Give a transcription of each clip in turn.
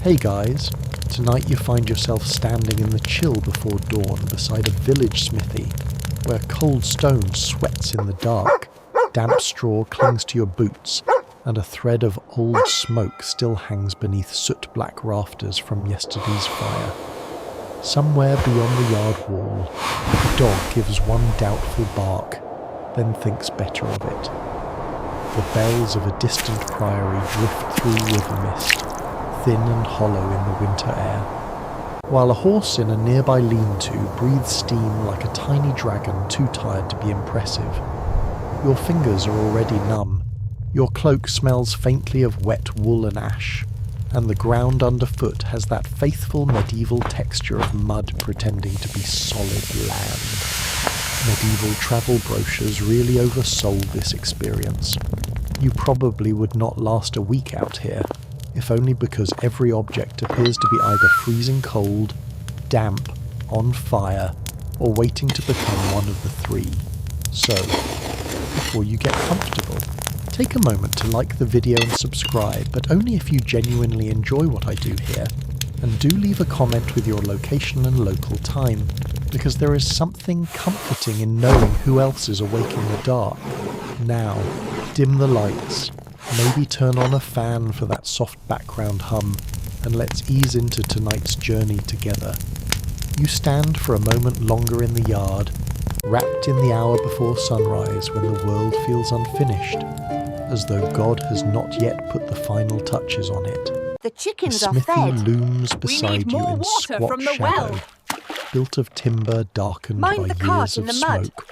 Hey guys, tonight you find yourself standing in the chill before dawn beside a village smithy, where cold stone sweats in the dark, damp straw clings to your boots, and a thread of old smoke still hangs beneath soot-black rafters from yesterday's fire. Somewhere beyond the yard wall, a dog gives one doubtful bark, then thinks better of it. The bells of a distant priory drift through river mist, thin and hollow in the winter air, while a horse in a nearby lean-to breathes steam like a tiny dragon too tired to be impressive. Your fingers are already numb, your cloak smells faintly of wet wool and ash, and the ground underfoot has that faithful medieval texture of mud pretending to be solid land. Medieval travel brochures really oversold this experience. You probably would not last a week out here, if only because every object appears to be either freezing cold, damp, on fire, or waiting to become one of the three. So, before you get comfortable, take a moment to like the video and subscribe, but only if you genuinely enjoy what I do here, and do leave a comment with your location and local time, because there is something comforting in knowing who else is awake in the dark. Now, dim the lights, maybe turn on a fan for that soft background hum, and let's ease into tonight's journey together. You stand for a moment longer in the yard, wrapped in the hour before sunrise when the world feels unfinished, as though God has not yet put the final touches on it. The chickens The are smithy fed. looms beside you in squat shadow, built of timber darkened Mind by the cart years in of the mud. smoke,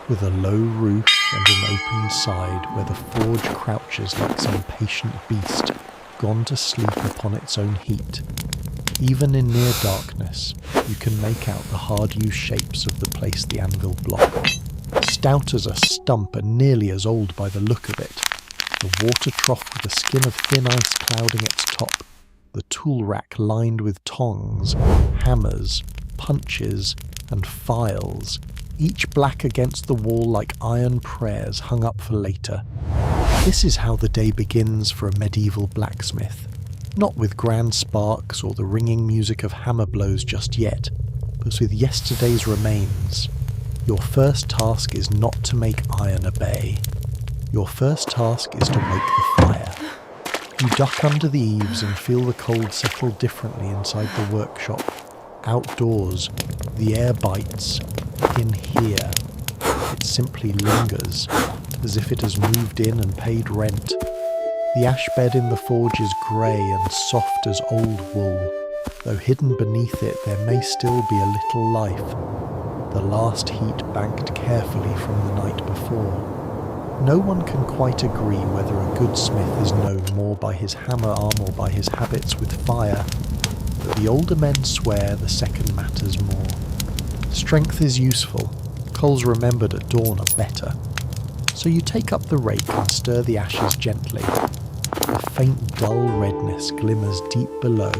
with a low roof and an open side where the forge crouches like some patient beast, gone to sleep upon its own heat. Even in near darkness, you can make out the hard-used shapes of the place the anvil blocked. Stout as a stump and nearly as old by the look of it, the water trough with a skin of thin ice clouding its top, the tool rack lined with tongs, hammers, punches, and files, each black against the wall like iron prayers hung up for later. This is how the day begins for a medieval blacksmith. Not with grand sparks or the ringing music of hammer blows just yet, but with yesterday's remains. Your first task is not to make iron obey. Your first task is to wake the fire. You duck under the eaves and feel the cold settle differently inside the workshop. Outdoors, the air bites. In here, it simply lingers, as if it has moved in and paid rent. The ash bed in the forge is grey and soft as old wool, though hidden beneath it there may still be a little life, the last heat banked carefully from the night before. No one can quite agree whether a good smith is known more by his hammer arm or by his habits with fire, but the older men swear the second matters more. Strength is useful, coals remembered at dawn are better. So you take up the rake and stir the ashes gently. A faint dull redness glimmers deep below,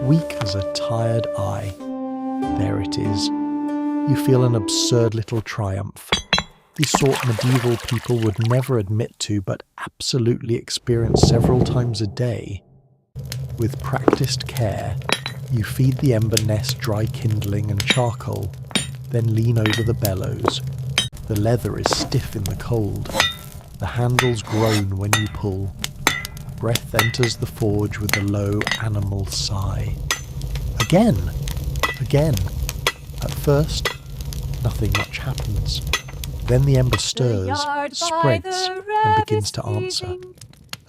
weak as a tired eye. There it is. You feel an absurd little triumph. The sort medieval people would never admit to but absolutely experience several times a day. With practiced care, you feed the ember nest dry kindling and charcoal, then lean over the bellows. The leather is stiff in the cold. The handles groan when you pull. Breath enters the forge with a low animal sigh. Again! Again! At first, nothing much happens. Then the ember stirs, spreads, and begins to answer.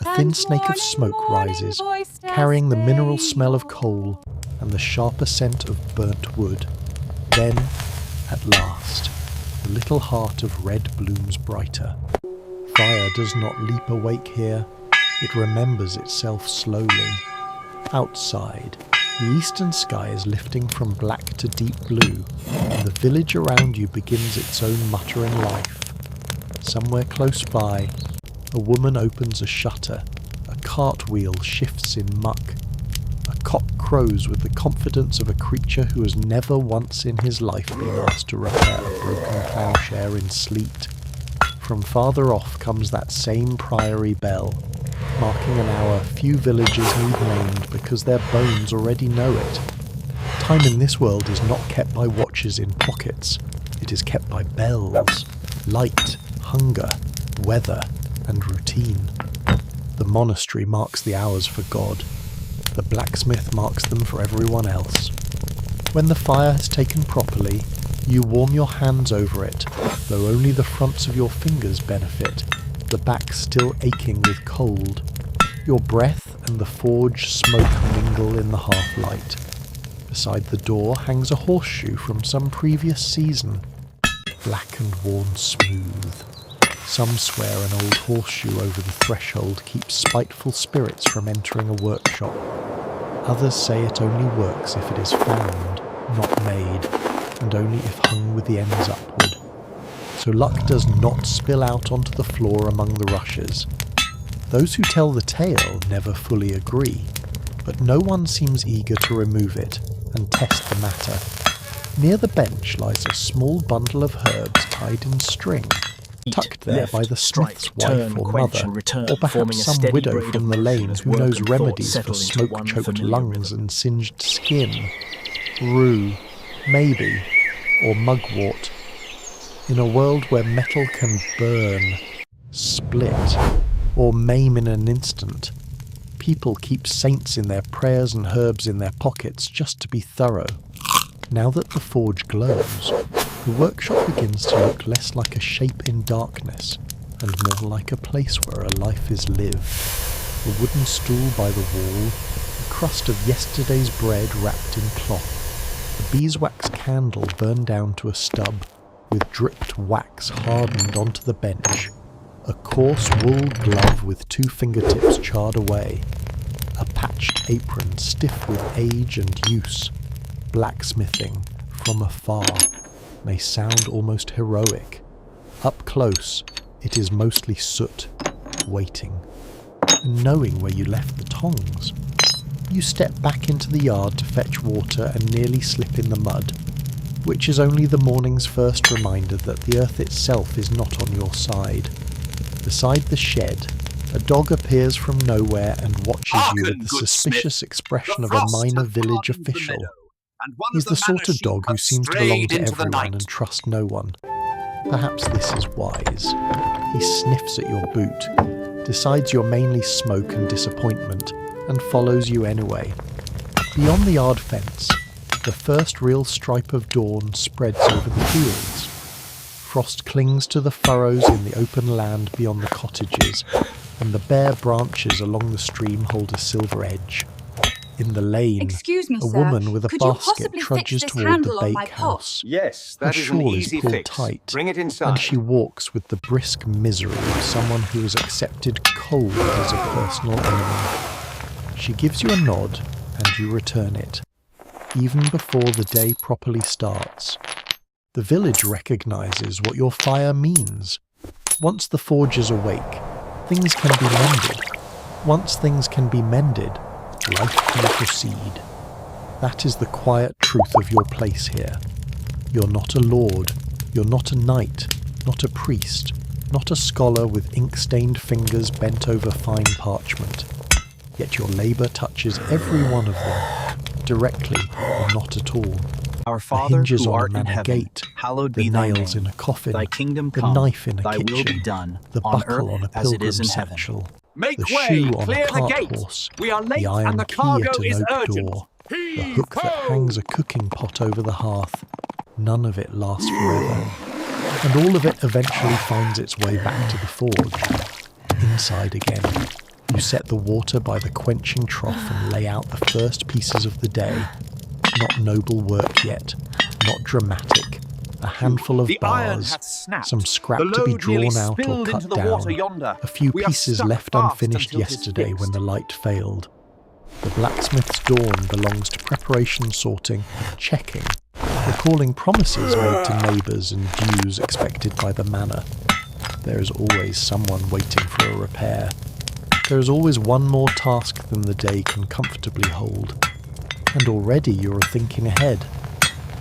A thin snake of smoke rises, carrying the mineral smell of coal and the sharper scent of burnt wood. Then, at last, the little heart of red blooms brighter. Fire does not leap awake here, it remembers itself slowly. Outside, the eastern sky is lifting from black to deep blue, and the village around you begins its own muttering life. Somewhere close by, a woman opens a shutter, a cartwheel shifts in muck. A cock crows with the confidence of a creature who has never once in his life been asked to repair a broken ploughshare in sleet. From farther off comes that same priory bell, marking an hour few villagers need named because their bones already know it. Time in this world is not kept by watches in pockets. It is kept by bells, light, hunger, weather, and routine. The monastery marks the hours for God. The blacksmith marks them for everyone else. When the fire has taken properly, you warm your hands over it, though only the fronts of your fingers benefit, the back still aching with cold. Your breath and the forge smoke mingle in the half-light. Beside the door hangs a horseshoe from some previous season, black and worn smooth. Some swear an old horseshoe over the threshold keeps spiteful spirits from entering a workshop. Others say it only works if it is found, not made, and only if hung with the ends upward. So luck does not spill out onto the floor among the rushes. Those who tell the tale never fully agree, but no one seems eager to remove it and test the matter. Near the bench lies a small bundle of herbs tied in string, tucked there by the smith's wife or mother, or perhaps some widow from the lane who knows remedies for smoke-choked lungs and singed skin. Rue, maybe, or mugwort. In a world where metal can burn, split, or maim in an instant, people keep saints in their prayers and herbs in their pockets just to be thorough. Now that the forge glows, the workshop begins to look less like a shape in darkness and more like a place where a life is lived. A wooden stool by the wall, a crust of yesterday's bread wrapped in cloth, a beeswax candle burned down to a stub, with dripped wax hardened onto the bench, a coarse wool glove with 2 fingertips charred away, a patched apron stiff with age and use. Blacksmithing, from afar, may sound almost heroic. Up close, it is mostly soot, waiting, and knowing where you left the tongs. You step back into the yard to fetch water and nearly slip in the mud, which is only the morning's first reminder that the earth itself is not on your side. Beside the shed, a dog appears from nowhere and watches you with the suspicious expression of a minor village official. He's the sort of dog who seems to belong to everyone and trust no one. Perhaps this is wise. He sniffs at your boot, decides you're mainly smoke and disappointment, and follows you anyway. Beyond the yard fence, the first real stripe of dawn spreads over the fields. Frost clings to the furrows in the open land beyond the cottages, and the bare branches along the stream hold a silver edge. In the lane, Excuse me, a sir. woman with a Could you basket possibly trudges fix this toward the handle on my bakehouse. Yes, Her that is an shawl easy is pulled fix. tight, Bring it inside. and she walks with the brisk misery of someone who has accepted cold as a personal enemy. She gives you a nod, and you return it, even before the day properly starts. The village recognizes what your fire means. Once the forge is awake, things can be mended. Once things can be mended, life can proceed. That is the quiet truth of your place here. You're not a lord, you're not a knight, not a priest, not a scholar with ink-stained fingers bent over fine parchment. Yet your labour touches every one of them, directly or not at all. Our The Father hinges who on a art in manor heaven, gate, hallowed the be thy nails name. in a coffin, Thy kingdom the come, knife in a thy will be kitchen, done, the on buckle on a earth as it pilgrim is in heaven. satchel, Make the way, shoe on clear a the cart gate. horse, We are late the iron and the key cargo at an is oak urgent. door, the hook that hangs a cooking pot over the hearth. None of it lasts forever, and all of it eventually finds its way back to the forge. Inside again, you set the water by the quenching trough and lay out the first pieces of the day. Not noble work yet, not dramatic. A handful of The iron bars, hath snapped. some scrap The to be load nearly drawn out or spilled cut into the water down, yonder. a few We are pieces stuck left fast unfinished until 'tis yesterday when fixed. the light failed. The blacksmith's dawn belongs to preparation, sorting, checking, recalling promises made to neighbours and dues expected by the manor. There is always someone waiting for a repair. There is always one more task than the day can comfortably hold. And already you are thinking ahead.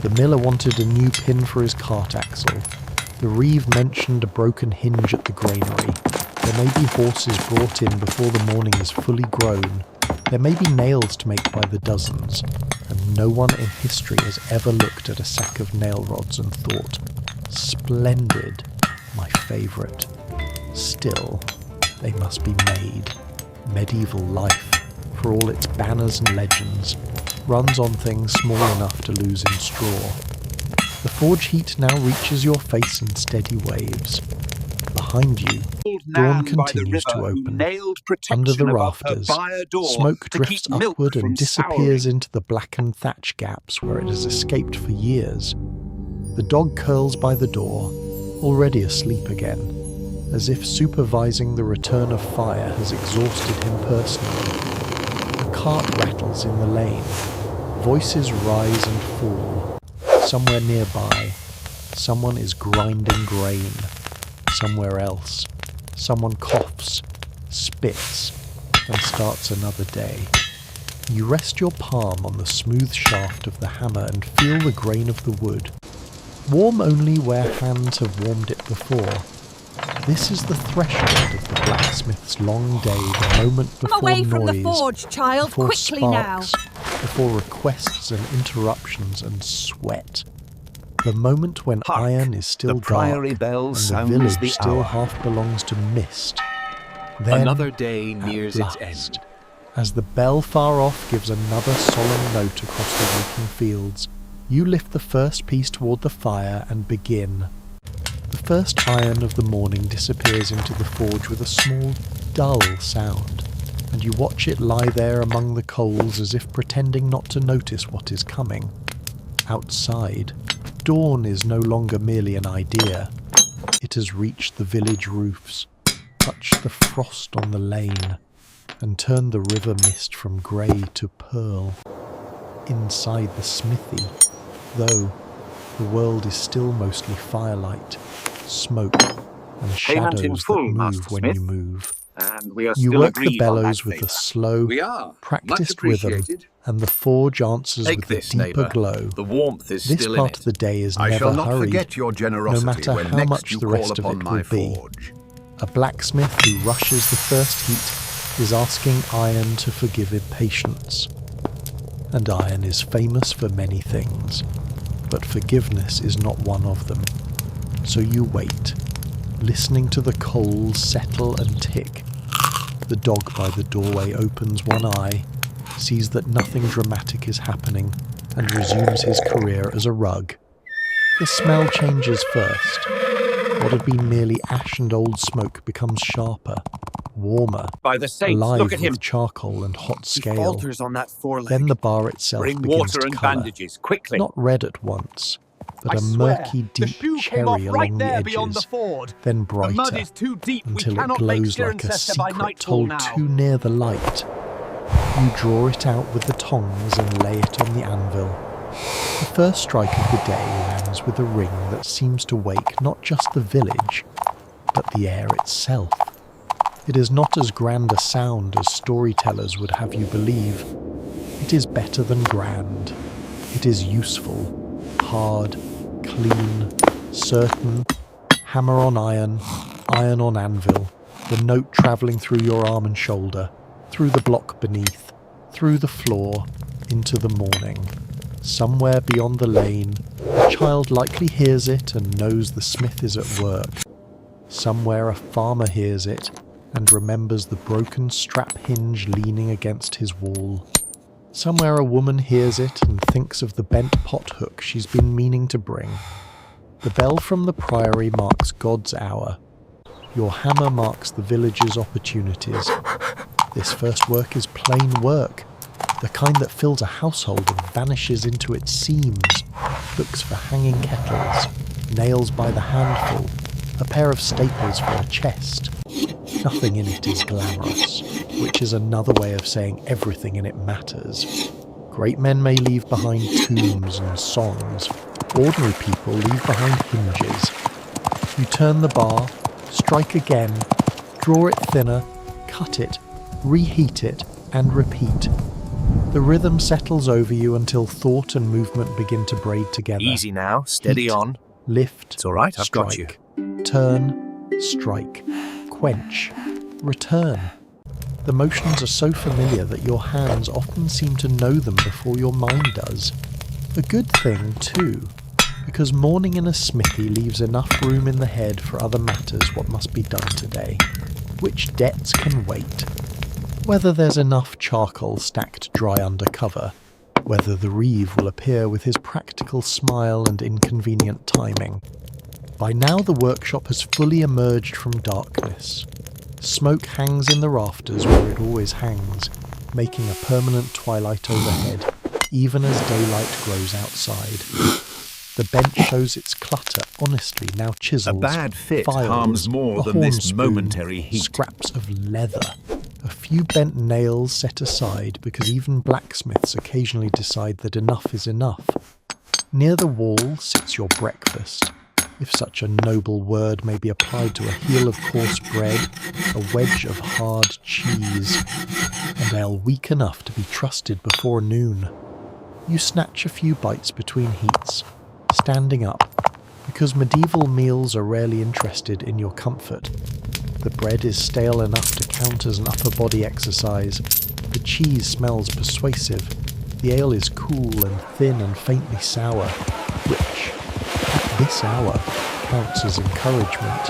The miller wanted a new pin for his cart axle. The reeve mentioned a broken hinge at the granary. There may be horses brought in before the morning is fully grown. There may be nails to make by the dozens, and no one in history has ever looked at a sack of nail rods and thought, "Splendid, my favourite." Still, they must be made. Medieval life, for all its banners and legends, runs on things small enough to lose in straw. The forge heat now reaches your face in steady waves. Behind you, dawn continues to open. Under the rafters, smoke drifts upward and disappears into the blackened thatch gaps where it has escaped for years. The dog curls by the door, already asleep again, as if supervising the return of fire has exhausted him personally. A cart rattles in the lane. Voices rise and fall. Somewhere nearby, someone is grinding grain. Somewhere else, someone coughs, spits, and starts another day. You rest your palm on the smooth shaft of the hammer and feel the grain of the wood. Warm only where hands have warmed it before. This is the threshold of the blacksmith's long day, the moment before Come away noise, from the forge, child, before quickly sparks, before requests and interruptions and sweat. The moment when Hark, iron is still the priory dark bell and the sounds village the still hour. half belongs to mist. Then, Another day nears at its last, end. as the bell far off gives another solemn note across the waking fields, you lift the first piece toward the fire and begin. The first iron of the morning disappears into the forge with a small, dull sound, and you watch it lie there among the coals as if pretending not to notice what is coming. Outside, dawn is no longer merely an idea. It has reached the village roofs, touched the frost on the lane, and turned the river mist from grey to pearl. Inside the smithy, though, the world is still mostly firelight, smoke, and Payment in shadows full, that move Master when Smith. you move. And we are You still work the agreed on that bellows with favour. a slow, We are. Much practiced rhythm, appreciated. and the forge answers Take with this, a deeper neighbour. glow. The warmth is This still part in of it. the day is I never shall not hurried, forget your generosity no matter when how next much you the call rest of upon it my will be. forge. A blacksmith who rushes the first heat is asking iron to forgive impatience. And iron is famous for many things, but forgiveness is not one of them. So you wait, listening to the coals settle and tick. The dog by the doorway opens one eye, sees that nothing dramatic is happening, and resumes his career as a rug. The smell changes first. What had been merely ash and old smoke becomes sharper, warmer, By the saints, alive look at him. with charcoal and hot He scale. falters on that foreleg. Then the bar itself Bring begins water to and colour. bandages, quickly. Not red at once, but I a swear, murky, the deep shoe came off cherry right along the there beyond the edges, ford. then The mud brighter, is too deep. We until it cannot make glows like a Cirencester by secret nightfall told now. too near the light. You draw it out with the tongs and lay it on the anvil. The first strike of the day lands with a ring that seems to wake not just the village, but the air itself. It is not as grand a sound as storytellers would have you believe. It is better than grand. It is useful, hard, clean, certain, hammer on iron, iron on anvil, the note travelling through your arm and shoulder, through the block beneath, through the floor, into the morning. Somewhere beyond the lane, a child likely hears it and knows the smith is at work. Somewhere a farmer hears it and remembers the broken strap hinge leaning against his wall. Somewhere a woman hears it and thinks of the bent pot hook she's been meaning to bring. The bell from the priory marks God's hour. Your hammer marks the village's opportunities. This first work is plain work, the kind that fills a household and vanishes into its seams. Hooks for hanging kettles, nails by the handful, a pair of staples for a chest. Nothing in it is glamorous, which is another way of saying everything in it matters. Great men may leave behind tombs and songs. Ordinary people leave behind hinges. You turn the bar, strike again, draw it thinner, cut it, reheat it, and repeat. The rhythm settles over you until thought and movement begin to braid together. Easy now, steady Heat, on. Lift, It's all right, I've got strike. Turn, strike. quench, return. The motions are so familiar that your hands often seem to know them before your mind does. A good thing, too, because morning in a smithy leaves enough room in the head for other matters what must be done today. Which debts can wait. Whether there's enough charcoal stacked dry under cover, whether the reeve will appear with his practical smile and inconvenient timing. By now the workshop has fully emerged from darkness. Smoke hangs in the rafters where it always hangs, making a permanent twilight overhead, even as daylight grows outside. The bench shows its clutter honestly, now chisels, A bad fit files, harms more a than horn this spoon, momentary heat. scraps of leather, a few bent nails set aside because even blacksmiths occasionally decide that enough is enough. Near the wall sits your breakfast, if such a noble word may be applied to a heel of coarse bread, a wedge of hard cheese, and ale weak enough to be trusted before noon. You snatch a few bites between heats, standing up, because medieval meals are rarely interested in your comfort. The bread is stale enough to count as an upper body exercise, the cheese smells persuasive, the ale is cool and thin and faintly sour, which, at this hour, counts as encouragement.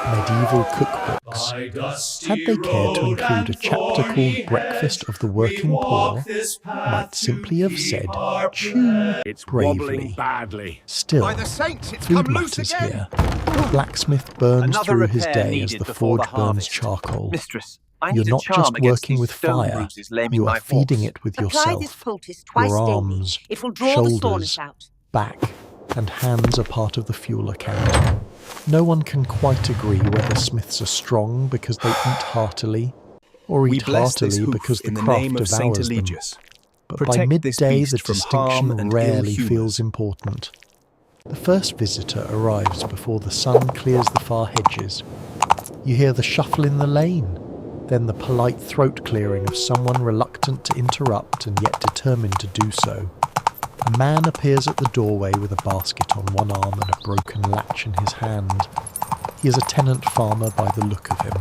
Medieval cookbooks, had they cared to include a chapter called Breakfast of the Working Poor, might simply have said, chew It's bravely. wobbling badly. Still, By the saints, it's food come loose matters again. here. The blacksmith burns Another through his repair day as needed the before forge the burns harvest. charcoal. Mistress, I You're need not a charm just against working these with stone fire, bruises laming you my are feeding horse. it with Apply this yourself. poultice twice Your daily. arms, It will draw the shoulders, soreness out. back, and hands are part of the fuel account. No one can quite agree whether smiths are strong because they eat heartily, or We eat bless this heartily hoof because the in the craft name of Saint devours them. Eligius. But by Protect this midday beast the from harm distinction and rarely ill feels humours. important. The first visitor arrives before the sun clears the far hedges. You hear the shuffle in the lane, then the polite throat clearing of someone reluctant to interrupt and yet determined to do so. A man appears at the doorway with a basket on one arm and a broken latch in his hand. He is a tenant farmer by the look of him,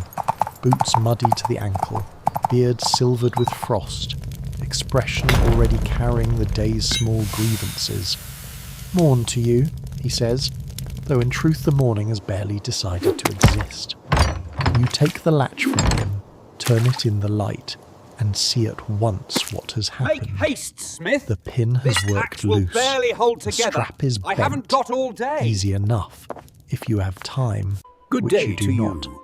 boots muddy to the ankle, beard silvered with frost, expression already carrying the day's small grievances. "Morn to you," he says, though in truth the morning has barely decided to exist. You take the latch from him, turn it in the light, and see at once what has Make happened. haste, Smith. The pin has This worked axe will loose. barely hold The together. strap is I bent. haven't got all day. Easy enough, if you have time, Good which day you do to not. you.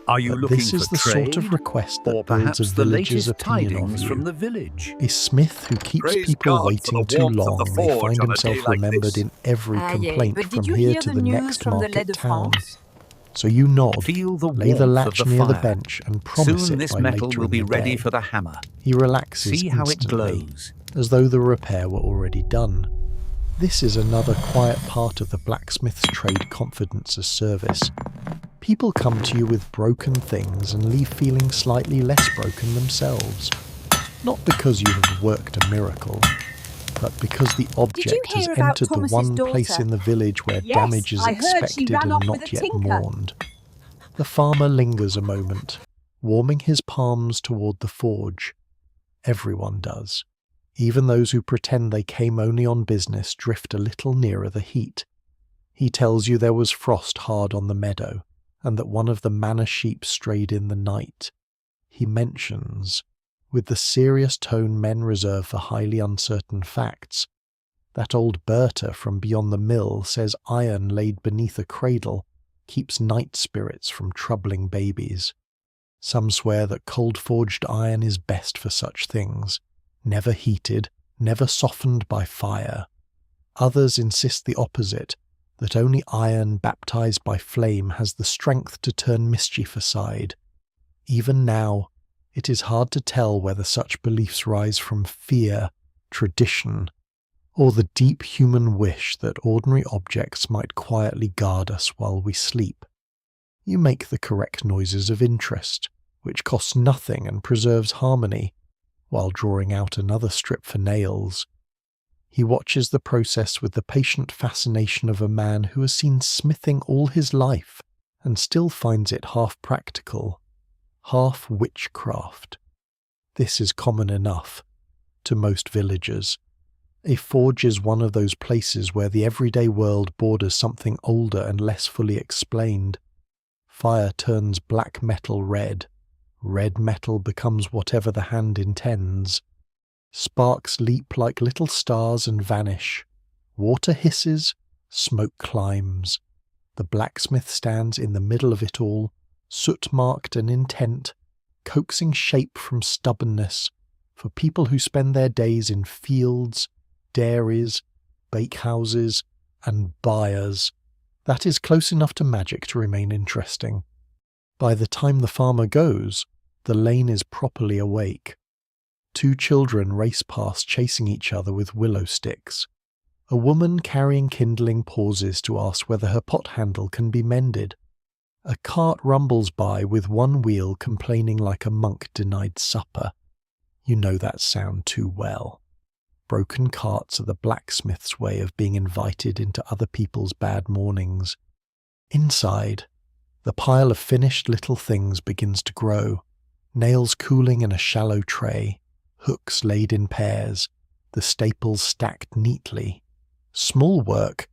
Are you But looking this for is the trade? sort of request that or builds perhaps a the villager's latest opinion of tidings you. from the village? A smith who keeps Praise people God for waiting the too warmth of long the may forge find on a himself day like remembered this. in every Yeah, complaint but from did you here hear to the the news next from the market Lait de town. France? So you nod, Feel the lay the warmth latch of the near the fire. bench and promise Soon it this by metal later will in be the ready day. for the hammer. He relaxes See how it instantly, glows. as though the repair were already done. This is another quiet part of the blacksmith's trade confidence's service. People come to you with broken things and leave feeling slightly less broken themselves. Not because you have worked a miracle, but because the object has hear about entered the Thomas's one place daughter? in the village where Yes, damage is I heard she expected ran and off not with a yet tinker. mourned. The farmer lingers a moment, warming his palms toward the forge. Everyone does. Even those who pretend they came only on business drift a little nearer the heat. He tells you there was frost hard on the meadow, and that one of the manor sheep strayed in the night. He mentions, with the serious tone men reserve for highly uncertain facts, that old Berta from beyond the mill says iron laid beneath a cradle keeps night spirits from troubling babies. Some swear that cold-forged iron is best for such things, never heated, never softened by fire. Others insist the opposite, that only iron baptized by flame has the strength to turn mischief aside. Even now, it is hard to tell whether such beliefs rise from fear, tradition, or the deep human wish that ordinary objects might quietly guard us while we sleep. You make the correct noises of interest, which costs nothing and preserves harmony, while drawing out another strip for nails. He watches the process with the patient fascination of a man who has seen smithing all his life and still finds it half practical, half witchcraft. This is common enough to most villagers. A forge is one of those places where the everyday world borders something older and less fully explained. Fire turns black metal red. Red metal becomes whatever the hand intends. Sparks leap like little stars and vanish. Water hisses, smoke climbs. The blacksmith stands in the middle of it all, soot-marked and intent, coaxing shape from stubbornness, for people who spend their days in fields, dairies, bakehouses, and byres. That is close enough to magic to remain interesting. By the time the farmer goes, the lane is properly awake. 2 children race past chasing each other with willow sticks. A woman carrying kindling pauses to ask whether her pot handle can be mended. A cart rumbles by with one wheel complaining like a monk denied supper. You know that sound too well. Broken carts are the blacksmith's way of being invited into other people's bad mornings. Inside, the pile of finished little things begins to grow, nails cooling in a shallow tray, hooks laid in pairs, the staples stacked neatly. Small work,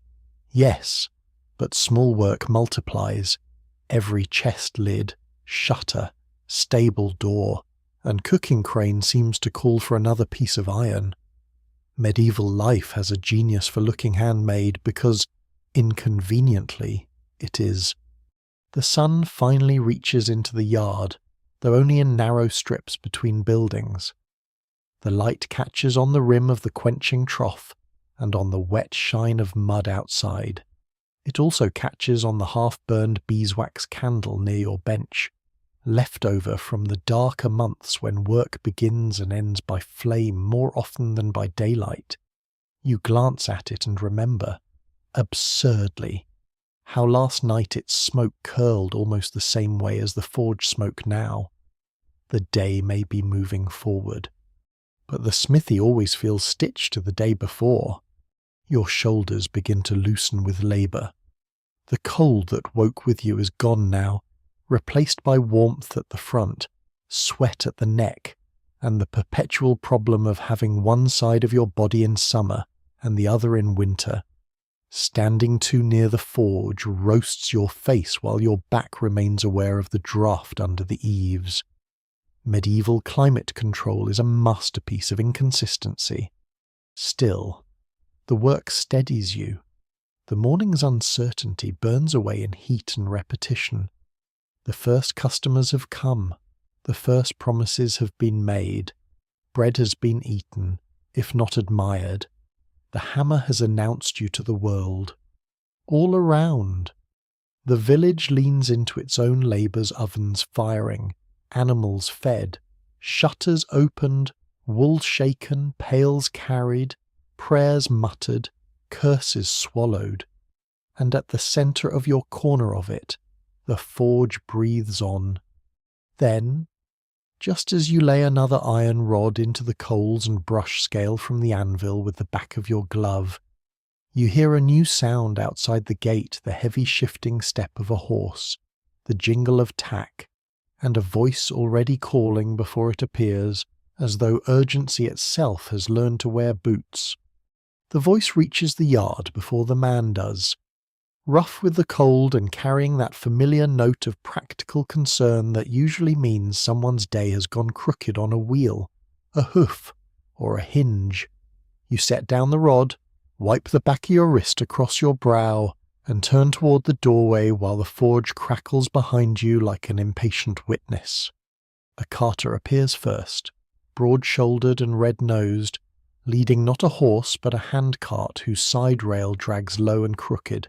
yes, but small work multiplies. Every chest lid, shutter, stable door, and cooking crane seems to call for another piece of iron. Medieval life has a genius for looking handmade because, inconveniently, it is. The sun finally reaches into the yard, though only in narrow strips between buildings. The light catches on the rim of the quenching trough and on the wet shine of mud outside. It also catches on the half-burned beeswax candle near your bench, leftover from the darker months when work begins and ends by flame more often than by daylight. You glance at it and remember, absurdly, how last night its smoke curled almost the same way as the forge smoke now. The day may be moving forward, but the smithy always feels stitched to the day before. Your shoulders begin to loosen with labour. The cold that woke with you is gone now, replaced by warmth at the front, sweat at the neck, and the perpetual problem of having one side of your body in summer and the other in winter. Standing too near the forge roasts your face while your back remains aware of the draught under the eaves. Medieval climate control is a masterpiece of inconsistency. Still, the work steadies you. The morning's uncertainty burns away in heat and repetition. The first customers have come. The first promises have been made. Bread has been eaten, if not admired. The hammer has announced you to the world. All around, the village leans into its own labour's ovens firing, animals fed, shutters opened, wool shaken, pails carried, prayers muttered, curses swallowed. And at the centre of your corner of it, the forge breathes on. Then, just as you lay another iron rod into the coals and brush scale from the anvil with the back of your glove, you hear a new sound outside the gate, the heavy shifting step of a horse, the jingle of tack, and a voice already calling before it appears, as though urgency itself has learned to wear boots. The voice reaches the yard before the man does, rough with the cold and carrying that familiar note of practical concern that usually means someone's day has gone crooked on a wheel, a hoof, or a hinge. You set down the rod, wipe the back of your wrist across your brow, and turn toward the doorway while the forge crackles behind you like an impatient witness. A carter appears first, broad-shouldered and red-nosed, leading not a horse but a hand-cart whose side rail drags low and crooked.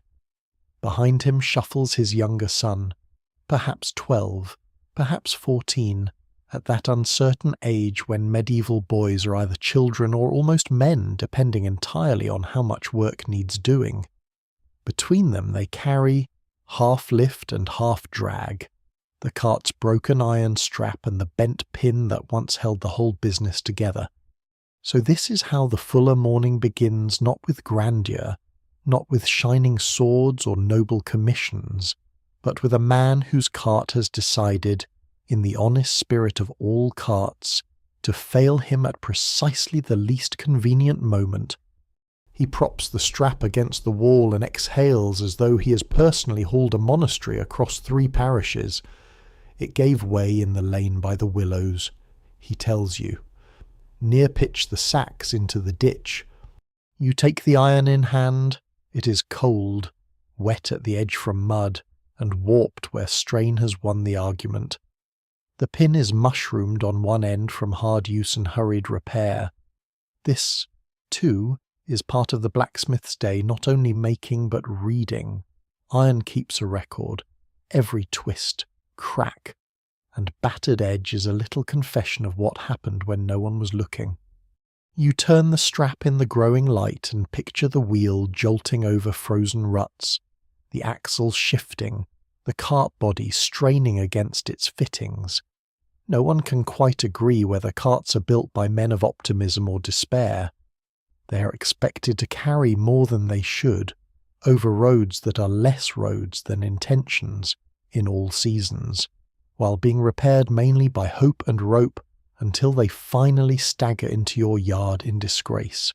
Behind him shuffles his younger son, perhaps 12, perhaps 14, at that uncertain age when medieval boys are either children or almost men, depending entirely on how much work needs doing. Between them they carry, half lift and half drag, the cart's broken iron strap and the bent pin that once held the whole business together. So this is how the fuller morning begins, not with grandeur, not with shining swords or noble commissions, but with a man whose cart has decided, in the honest spirit of all carts, to fail him at precisely the least convenient moment. He props the strap against the wall and exhales as though he has personally hauled a monastery across 3 parishes. It gave way in the lane by the willows, he tells you. Near pitch the sacks into the ditch. You take the iron in hand. It is cold, wet at the edge from mud, and warped where strain has won the argument. The pin is mushroomed on one end from hard use and hurried repair. This, too, is part of the blacksmith's day, not only making but reading. Iron keeps a record. Every twist, crack, and battered edge is a little confession of what happened when no one was looking. You turn the strap in the growing light and picture the wheel jolting over frozen ruts, the axles shifting, the cart body straining against its fittings. No one can quite agree whether carts are built by men of optimism or despair. They are expected to carry more than they should, over roads that are less roads than intentions in all seasons, while being repaired mainly by hope and rope until they finally stagger into your yard in disgrace.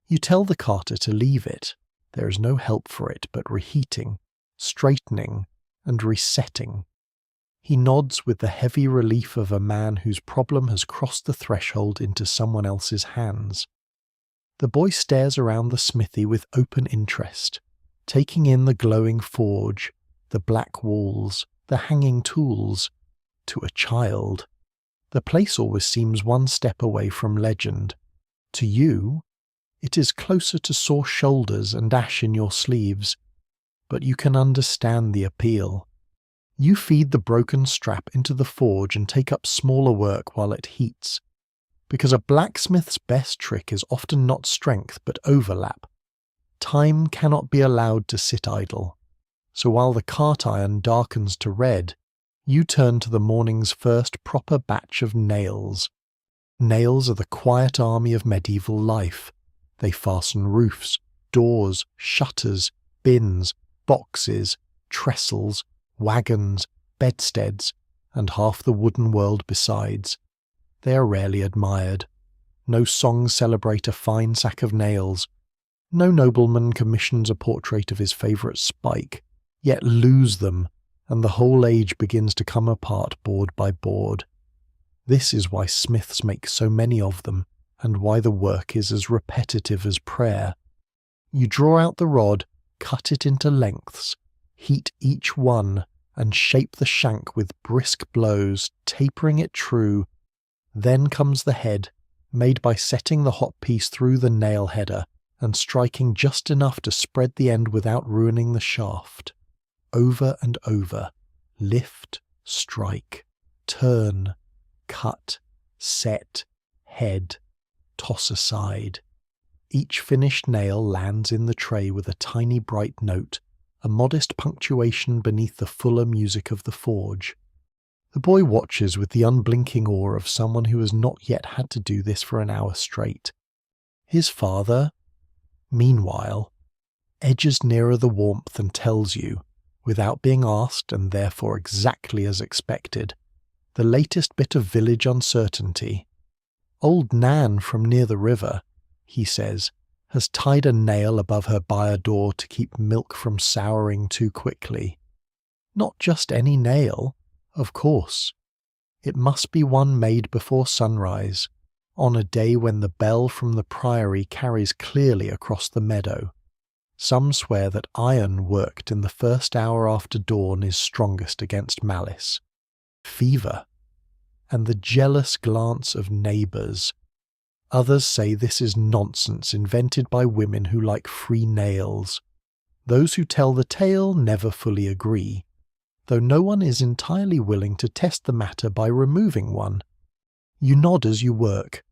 You tell the carter to leave it. There is no help for it but reheating, straightening, and resetting. He nods with the heavy relief of a man whose problem has crossed the threshold into someone else's hands. The boy stares around the smithy with open interest, taking in the glowing forge, the black walls, the hanging tools. To a child, the place always seems one step away from legend. To you, it is closer to sore shoulders and ash in your sleeves, but you can understand the appeal. You feed the broken strap into the forge and take up smaller work while it heats, because a blacksmith's best trick is often not strength but overlap. Time cannot be allowed to sit idle, so while the cart iron darkens to red, you turn to the morning's first proper batch of nails. Nails are the quiet army of medieval life. They fasten roofs, doors, shutters, bins, boxes, trestles, wagons, bedsteads, and half the wooden world besides. They are rarely admired. No songs celebrate a fine sack of nails. No nobleman commissions a portrait of his favourite spike, yet lose them, and the whole age begins to come apart board by board. This is why smiths make so many of them, and why the work is as repetitive as prayer. You draw out the rod, cut it into lengths, heat each one, and shape the shank with brisk blows, tapering it true. Then comes the head, made by setting the hot piece through the nail header and striking just enough to spread the end without ruining the shaft. Over and over, lift, strike, turn, cut, set, head, toss aside. Each finished nail lands in the tray with a tiny bright note, a modest punctuation beneath the fuller music of the forge. The boy watches with the unblinking awe of someone who has not yet had to do this for an hour straight. His father, meanwhile, edges nearer the warmth and tells you, without being asked and therefore exactly as expected, the latest bit of village uncertainty. Old Nan from near the river, he says, has tied a nail above her byre door to keep milk from souring too quickly. Not just any nail, of course. It must be one made before sunrise, on a day when the bell from the priory carries clearly across the meadow. Some swear that iron worked in the first hour after dawn is strongest against malice, fever, and the jealous glance of neighbours. Others say this is nonsense invented by women who like free nails. Those who tell the tale never fully agree, though no one is entirely willing to test the matter by removing one. You nod as you work.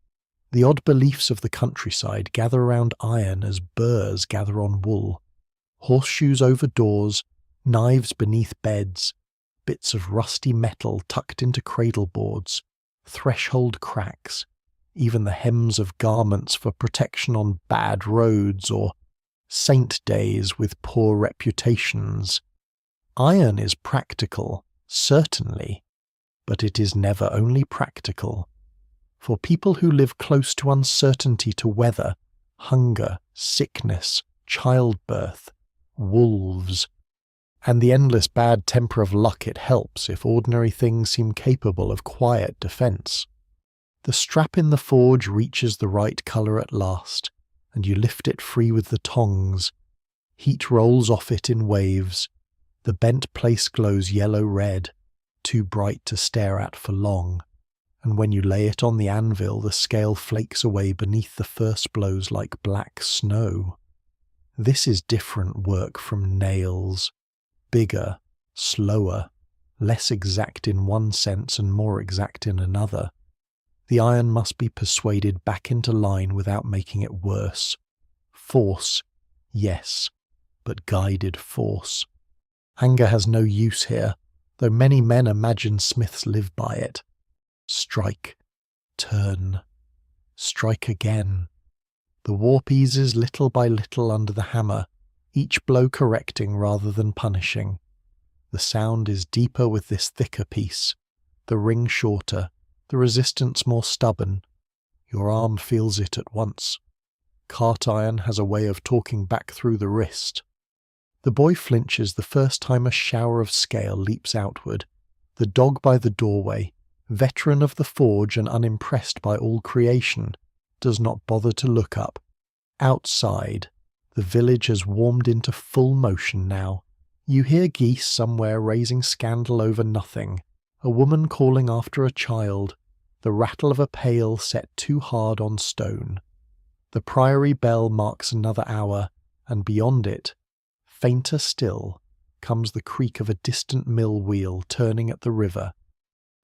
The odd beliefs of the countryside gather around iron as burrs gather on wool. Horseshoes over doors, knives beneath beds, bits of rusty metal tucked into cradle boards, threshold cracks, even the hems of garments for protection on bad roads or saint days with poor reputations. Iron is practical, certainly, but it is never only practical. For people who live close to uncertainty to weather, hunger, sickness, childbirth, wolves, and the endless bad temper of luck, it helps if ordinary things seem capable of quiet defense. The strap in the forge reaches the right color at last, and you lift it free with the tongs. Heat rolls off it in waves. The bent place glows yellow-red, too bright to stare at for long, and when you lay it on the anvil, the scale flakes away beneath the first blows like black snow. This is different work from nails. Bigger, slower, less exact in one sense and more exact in another. The iron must be persuaded back into line without making it worse. Force, yes, but guided force. Anger has no use here, though many men imagine smiths live by it. Strike, turn, strike again. The warp eases little by little under the hammer, each blow correcting rather than punishing. The sound is deeper with this thicker piece, the ring shorter, the resistance more stubborn. Your arm feels it at once. Cart iron has a way of talking back through the wrist. The boy flinches the first time a shower of scale leaps outward. The dog by the doorway, veteran of the forge and unimpressed by all creation, does not bother to look up. Outside, the village has warmed into full motion now. You hear geese somewhere raising scandal over nothing, a woman calling after a child, the rattle of a pail set too hard on stone. The priory bell marks another hour, and beyond it, fainter still, comes the creak of a distant mill wheel turning at the river.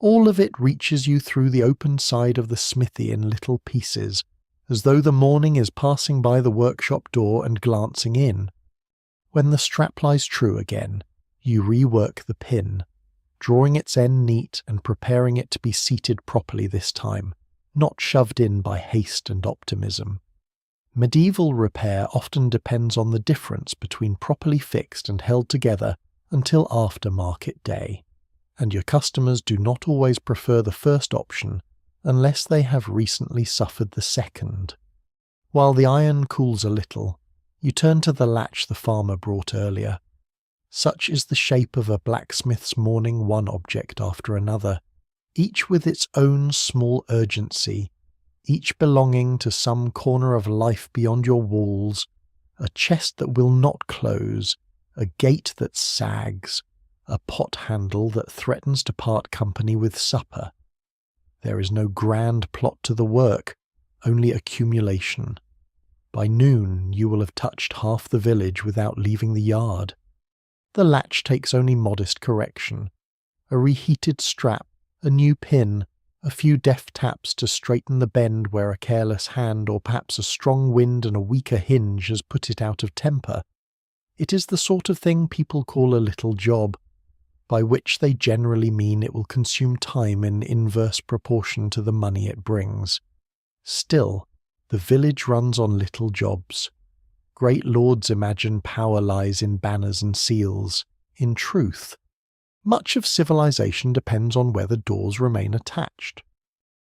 All of it reaches you through the open side of the smithy in little pieces, as though the morning is passing by the workshop door and glancing in. When the strap lies true again, you rework the pin, drawing its end neat and preparing it to be seated properly this time, not shoved in by haste and optimism. Medieval repair often depends on the difference between properly fixed and held together until after market day, and your customers do not always prefer the first option unless they have recently suffered the second. While the iron cools a little, you turn to the latch the farmer brought earlier. Such is the shape of a blacksmith's morning, one object after another, each with its own small urgency, each belonging to some corner of life beyond your walls, a chest that will not close, a gate that sags, a pot handle that threatens to part company with supper. There is no grand plot to the work, only accumulation. By noon you will have touched half the village without leaving the yard. The latch takes only modest correction. A reheated strap, a new pin, a few deft taps to straighten the bend where a careless hand or perhaps a strong wind and a weaker hinge has put it out of temper. It is the sort of thing people call a little job, by which they generally mean it will consume time in inverse proportion to the money it brings. Still, the village runs on little jobs. Great lords imagine power lies in banners and seals. In truth, much of civilization depends on whether doors remain attached.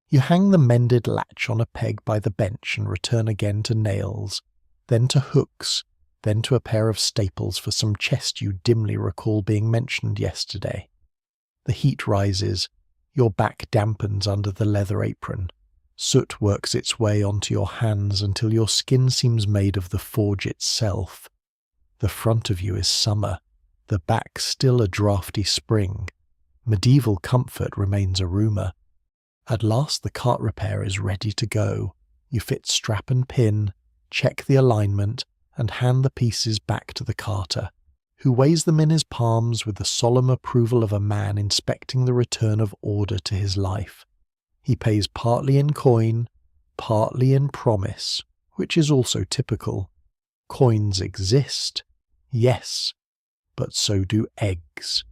You hang the mended latch on a peg by the bench and return again to nails, then to hooks, then to a pair of staples for some chest you dimly recall being mentioned yesterday. The heat rises, your back dampens under the leather apron. Soot works its way onto your hands until your skin seems made of the forge itself. The front of you is summer, the back still a draughty spring. Medieval comfort remains a rumour. At last the cart repair is ready to go. You fit strap and pin, check the alignment, and hand the pieces back to the carter, who weighs them in his palms with the solemn approval of a man inspecting the return of order to his life. He pays partly in coin, partly in promise, which is also typical. Coins exist, yes, but so do eggs,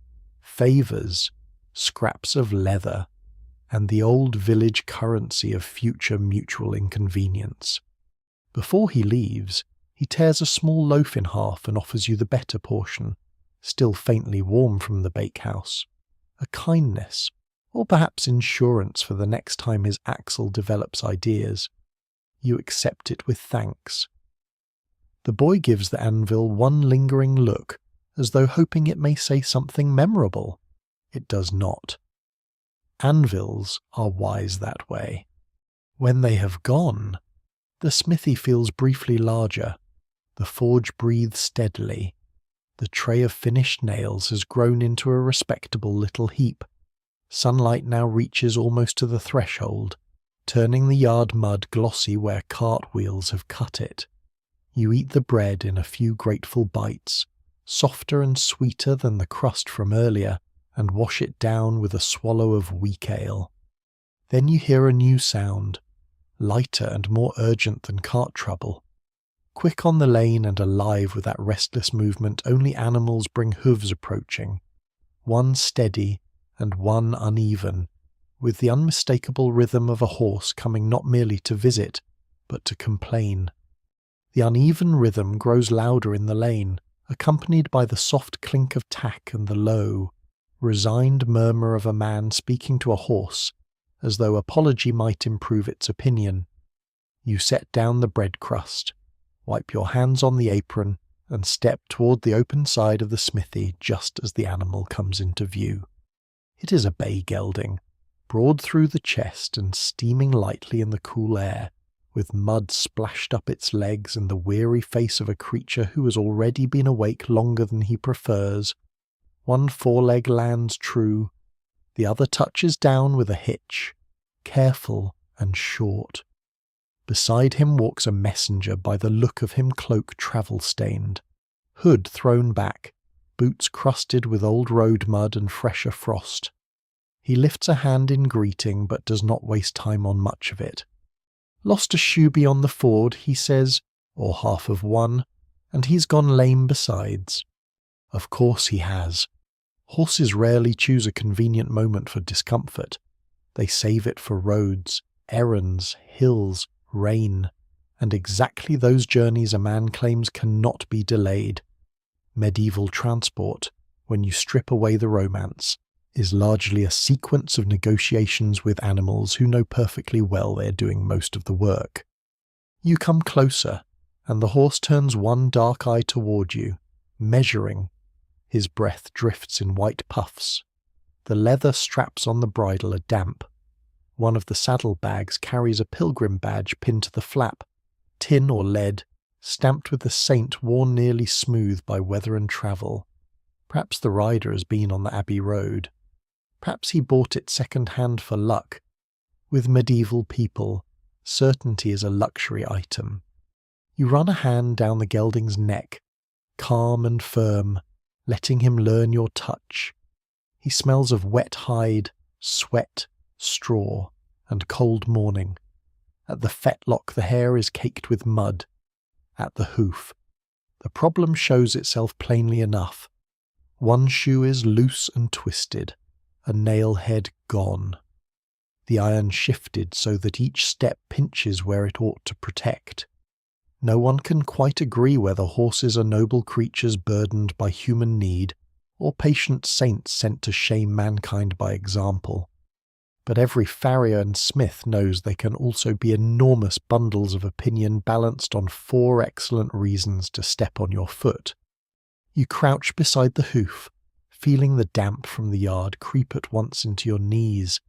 favours, scraps of leather, and the old village currency of future mutual inconvenience. Before he leaves, he tears a small loaf in half and offers you the better portion, still faintly warm from the bakehouse, a kindness, or perhaps insurance for the next time his axle develops ideas. You accept it with thanks. The boy gives the anvil one lingering look, as though hoping it may say something memorable. It does not. Anvils are wise that way. When they have gone, the smithy feels briefly larger. The forge breathes steadily. The tray of finished nails has grown into a respectable little heap. Sunlight now reaches almost to the threshold, turning the yard mud glossy where cart wheels have cut it. You eat the bread in a few grateful bites, softer and sweeter than the crust from earlier, and wash it down with a swallow of weak ale. Then you hear a new sound, lighter and more urgent than cart trouble. Quick on the lane and alive with that restless movement only animals bring hooves approaching, one steady and one uneven, with the unmistakable rhythm of a horse coming not merely to visit, but to complain. The uneven rhythm grows louder in the lane, accompanied by the soft clink of tack and the low, resigned murmur of a man speaking to a horse, as though apology might improve its opinion. You set down the bread crust, wipe your hands on the apron, and step toward the open side of the smithy just as the animal comes into view. It is a bay gelding, broad through the chest and steaming lightly in the cool air, with mud splashed up its legs and the weary face of a creature who has already been awake longer than he prefers. One foreleg lands true, the other touches down with a hitch, careful and short. Beside him walks a messenger, by the look of him cloak travel-stained, hood thrown back, boots crusted with old road mud and fresher frost. He lifts a hand in greeting, but does not waste time on much of it. Lost a shoe beyond the ford, he says, or half of one, and he's gone lame besides. Of course he has. Horses rarely choose a convenient moment for discomfort. They save it for roads, errands, hills, rain, and exactly those journeys a man claims cannot be delayed. Medieval transport, when you strip away the romance, is largely a sequence of negotiations with animals who know perfectly well they're doing most of the work. You come closer, and the horse turns one dark eye toward you, measuring. His breath drifts in white puffs. The leather straps on the bridle are damp. One of the saddle bags carries a pilgrim badge pinned to the flap, tin or lead, stamped with the saint worn nearly smooth by weather and travel. Perhaps the rider has been on the Abbey Road. Perhaps he bought it second-hand for luck. With medieval people, certainty is a luxury item. You run a hand down the gelding's neck, calm and firm, letting him learn your touch. He smells of wet hide, sweat, straw, and cold morning. At the fetlock the hair is caked with mud. At the hoof, the problem shows itself plainly enough. One shoe is loose and twisted, a nail head gone. The iron shifted so that each step pinches where it ought to protect. No one can quite agree whether horses are noble creatures burdened by human need, or patient saints sent to shame mankind by example. But every farrier and smith knows they can also be enormous bundles of opinion balanced on 4 excellent reasons to step on your foot. You crouch beside the hoof, feeling the damp from the yard creep at once into your knees.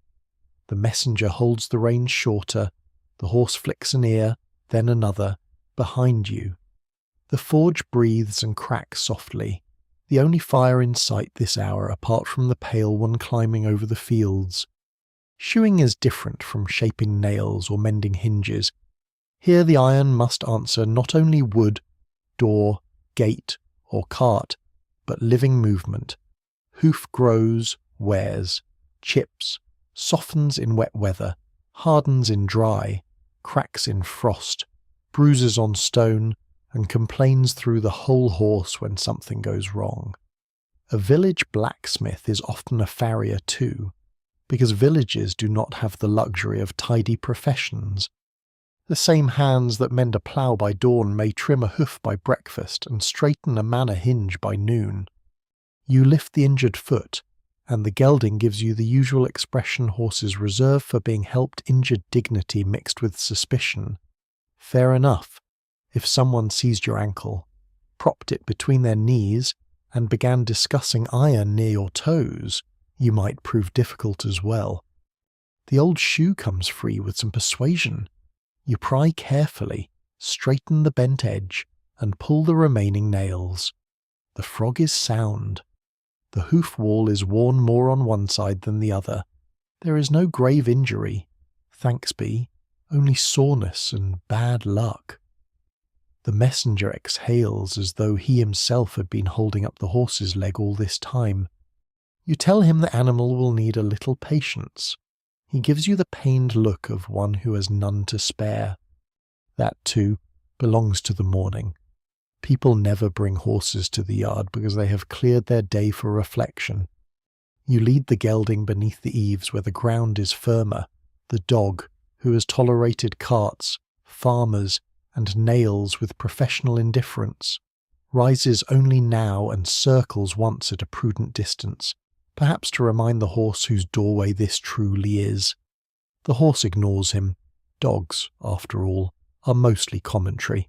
The messenger holds the reins shorter, the horse flicks an ear, then another, behind you. The forge breathes and cracks softly, the only fire in sight this hour apart from the pale one climbing over the fields. Shoeing is different from shaping nails or mending hinges. Here the iron must answer not only wood, door, gate, or cart, but living movement. Hoof grows, wears, chips, softens in wet weather, hardens in dry, cracks in frost, bruises on stone, and complains through the whole horse when something goes wrong. A village blacksmith is often a farrier too, because villages do not have the luxury of tidy professions. The same hands that mend a plough by dawn may trim a hoof by breakfast and straighten a manor hinge by noon. You lift the injured foot, and the gelding gives you the usual expression horses reserve for being helped injured dignity mixed with suspicion. Fair enough. If someone seized your ankle, propped it between their knees, and began discussing iron near your toes, you might prove difficult as well. The old shoe comes free with some persuasion. You pry carefully, straighten the bent edge, and pull the remaining nails. The frog is sound. The hoof wall is worn more on one side than the other. There is no grave injury, thanks be, only soreness and bad luck. The messenger exhales as though he himself had been holding up the horse's leg all this time. You tell him the animal will need a little patience. He gives you the pained look of one who has none to spare. That, too, belongs to the morning. People never bring horses to the yard because they have cleared their day for reflection. You lead the gelding beneath the eaves where the ground is firmer. The dog, who has tolerated carts, farmers, and nails with professional indifference, rises only now and circles once at a prudent distance, perhaps to remind the horse whose doorway this truly is. The horse ignores him. Dogs, after all, are mostly commentary.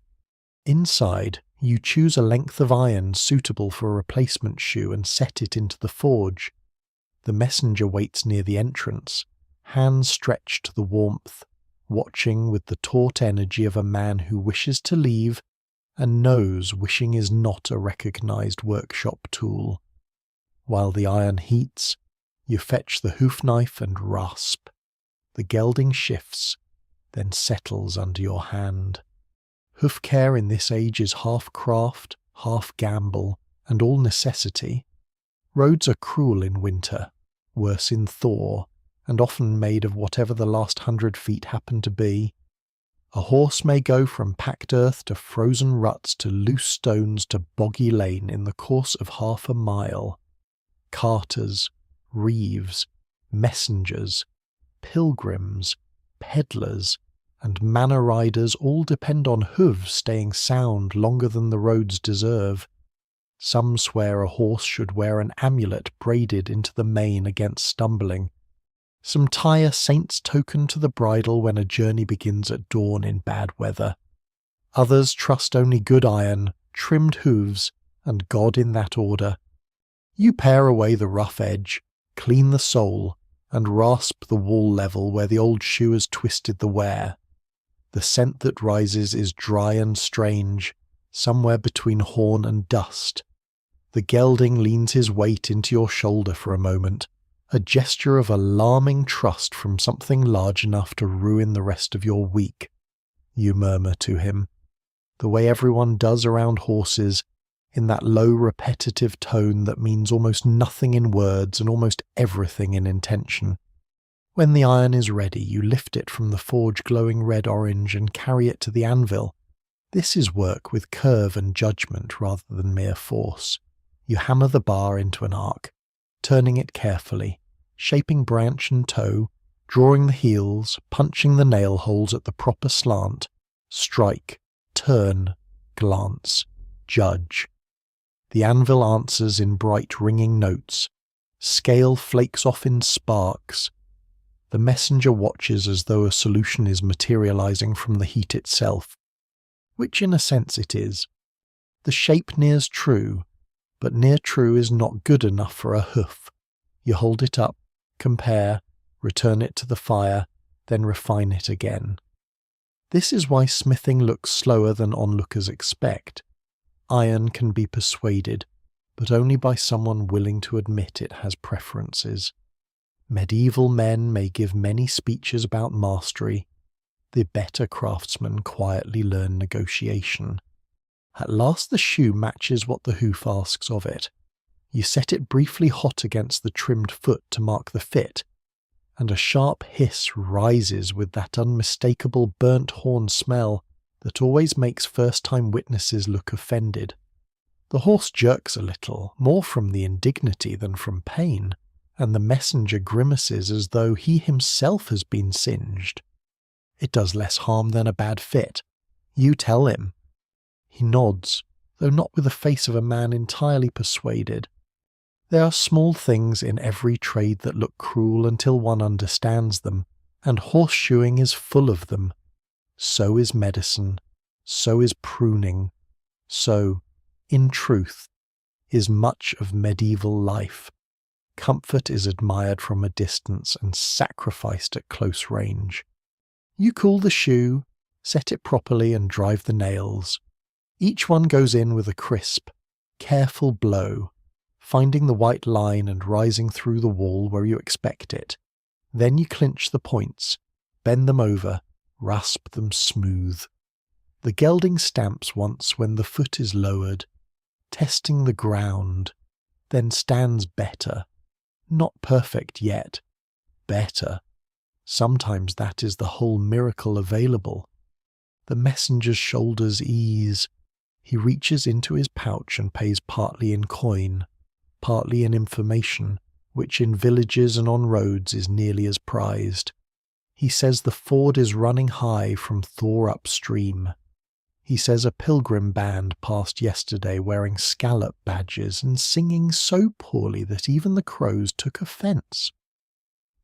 Inside, you choose a length of iron suitable for a replacement shoe and set it into the forge. The messenger waits near the entrance, hands stretched to the warmth, watching with the taut energy of a man who wishes to leave and knows wishing is not a recognized workshop tool. While the iron heats, you fetch the hoof knife and rasp. The gelding shifts, then settles under your hand. Hoof care in this age is half craft, half gamble, and all necessity. Roads are cruel in winter, worse in thaw, and often made of whatever the last 100 feet happen to be. A horse may go from packed earth to frozen ruts to loose stones to boggy lane in the course of half a mile. Carters, reeves, messengers, pilgrims, peddlers, and manor riders all depend on hooves staying sound longer than the roads deserve. Some swear a horse should wear an amulet braided into the mane against stumbling. Some tie a saint's token to the bridle when a journey begins at dawn in bad weather. Others trust only good iron, trimmed hooves, and God in that order. You pare away the rough edge, clean the sole, and rasp the wall level where the old shoe has twisted the wear. The scent that rises is dry and strange, somewhere between horn and dust. The gelding leans his weight into your shoulder for a moment, a gesture of alarming trust from something large enough to ruin the rest of your week. You murmur to him, the way everyone does around horses, in that low repetitive tone that means almost nothing in words and almost everything in intention. When the iron is ready, you lift it from the forge glowing red-orange and carry it to the anvil. This is work with curve and judgment rather than mere force. You hammer the bar into an arc, turning it carefully, shaping branch and toe, drawing the heels, punching the nail holes at the proper slant, strike, turn, glance, judge. The anvil answers in bright ringing notes. Scale flakes off in sparks. The messenger watches as though a solution is materializing from the heat itself, which in a sense it is. The shape nears true, but near true is not good enough for a hoof. You hold it up, compare, return it to the fire, then refine it again. This is why smithing looks slower than onlookers expect. Iron can be persuaded, but only by someone willing to admit it has preferences. Medieval men may give many speeches about mastery. The better craftsmen quietly learn negotiation. At last the shoe matches what the hoof asks of it. You set it briefly hot against the trimmed foot to mark the fit, and a sharp hiss rises with that unmistakable burnt horn smell that always makes first-time witnesses look offended. The horse jerks a little, more from the indignity than from pain, and the messenger grimaces as though he himself has been singed. It does less harm than a bad fit. You tell him. He nods, though not with the face of a man entirely persuaded. There are small things in every trade that look cruel until one understands them, and horseshoeing is full of them. So is medicine, so is pruning, so, in truth, is much of medieval life. Comfort is admired from a distance and sacrificed at close range. You cool the shoe, set it properly and drive the nails. Each one goes in with a crisp, careful blow, finding the white line and rising through the wall where you expect it. Then you clinch the points, bend them over, rasp them smooth. The gelding stamps once when the foot is lowered, testing the ground, then stands better. Not perfect yet. Better. Sometimes that is the whole miracle available. The messenger's shoulders ease. He reaches into his pouch and pays partly in coin, partly in information, which in villages and on roads is nearly as prized. He says the ford is running high from Thor upstream. He says a pilgrim band passed yesterday wearing scallop badges and singing so poorly that even the crows took offence.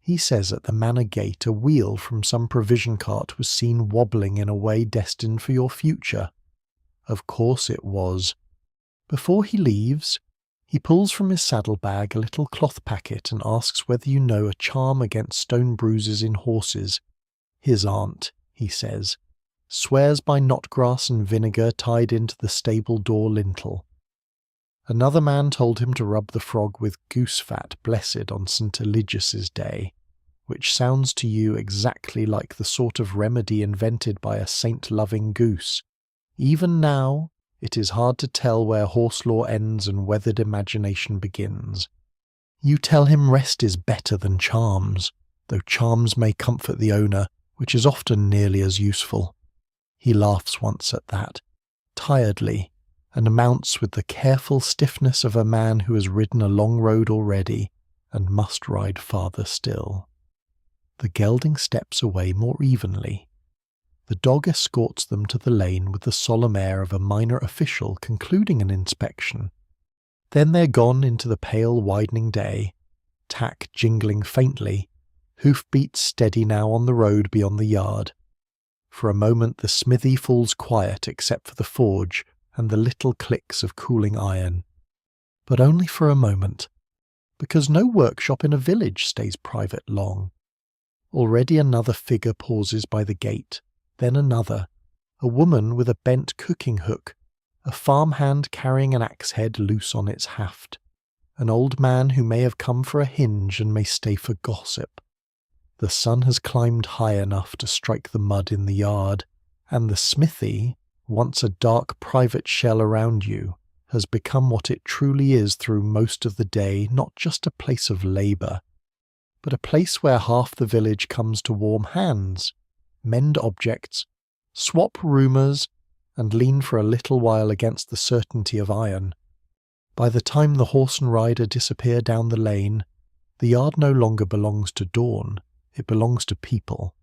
He says at the manor gate a wheel from some provision cart was seen wobbling in a way destined for your future. Of course it was. Before he leaves, he pulls from his saddlebag a little cloth packet and asks whether you know a charm against stone bruises in horses. His aunt, he says, swears by knotgrass and vinegar tied into the stable door lintel. Another man told him to rub the frog with goose fat blessed on St. Eligius's day, which sounds to you exactly like the sort of remedy invented by a saint-loving goose. Even now, it is hard to tell where horse law ends and weathered imagination begins. You tell him rest is better than charms, though charms may comfort the owner, which is often nearly as useful. He laughs once at that, tiredly, and mounts with the careful stiffness of a man who has ridden a long road already and must ride farther still. The gelding steps away more evenly. The dog escorts them to the lane with the solemn air of a minor official concluding an inspection. Then they're gone into the pale widening day, tack jingling faintly, hoofbeats steady now on the road beyond the yard. For a moment the smithy falls quiet except for the forge and the little clicks of cooling iron. But only for a moment, because no workshop in a village stays private long. Already another figure pauses by the gate, then another, a woman with a bent cooking hook, a farmhand carrying an axe head loose on its haft, an old man who may have come for a hinge and may stay for gossip. The sun has climbed high enough to strike the mud in the yard, and the smithy, once a dark private shell around you, has become what it truly is through most of the day, not just a place of labour, but a place where half the village comes to warm hands, mend objects, swap rumours, and lean for a little while against the certainty of iron. By the time the horse and rider disappear down the lane, the yard no longer belongs to Dawn, it belongs to people.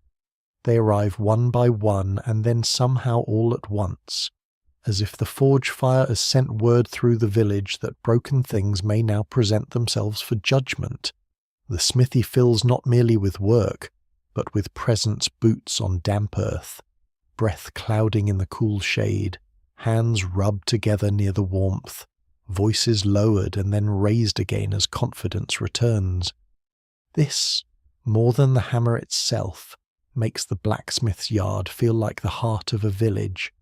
They arrive one by one and then somehow all at once, as if the forge fire has sent word through the village that broken things may now present themselves for judgment. The smithy fills not merely with work, but with presence boots on damp earth, breath clouding in the cool shade, hands rubbed together near the warmth, voices lowered and then raised again as confidence returns. This, more than the hammer itself, makes the blacksmith's yard feel like the heart of a village.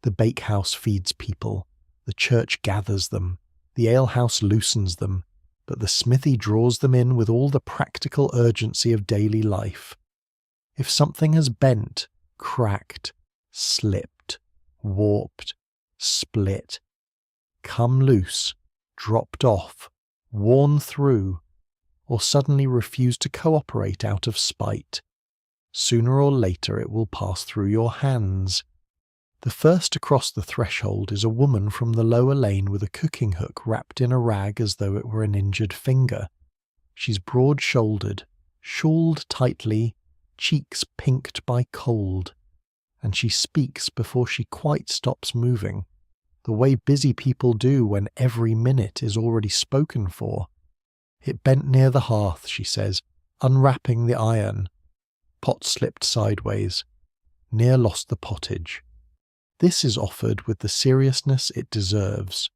The bakehouse feeds people, the church gathers them, the alehouse loosens them, but the smithy draws them in with all the practical urgency of daily life. If something has bent, cracked, slipped, warped, split, come loose, dropped off, worn through, or suddenly refused to cooperate out of spite, sooner or later it will pass through your hands. The first across the threshold is a woman from the lower lane with a cooking hook wrapped in a rag as though it were an injured finger. She's broad-shouldered, shawled tightly, cheeks pinked by cold, and she speaks before she quite stops moving, the way busy people do when every minute is already spoken for. It bent near the hearth, she says, unwrapping the iron. Pot slipped sideways. Near lost the pottage. This is offered with the seriousness it deserves.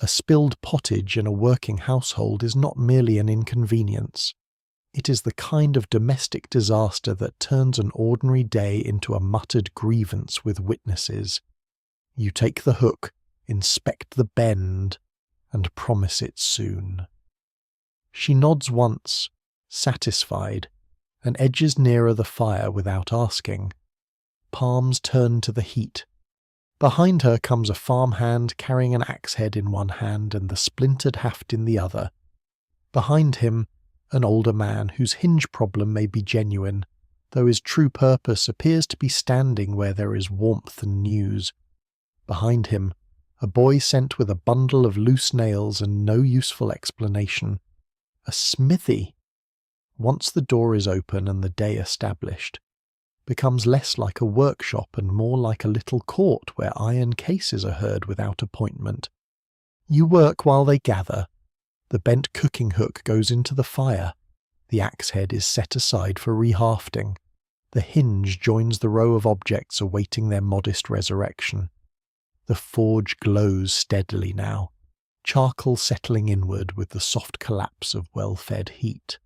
A spilled pottage in a working household is not merely an inconvenience. It is the kind of domestic disaster that turns an ordinary day into a muttered grievance with witnesses. You take the hook, inspect the bend, and promise it soon. She nods once, satisfied, and edges nearer the fire without asking. Palms turn to the heat. Behind her comes a farmhand carrying an axe head in one hand and the splintered haft in the other. Behind him, an older man whose hinge problem may be genuine, though his true purpose appears to be standing where there is warmth and news. Behind him, a boy sent with a bundle of loose nails and no useful explanation. A smithy, once the door is open and the day established, becomes less like a workshop and more like a little court where iron cases are heard without appointment. You work while they gather. The bent cooking hook goes into the fire. The axe head is set aside for rehafting. The hinge joins the row of objects awaiting their modest resurrection. The forge glows steadily now, charcoal settling inward with the soft collapse of well-fed heat.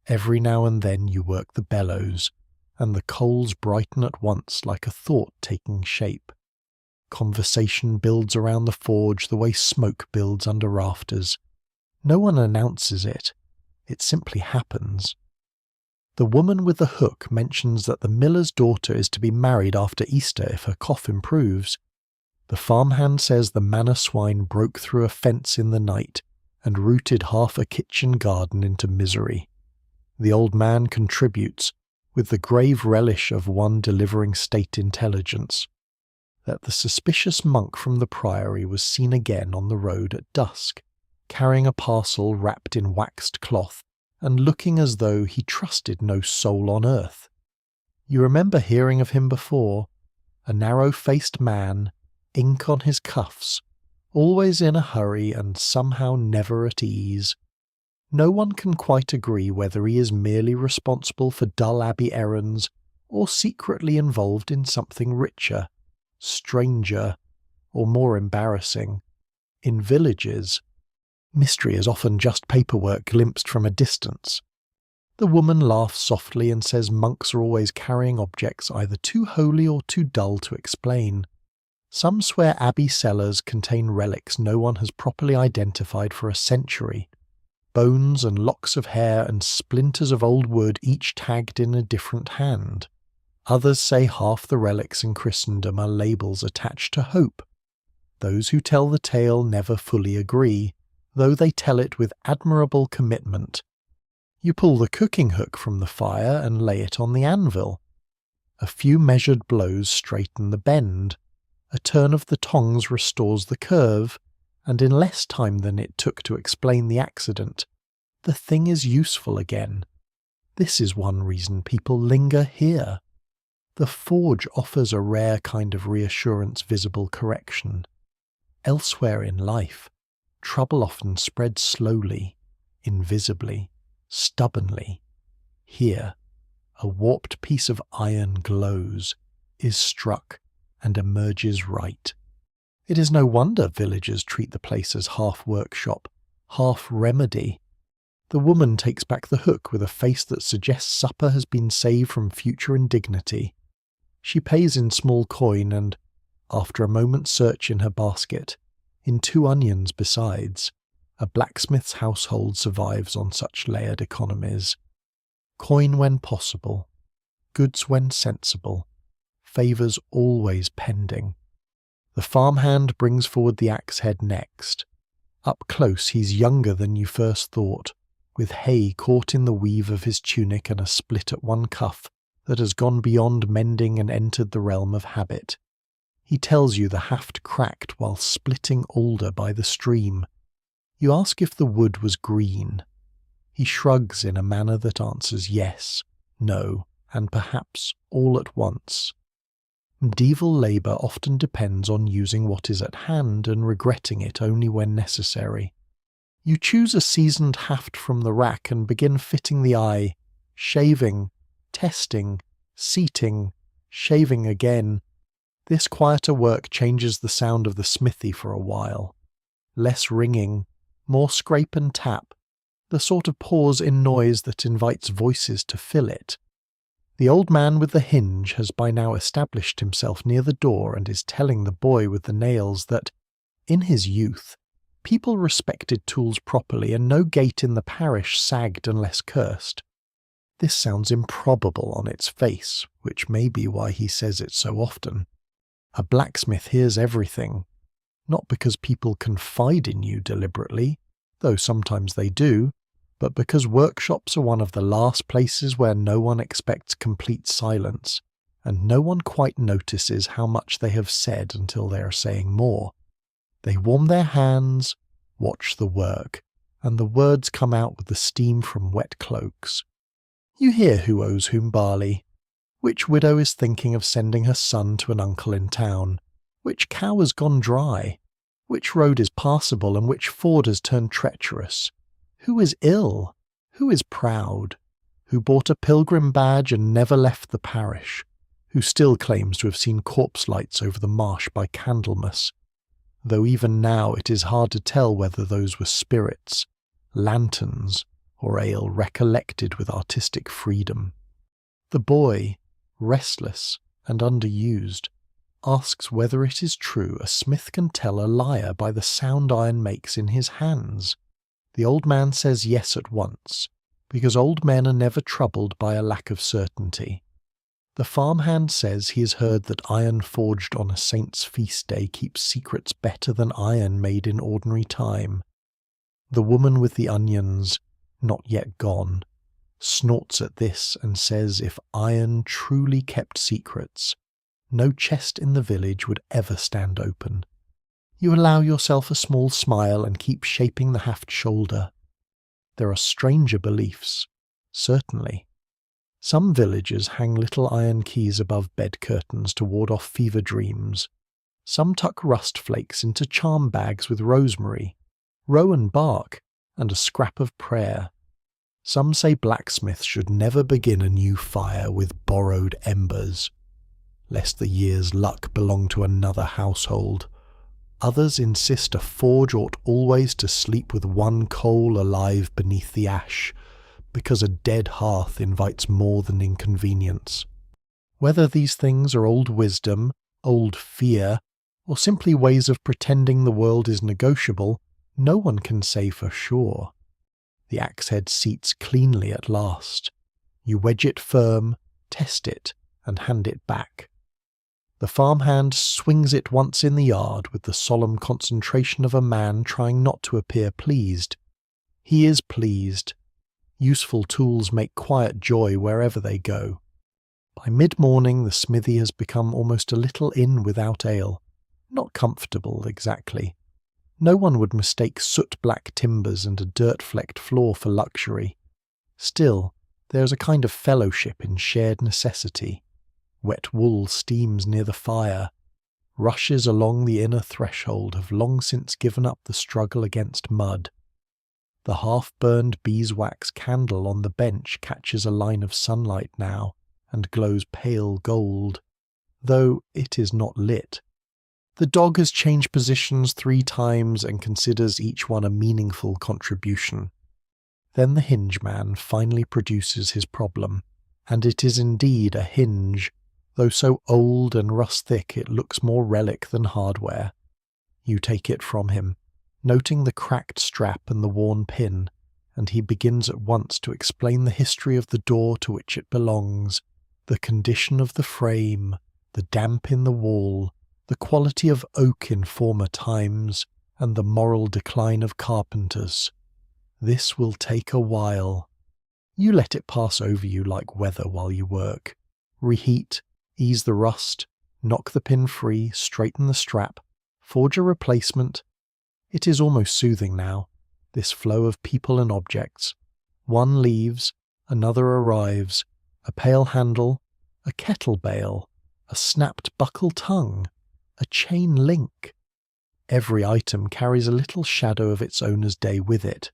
Every now and then you work the bellows, and the coals brighten at once like a thought taking shape. Conversation builds around the forge the way smoke builds under rafters. No one announces it. It simply happens. The woman with the hook mentions that the miller's daughter is to be married after Easter if her cough improves. The farmhand says the manor swine broke through a fence in the night and rooted half a kitchen garden into misery. The old man contributes, with the grave relish of one delivering state intelligence, that the suspicious monk from the priory was seen again on the road at dusk, carrying a parcel wrapped in waxed cloth and looking as though he trusted no soul on earth. You remember hearing of him before, a narrow-faced man, ink on his cuffs, always in a hurry and somehow never at ease. No one can quite agree whether he is merely responsible for dull abbey errands or secretly involved in something richer, stranger, or more embarrassing. In villages, mystery is often just paperwork glimpsed from a distance. The woman laughs softly and says monks are always carrying objects either too holy or too dull to explain. Some swear abbey cellars contain relics no one has properly identified for a century. Bones and locks of hair and splinters of old wood each tagged in a different hand. Others say half the relics in Christendom are labels attached to hope. Those who tell the tale never fully agree, though they tell it with admirable commitment. You pull the cooking hook from the fire and lay it on the anvil. A few measured blows straighten the bend. A turn of the tongs restores the curve, and in less time than it took to explain the accident, the thing is useful again. This is one reason people linger here. The forge offers a rare kind of reassurance visible correction. Elsewhere in life, trouble often spreads slowly, invisibly, stubbornly. Here, a warped piece of iron glows, is struck, and emerges right. It is no wonder villagers treat the place as half workshop, half remedy. The woman takes back the hook with a face that suggests supper has been saved from future indignity. She pays in small coin and, after a moment's search in her basket, in 2 onions besides, a blacksmith's household survives on such layered economies. Coin when possible, goods when sensible, favours always pending. The farmhand brings forward the axe head next. Up close he's younger than you first thought, with hay caught in the weave of his tunic and a split at one cuff that has gone beyond mending and entered the realm of habit. He tells you the haft cracked while splitting alder by the stream. You ask if the wood was green. He shrugs in a manner that answers yes, no, and perhaps all at once. Medieval labour often depends on using what is at hand and regretting it only when necessary. You choose a seasoned haft from the rack and begin fitting the eye, shaving, testing, seating, shaving again. This quieter work changes the sound of the smithy for a while. Less ringing, more scrape and tap, the sort of pause in noise that invites voices to fill it. The old man with the hinge has by now established himself near the door and is telling the boy with the nails that, in his youth, people respected tools properly and no gate in the parish sagged unless cursed. This sounds improbable on its face, which may be why he says it so often. A blacksmith hears everything, not because people confide in you deliberately, though sometimes they do, but because workshops are one of the last places where no one expects complete silence, and no one quite notices how much they have said until they are saying more. They warm their hands, watch the work, and the words come out with the steam from wet cloaks. You hear who owes whom barley. Which widow is thinking of sending her son to an uncle in town? Which cow has gone dry? Which road is passable and which ford has turned treacherous? Who is ill? Who is proud? Who bought a pilgrim badge and never left the parish? Who still claims to have seen corpse lights over the marsh by Candlemas? Though even now it is hard to tell whether those were spirits, lanterns, or ale recollected with artistic freedom. The boy, restless and underused, asks whether it is true a smith can tell a liar by the sound iron makes in his hands. The old man says yes at once, because old men are never troubled by a lack of certainty. The farmhand says he has heard that iron forged on a saint's feast day keeps secrets better than iron made in ordinary time. The woman with the onions, not yet gone, snorts at this and says if iron truly kept secrets, no chest in the village would ever stand open. You allow yourself a small smile and keep shaping the haft shoulder. There are stranger beliefs, certainly. Some villagers hang little iron keys above bed curtains to ward off fever dreams. Some tuck rust flakes into charm bags with rosemary, rowan bark, and a scrap of prayer. Some say blacksmiths should never begin a new fire with borrowed embers, lest the year's luck belong to another household. Others insist a forge ought always to sleep with one coal alive beneath the ash, because a dead hearth invites more than inconvenience. Whether these things are old wisdom, old fear, or simply ways of pretending the world is negotiable, no one can say for sure. The axe-head seats cleanly at last. You wedge it firm, test it, and hand it back. The farmhand swings it once in the yard with the solemn concentration of a man trying not to appear pleased. He is pleased. Useful tools make quiet joy wherever they go. By mid-morning the smithy has become almost a little inn without ale. Not comfortable, exactly. No one would mistake soot-black timbers and a dirt-flecked floor for luxury. Still, there is a kind of fellowship in shared necessity. Wet wool steams near the fire. Rushes along the inner threshold have long since given up the struggle against mud. The half-burned beeswax candle on the bench catches a line of sunlight now, and glows pale gold, though it is not lit. The dog has changed positions 3 times and considers each one a meaningful contribution. Then the hinge man finally produces his problem, and it is indeed a hinge, though so old and rust-thick it looks more relic than hardware. You take it from him, noting the cracked strap and the worn pin, and he begins at once to explain the history of the door to which it belongs, the condition of the frame, the damp in the wall, the quality of oak in former times, and the moral decline of carpenters. This will take a while. You let it pass over you like weather while you work. Reheat, ease the rust, knock the pin free, straighten the strap, forge a replacement. It is almost soothing now, this flow of people and objects. One leaves, another arrives, a pail handle, a kettle bale, a snapped buckle tongue, a chain link. Every item carries a little shadow of its owner's day with it.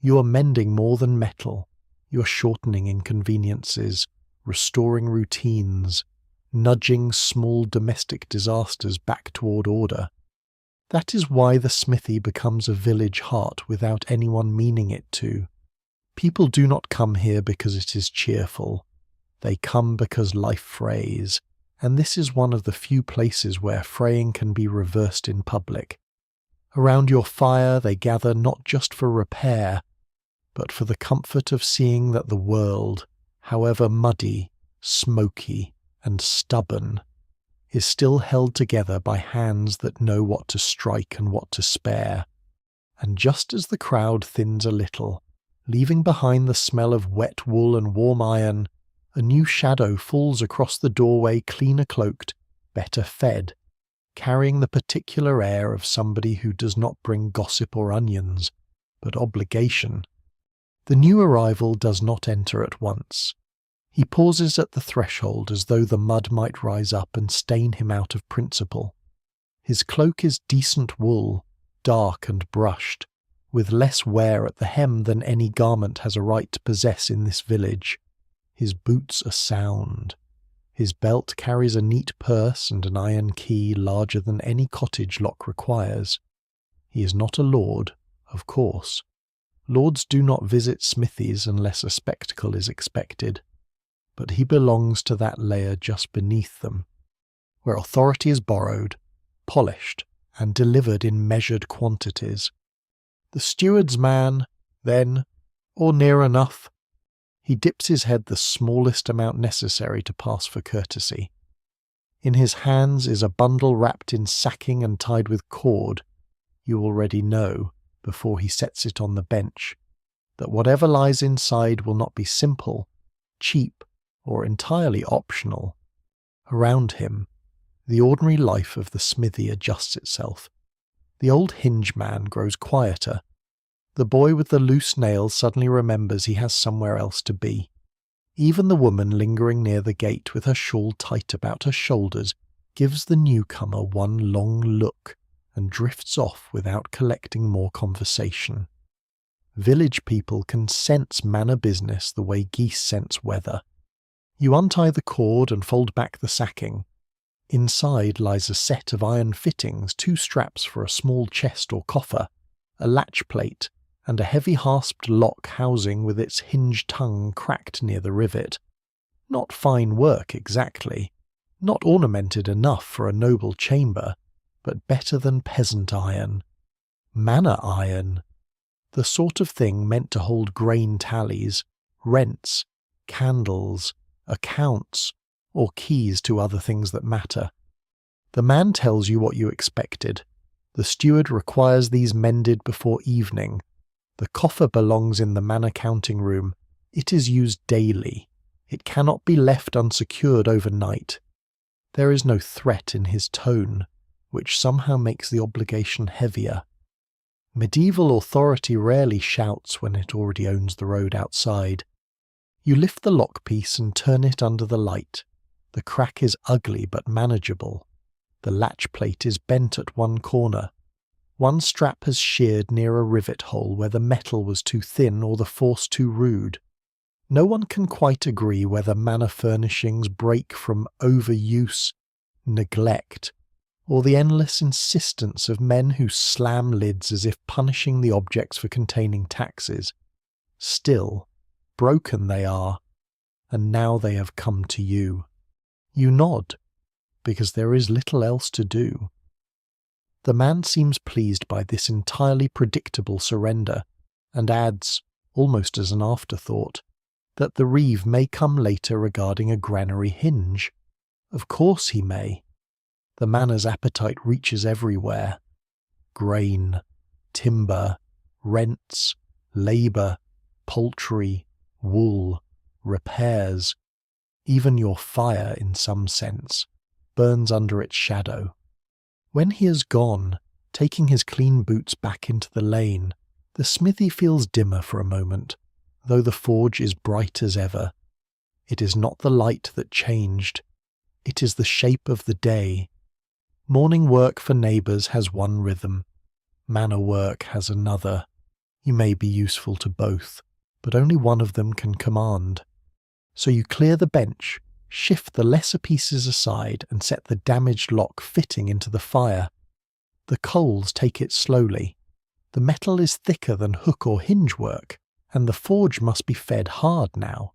You are mending more than metal. You are shortening inconveniences, restoring routines, nudging small domestic disasters back toward order. That is why the smithy becomes a village heart without anyone meaning it to. People do not come here because it is cheerful. They come because life frays, and this is one of the few places where fraying can be reversed in public. Around your fire they gather not just for repair, but for the comfort of seeing that the world, however muddy, smoky, and stubborn, is still held together by hands that know what to strike and what to spare. And just as the crowd thins a little, leaving behind the smell of wet wool and warm iron, a new shadow falls across the doorway, cleaner cloaked, better fed, carrying the particular air of somebody who does not bring gossip or onions, but obligation. The new arrival does not enter at once. He pauses at the threshold as though the mud might rise up and stain him out of principle. His cloak is decent wool, dark and brushed, with less wear at the hem than any garment has a right to possess in this village. His boots are sound. His belt carries a neat purse and an iron key larger than any cottage lock requires. He is not a lord, of course. Lords do not visit smithies unless a spectacle is expected, but he belongs to that layer just beneath them, where authority is borrowed, polished, and delivered in measured quantities. The steward's man, then, or near enough. He dips his head the smallest amount necessary to pass for courtesy. In his hands is a bundle wrapped in sacking and tied with cord. You already know, before he sets it on the bench, that whatever lies inside will not be simple, cheap, or entirely optional. Around him, the ordinary life of the smithy adjusts itself. The old hinge man grows quieter. The boy with the loose nails suddenly remembers he has somewhere else to be. Even the woman lingering near the gate with her shawl tight about her shoulders gives the newcomer one long look and drifts off without collecting more conversation. Village people can sense manor business the way geese sense weather. You untie the cord and fold back the sacking. Inside lies a set of iron fittings, 2 straps for a small chest or coffer, a latch plate, and a heavy hasped lock housing with its hinged tongue cracked near the rivet. Not fine work exactly, not ornamented enough for a noble chamber, but better than peasant iron. Manor iron. The sort of thing meant to hold grain tallies, rents, candles, accounts, or keys to other things that matter. The man tells you what you expected. The steward requires these mended before evening. The coffer belongs in the manor counting room. It is used daily. It cannot be left unsecured overnight. There is no threat in his tone, which somehow makes the obligation heavier. Medieval authority rarely shouts when it already owns the road outside. You lift the lockpiece and turn it under the light. The crack is ugly but manageable. The latch plate is bent at one corner. One strap has sheared near a rivet hole where the metal was too thin or the force too rude. No one can quite agree whether manor furnishings break from overuse, neglect, or the endless insistence of men who slam lids as if punishing the objects for containing taxes. Still, broken they are, and now they have come to you. You nod, because there is little else to do. The man seems pleased by this entirely predictable surrender, and adds, almost as an afterthought, that the reeve may come later regarding a granary hinge. Of course he may. The manor's appetite reaches everywhere. Grain, timber, rents, labour, poultry, wool, repairs, even your fire in some sense, burns under its shadow. When he is gone, taking his clean boots back into the lane, the smithy feels dimmer for a moment, though the forge is bright as ever. It is not the light that changed, it is the shape of the day. Morning work for neighbours has one rhythm. Manor work has another. You may be useful to both, but only one of them can command. So you clear the bench, shift the lesser pieces aside and set the damaged lock fitting into the fire. The coals take it slowly. The metal is thicker than hook or hinge work, and the forge must be fed hard now.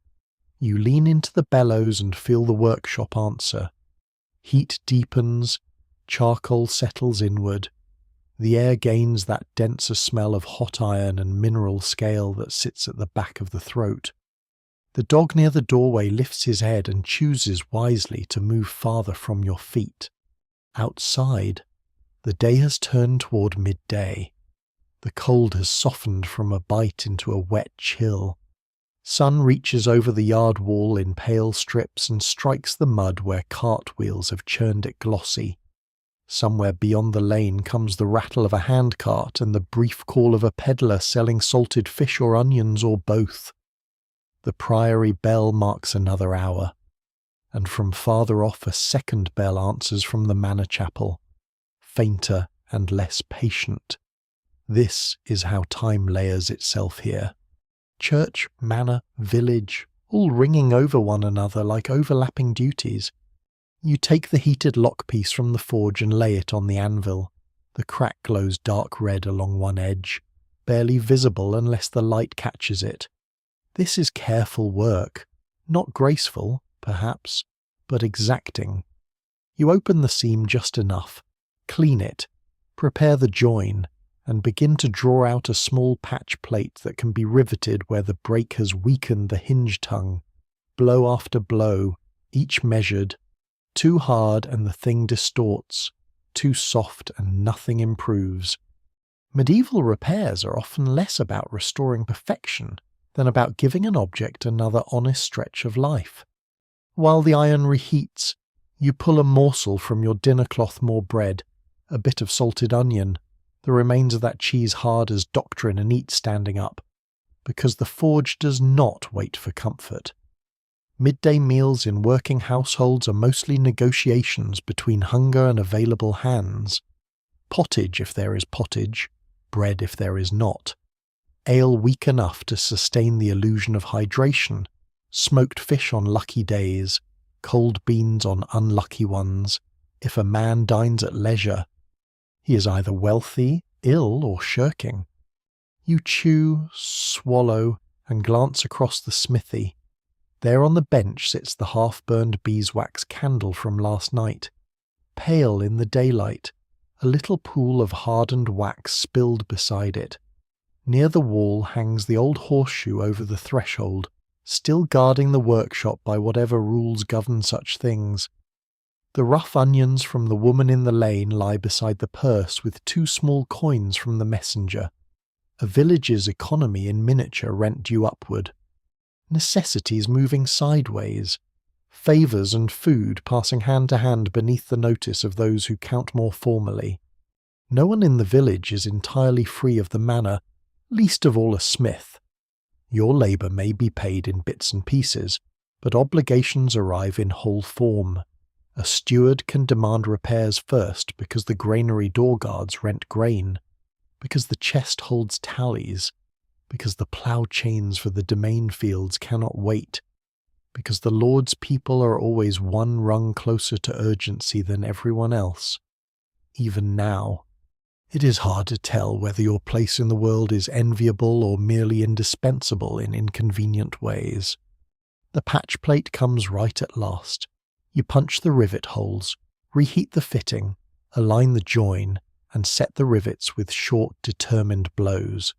You lean into the bellows and feel the workshop answer. Heat deepens, charcoal settles inward. The air gains that denser smell of hot iron and mineral scale that sits at the back of the throat. The dog near the doorway lifts his head and chooses wisely to move farther from your feet. Outside, the day has turned toward midday. The cold has softened from a bite into a wet chill. Sun reaches over the yard wall in pale strips and strikes the mud where cartwheels have churned it glossy. Somewhere beyond the lane comes the rattle of a handcart and the brief call of a peddler selling salted fish or onions or both. The priory bell marks another hour, and from farther off a second bell answers from the manor chapel, fainter and less patient. This is how time layers itself here. Church, manor, village, all ringing over one another like overlapping duties. You take the heated lockpiece from the forge and lay it on the anvil. The crack glows dark red along one edge, barely visible unless the light catches it. This is careful work, not graceful, perhaps, but exacting. You open the seam just enough, clean it, prepare the join, and begin to draw out a small patch plate that can be riveted where the break has weakened the hinge tongue. Blow after blow, each measured. Too hard and the thing distorts, too soft and nothing improves. Medieval repairs are often less about restoring perfection than about giving an object another honest stretch of life. While the iron reheats, you pull a morsel from your dinner cloth more bread, a bit of salted onion, the remains of that cheese hard as doctrine and eat standing up, because the forge does not wait for comfort. Midday meals in working households are mostly negotiations between hunger and available hands. Pottage if there is pottage, bread if there is not. Ale weak enough to sustain the illusion of hydration, smoked fish on lucky days, cold beans on unlucky ones. If a man dines at leisure, he is either wealthy, ill, or shirking. You chew, swallow, and glance across the smithy. There on the bench sits the half-burned beeswax candle from last night. Pale in the daylight, a little pool of hardened wax spilled beside it. Near the wall hangs the old horseshoe over the threshold, still guarding the workshop by whatever rules govern such things. The rough onions from the woman in the lane lie beside the purse with 2 small coins from the messenger. A village's economy in miniature rent due upward. Necessities moving sideways. Favours and food passing hand to hand beneath the notice of those who count more formally. No one in the village is entirely free of the manor, least of all a smith. Your labour may be paid in bits and pieces, but obligations arrive in whole form. A steward can demand repairs first because the granary door guards rent grain, because the chest holds tallies, because the plough chains for the domain fields cannot wait, because the Lord's people are always one rung closer to urgency than everyone else. Even now, it is hard to tell whether your place in the world is enviable or merely indispensable in inconvenient ways. The patch plate comes right at last. You punch the rivet holes, reheat the fitting, align the join, and set the rivets with short, determined blows.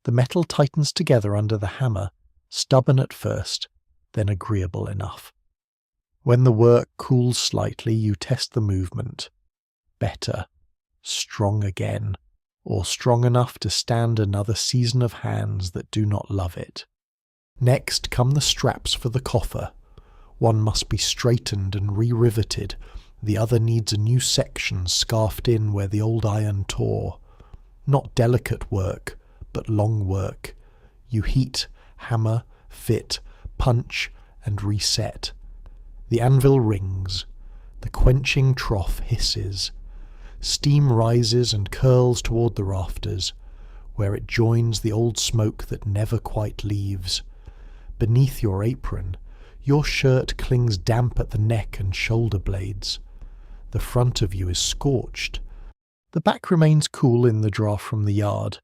The metal tightens together under the hammer, stubborn at first, then agreeable enough. When the work cools slightly, you test the movement. Better. Strong again, or strong enough to stand another season of hands that do not love it. Next come the straps for the coffer. One must be straightened and re-riveted, the other needs a new section scarfed in where the old iron tore. Not delicate work, but long work. You heat, hammer, fit, punch, and reset. The anvil rings. The quenching trough hisses. Steam rises and curls toward the rafters, where it joins the old smoke that never quite leaves. Beneath your apron, your shirt clings damp at the neck and shoulder blades. The front of you is scorched. The back remains cool in the draft from the yard.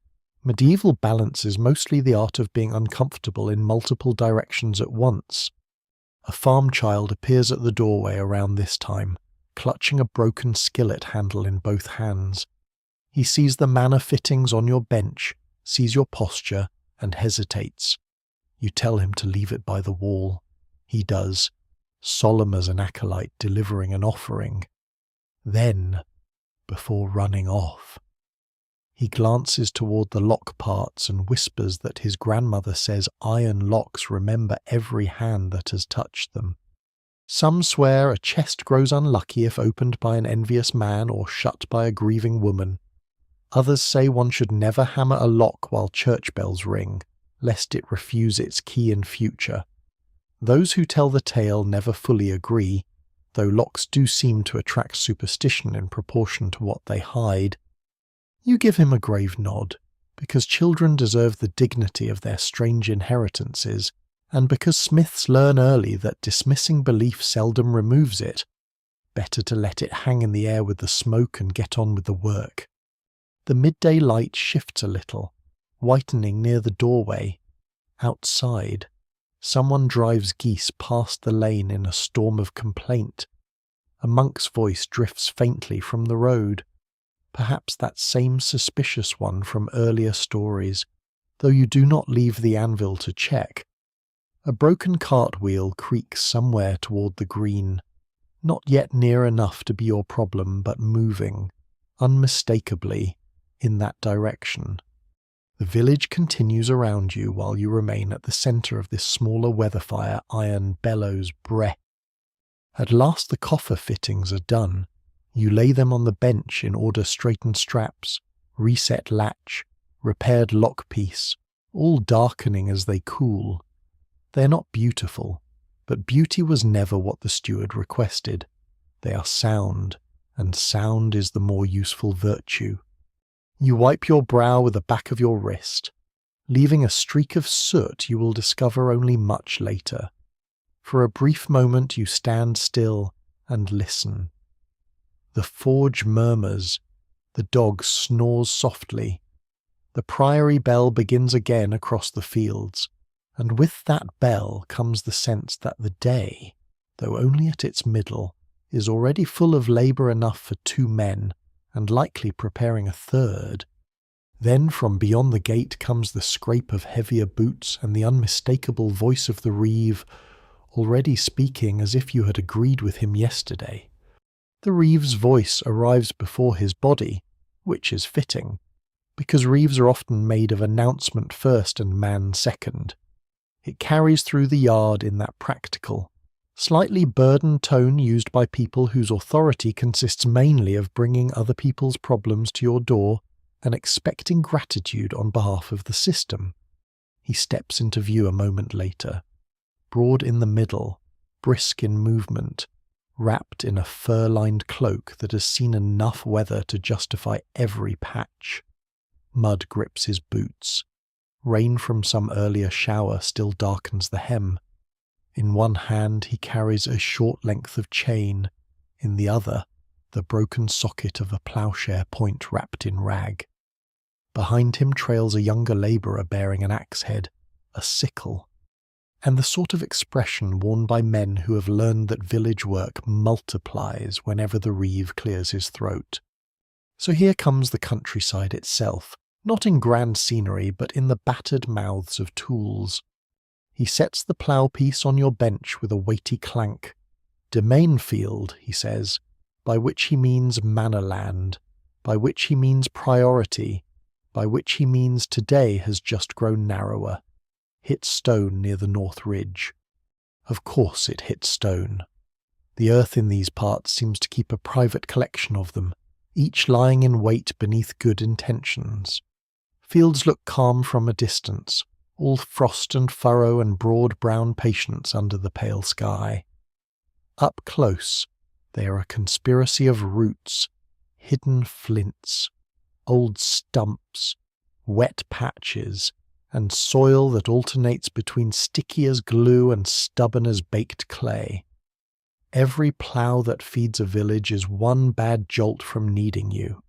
Medieval balance is mostly the art of being uncomfortable in multiple directions at once. A farm child appears at the doorway around this time, clutching a broken skillet handle in both hands. He sees the manor fittings on your bench, sees your posture, and hesitates. You tell him to leave it by the wall. He does, solemn as an acolyte delivering an offering. Then, before running off, he glances toward the lock parts and whispers that his grandmother says iron locks remember every hand that has touched them. Some swear a chest grows unlucky if opened by an envious man or shut by a grieving woman. Others say one should never hammer a lock while church bells ring, lest it refuse its key in future. Those who tell the tale never fully agree, though locks do seem to attract superstition in proportion to what they hide. You give him a grave nod, because children deserve the dignity of their strange inheritances, and because smiths learn early that dismissing belief seldom removes it. Better to let it hang in the air with the smoke and get on with the work. The midday light shifts a little, whitening near the doorway. Outside, someone drives geese past the lane in a storm of complaint. A monk's voice drifts faintly from the road. Perhaps that same suspicious one from earlier stories, though you do not leave the anvil to check. A broken cartwheel creaks somewhere toward the green, not yet near enough to be your problem, but moving, unmistakably, in that direction. The village continues around you while you remain at the centre of this smaller weatherfire iron bellows breath. At last the coffer fittings are done. You lay them on the bench in order straightened straps, reset latch, repaired lockpiece, all darkening as they cool. They are not beautiful, but beauty was never what the steward requested. They are sound, and sound is the more useful virtue. You wipe your brow with the back of your wrist, leaving a streak of soot you will discover only much later. For a brief moment you stand still and listen. The forge murmurs, the dog snores softly. The priory bell begins again across the fields, and with that bell comes the sense that the day, though only at its middle, is already full of labour enough for 2 men, and likely preparing a third. Then from beyond the gate comes the scrape of heavier boots and the unmistakable voice of the reeve, already speaking as if you had agreed with him yesterday. The reeve's voice arrives before his body, which is fitting, because reeves are often made of announcement first and man second. It carries through the yard in that practical, slightly burdened tone used by people whose authority consists mainly of bringing other people's problems to your door and expecting gratitude on behalf of the system. He steps into view a moment later, broad in the middle, brisk in movement, wrapped in a fur-lined cloak that has seen enough weather to justify every patch. Mud grips his boots. Rain from some earlier shower still darkens the hem. In one hand he carries a short length of chain, in the other the broken socket of a ploughshare point wrapped in rag. Behind him trails a younger labourer bearing an axe head, a sickle, and the sort of expression worn by men who have learned that village work multiplies whenever the reeve clears his throat. So here comes the countryside itself, not in grand scenery, but in the battered mouths of tools. He sets the plough-piece on your bench with a weighty clank. Domain field, he says, by which he means manor land, by which he means priority, by which he means today has just grown narrower. Hit stone near the north ridge. Of course it hit stone. The earth in these parts seems to keep a private collection of them, each lying in wait beneath good intentions. Fields look calm from a distance, all frost and furrow and broad brown patience under the pale sky. Up close, they are a conspiracy of roots, hidden flints, old stumps, wet patches, and soil that alternates between sticky as glue and stubborn as baked clay. Every plough that feeds a village is one bad jolt from needing you.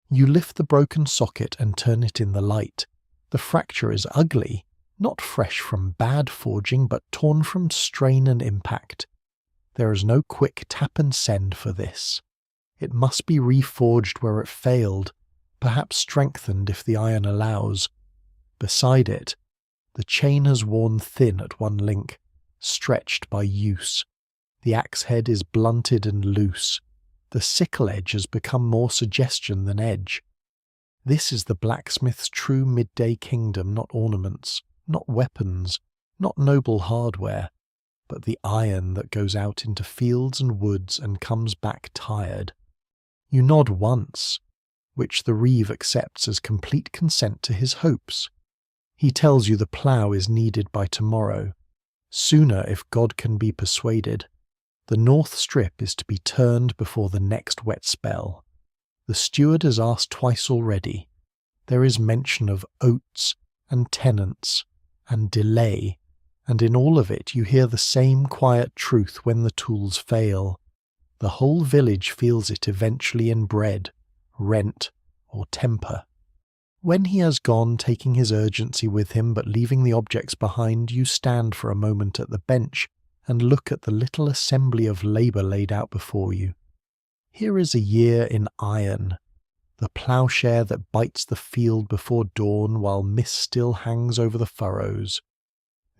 You lift the broken socket and turn it in the light. The fracture is ugly, not fresh from bad forging, but torn from strain and impact. There is no quick tap and send for this. It must be reforged where it failed, perhaps strengthened if the iron allows. Beside it, the chain has worn thin at one link, stretched by use. The axe head is blunted and loose. The sickle edge has become more suggestion than edge. This is the blacksmith's true midday kingdom, not ornaments, not weapons, not noble hardware, but the iron that goes out into fields and woods and comes back tired. You nod once, which the reeve accepts as complete consent to his hopes. He tells you the plough is needed by tomorrow, sooner if God can be persuaded. The north strip is to be turned before the next wet spell. The steward has asked twice already. There is mention of oats and tenants and delay, and in all of it you hear the same quiet truth when the tools fail. The whole village feels it eventually in bread, rent, or temper. When he has gone, taking his urgency with him but leaving the objects behind, you stand for a moment at the bench and look at the little assembly of labour laid out before you. Here is a year in iron, the ploughshare that bites the field before dawn while mist still hangs over the furrows,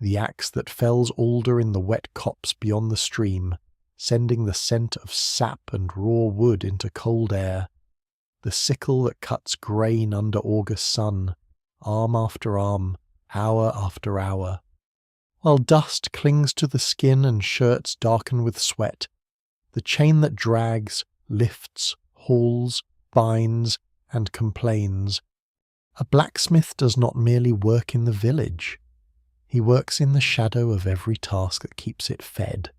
the axe that fells alder in the wet copse beyond the stream, sending the scent of sap and raw wood into cold air, the sickle that cuts grain under August sun, arm after arm, hour after hour, while dust clings to the skin and shirts darken with sweat, the chain that drags, lifts, hauls, binds, and complains. A blacksmith does not merely work in the village. He works in the shadow of every task that keeps it fed.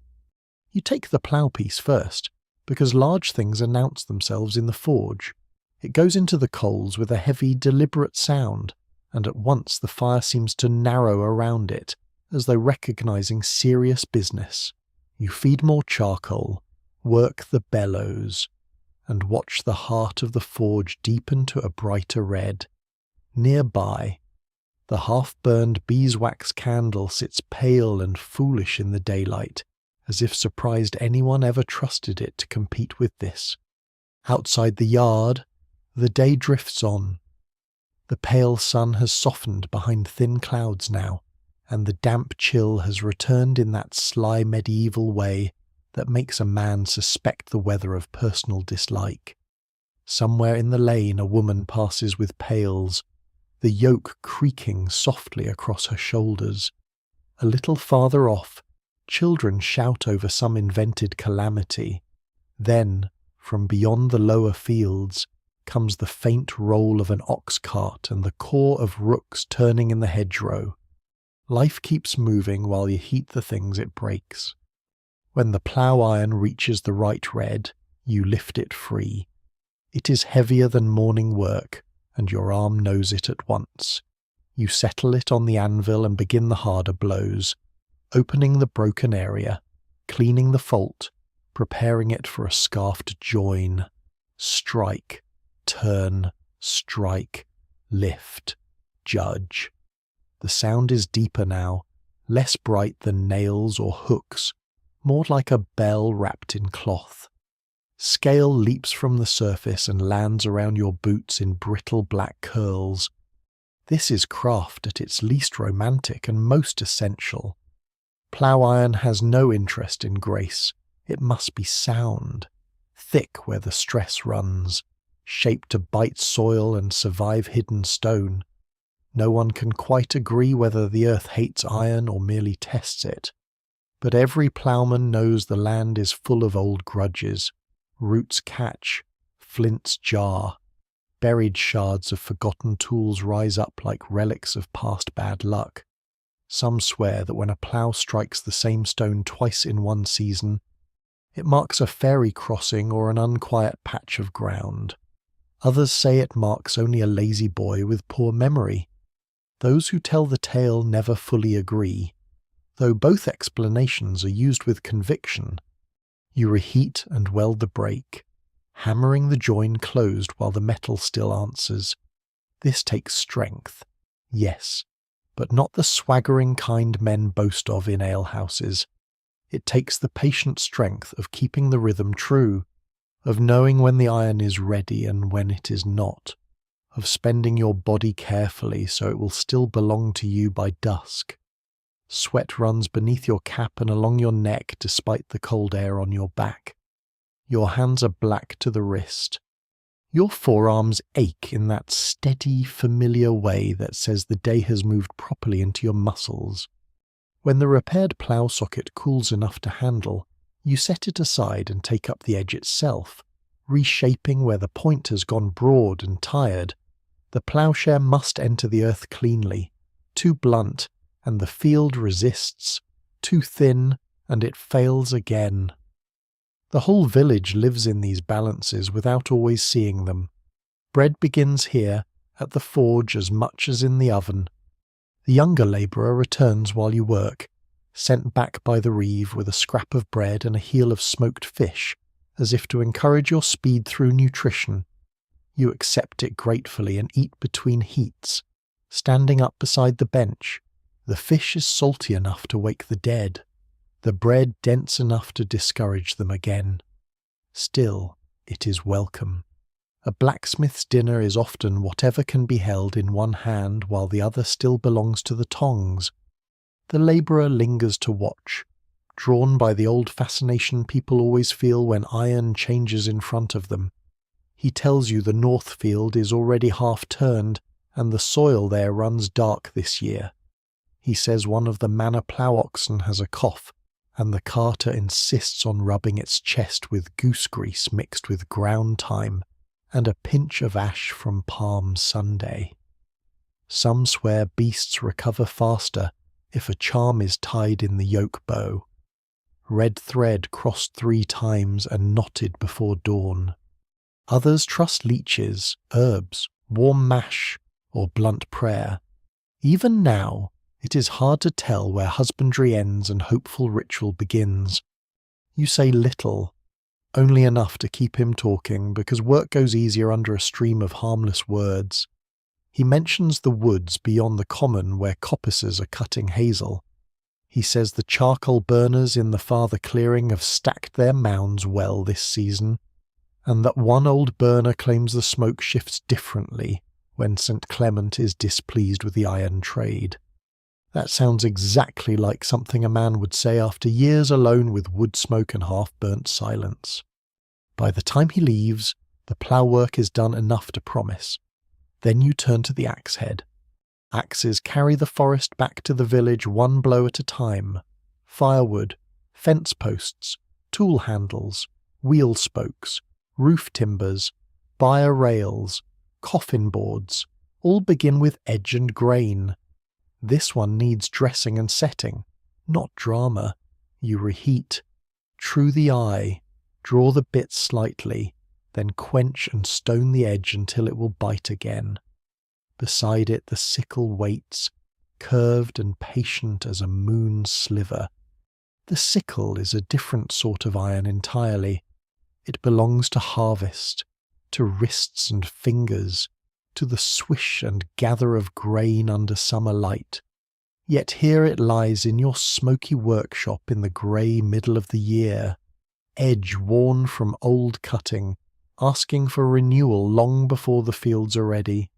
You take the plough piece first, because large things announce themselves in the forge. It goes into the coals with a heavy, deliberate sound, and at once the fire seems to narrow around it, as though recognizing serious business. You feed more charcoal, work the bellows, and watch the heart of the forge deepen to a brighter red. Nearby, the half-burned beeswax candle sits pale and foolish in the daylight, as if surprised anyone ever trusted it to compete with this. Outside the yard, the day drifts on. The pale sun has softened behind thin clouds now, and the damp chill has returned in that sly medieval way that makes a man suspect the weather of personal dislike. Somewhere in the lane a woman passes with pails, the yoke creaking softly across her shoulders. A little farther off, children shout over some invented calamity. Then, from beyond the lower fields, comes the faint roll of an ox cart and the caw of rooks turning in the hedgerow. Life keeps moving while you heat the things it breaks. When the plough iron reaches the right red, you lift it free. It is heavier than morning work, and your arm knows it at once. You settle it on the anvil and begin the harder blows, opening the broken area, cleaning the fault, preparing it for a scarf to join. Strike, turn, strike, lift, judge. The sound is deeper now, less bright than nails or hooks, more like a bell wrapped in cloth. Scale leaps from the surface and lands around your boots in brittle black curls. This is craft at its least romantic and most essential. Plough iron has no interest in grace. It must be sound, thick where the stress runs, shaped to bite soil and survive hidden stone. No one can quite agree whether the earth hates iron or merely tests it. But every ploughman knows the land is full of old grudges. Roots catch, flints jar, buried shards of forgotten tools rise up like relics of past bad luck. Some swear that when a plough strikes the same stone twice in one season, It marks a ferry crossing or an unquiet patch of ground. Others say it marks only a lazy boy with poor memory. Those who tell the tale never fully agree, though both explanations are used with conviction. You reheat and weld the break, hammering the join closed while the metal still answers. This takes strength, yes, but not the swaggering kind men boast of in alehouses. It takes the patient strength of keeping the rhythm true, of knowing when the iron is ready and when it is not, of spending your body carefully so it will still belong to you by dusk. Sweat runs beneath your cap and along your neck despite the cold air on your back. Your hands are black to the wrist. Your forearms ache in that steady, familiar way that says the day has moved properly into your muscles. When the repaired plough socket cools enough to handle, you set it aside and take up the edge itself, reshaping where the point has gone broad and tired. The ploughshare must enter the earth cleanly, too blunt, and the field resists, too thin, and it fails again. The whole village lives in these balances without always seeing them. Bread begins here, at the forge as much as in the oven. The younger labourer returns while you work, sent back by the reeve with a scrap of bread and a heel of smoked fish, as if to encourage your speed through nutrition. You accept it gratefully and eat between heats, standing up beside the bench. The fish is salty enough to wake the dead, the bread dense enough to discourage them again. Still, it is welcome. A blacksmith's dinner is often whatever can be held in one hand while the other still belongs to the tongs. The labourer lingers to watch, drawn by the old fascination people always feel when iron changes in front of them. He tells you the north field is already half turned and the soil there runs dark this year. He says one of the manor plough oxen has a cough, and the carter insists on rubbing its chest with goose grease mixed with ground thyme and a pinch of ash from Palm Sunday. Some swear beasts recover faster if a charm is tied in the yoke bow. Red thread crossed 3 times and knotted before dawn. Others trust leeches, herbs, warm mash, or blunt prayer. Even now, it is hard to tell where husbandry ends and hopeful ritual begins. You say little, only enough to keep him talking because work goes easier under a stream of harmless words. He mentions the woods beyond the common where coppices are cutting hazel. He says the charcoal burners in the farther clearing have stacked their mounds well this season, and that one old burner claims the smoke shifts differently when St. Clement is displeased with the iron trade. That sounds exactly like something a man would say after years alone with wood smoke and half-burnt silence. By the time he leaves, the plough work is done enough to promise. Then you turn to the axe head. Axes carry the forest back to the village one blow at a time. Firewood, fence posts, tool handles, wheel spokes, roof timbers, byre rails, coffin boards, all begin with edge and grain. This one needs dressing and setting, not drama. You reheat, true the eye, draw the bit slightly, then quench and stone the edge until it will bite again. Beside it the sickle waits, curved and patient as a moon sliver. The sickle is a different sort of iron entirely. It belongs to harvest, to wrists and fingers, to the swish and gather of grain under summer light. Yet here it lies in your smoky workshop in the grey middle of the year, edge worn from old cutting, asking for renewal long before the fields are ready.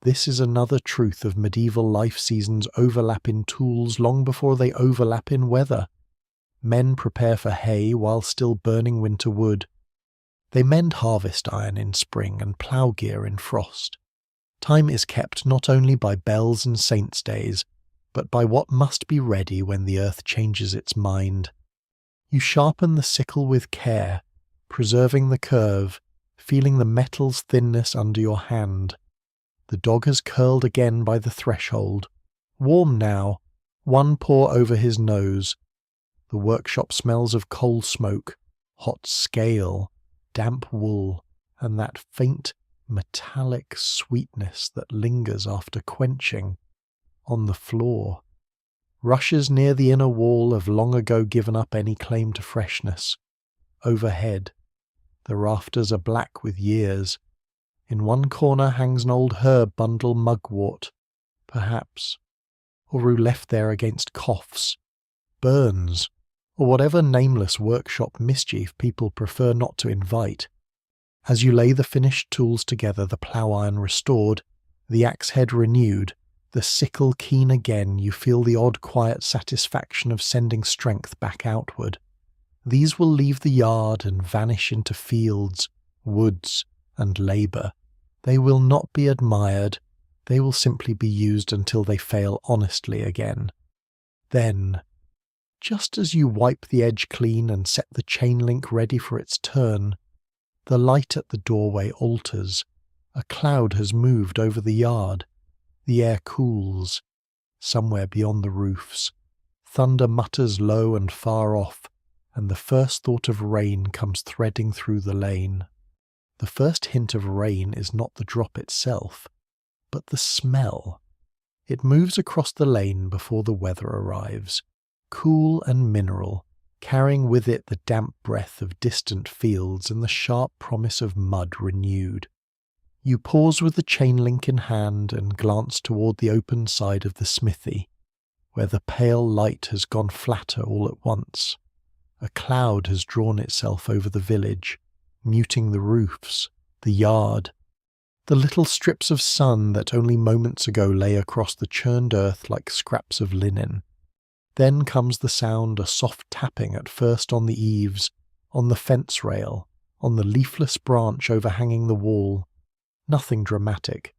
This is another truth of medieval life seasons overlap in tools long before they overlap in weather. Men prepare for hay while still burning winter wood. They mend harvest iron in spring and plough gear in frost. Time is kept not only by bells and saints' days, but by what must be ready when the earth changes its mind. You sharpen the sickle with care, preserving the curve, feeling the metal's thinness under your hand. The dog has curled again by the threshold, warm now, one paw over his nose. The workshop smells of coal smoke, hot scale, damp wool, and that faint metallic sweetness that lingers after quenching. On the floor, rushes near the inner wall have long ago given up any claim to freshness. Overhead, the rafters are black with years. In one corner hangs an old herb bundle mugwort, perhaps, or who left there against coughs, burns, or whatever nameless workshop mischief people prefer not to invite. As you lay the finished tools together, the plough iron restored, the axe head renewed, the sickle keen again, you feel the odd quiet satisfaction of sending strength back outward. These will leave the yard and vanish into fields, woods, and labour. They will not be admired, they will simply be used until they fail honestly again. Then, just as you wipe the edge clean and set the chain link ready for its turn, the light at the doorway alters. A cloud has moved over the yard. The air cools. Somewhere beyond the roofs, thunder mutters low and far off, and the first thought of rain comes threading through the lane. The first hint of rain is not the drop itself, but the smell. It moves across the lane before the weather arrives, cool and mineral, carrying with it the damp breath of distant fields and the sharp promise of mud renewed. You pause with the chain link in hand and glance toward the open side of the smithy, where the pale light has gone flatter all at once. A cloud has drawn itself over the village, muting the roofs, the yard, the little strips of sun that only moments ago lay across the churned earth like scraps of linen. Then comes the sound, a soft tapping at first on the eaves, on the fence rail, on the leafless branch overhanging the wall. Nothing dramatic,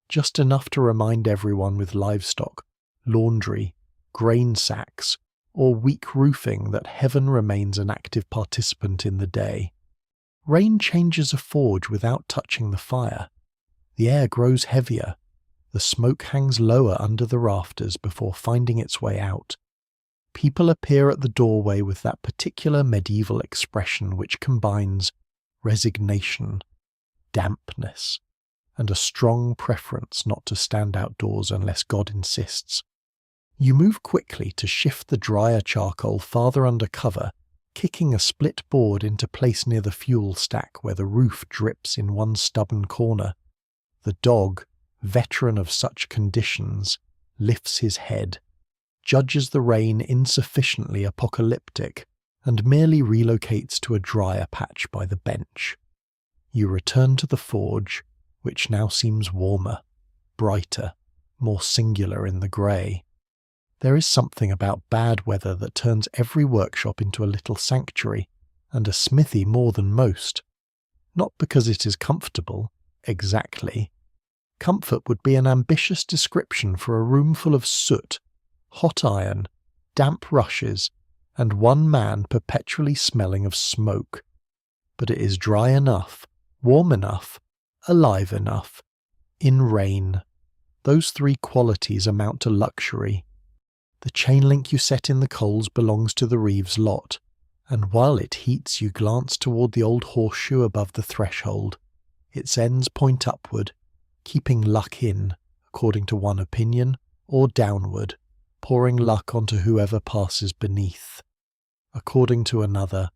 just enough to remind everyone with livestock, laundry, grain sacks, or weak roofing that heaven remains an active participant in the day. Rain changes a forge without touching the fire. The air grows heavier. The smoke hangs lower under the rafters before finding its way out. People appear at the doorway with that particular medieval expression which combines resignation, dampness, and a strong preference not to stand outdoors unless God insists. You move quickly to shift the drier charcoal farther under cover, kicking a split board into place near the fuel stack where the roof drips in one stubborn corner. The dog, veteran of such conditions, lifts his head, judges the rain insufficiently apocalyptic, and merely relocates to a drier patch by the bench. You return to the forge, which now seems warmer, brighter, more singular in the grey. There is something about bad weather that turns every workshop into a little sanctuary, and a smithy more than most. Not because it is comfortable, exactly. Comfort would be an ambitious description for a room full of soot, hot iron, damp rushes, and one man perpetually smelling of smoke. But it is dry enough, warm enough, alive enough. In rain, those three qualities amount to luxury. The chain link you set in the coals belongs to the Reeves lot, and while it heats you glance toward the old horseshoe above the threshold. Its ends point upward, keeping luck in, according to one opinion, or downward, pouring luck onto whoever passes beneath. According to another,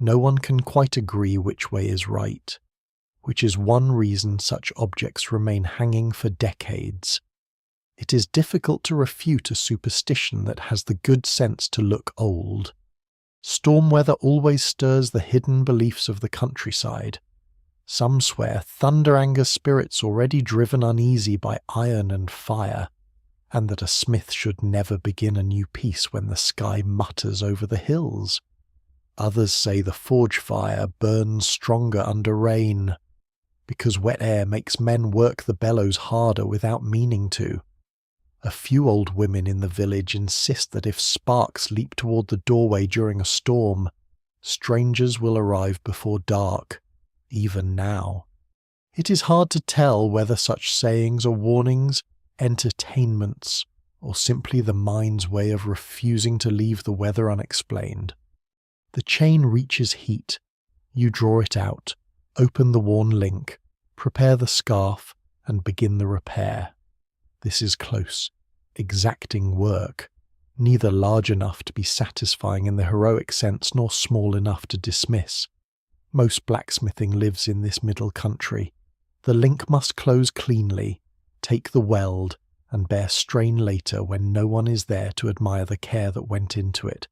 no one can quite agree which way is right, which is one reason such objects remain hanging for decades. It is difficult to refute a superstition that has the good sense to look old. Storm weather always stirs the hidden beliefs of the countryside. Some swear thunder angers spirits already driven uneasy by iron and fire, and that a smith should never begin a new piece when the sky mutters over the hills. Others say the forge fire burns stronger under rain, because wet air makes men work the bellows harder without meaning to. A few old women in the village insist that if sparks leap toward the doorway during a storm, strangers will arrive before dark, even now. It is hard to tell whether such sayings are warnings, entertainments, or simply the mind's way of refusing to leave the weather unexplained. The chain reaches heat. You draw it out, open the worn link, prepare the scarf, and begin the repair. This is close, exacting work, neither large enough to be satisfying in the heroic sense nor small enough to dismiss. Most blacksmithing lives in this middle country. The link must close cleanly, take the weld, and bear strain later when no one is there to admire the care that went into it.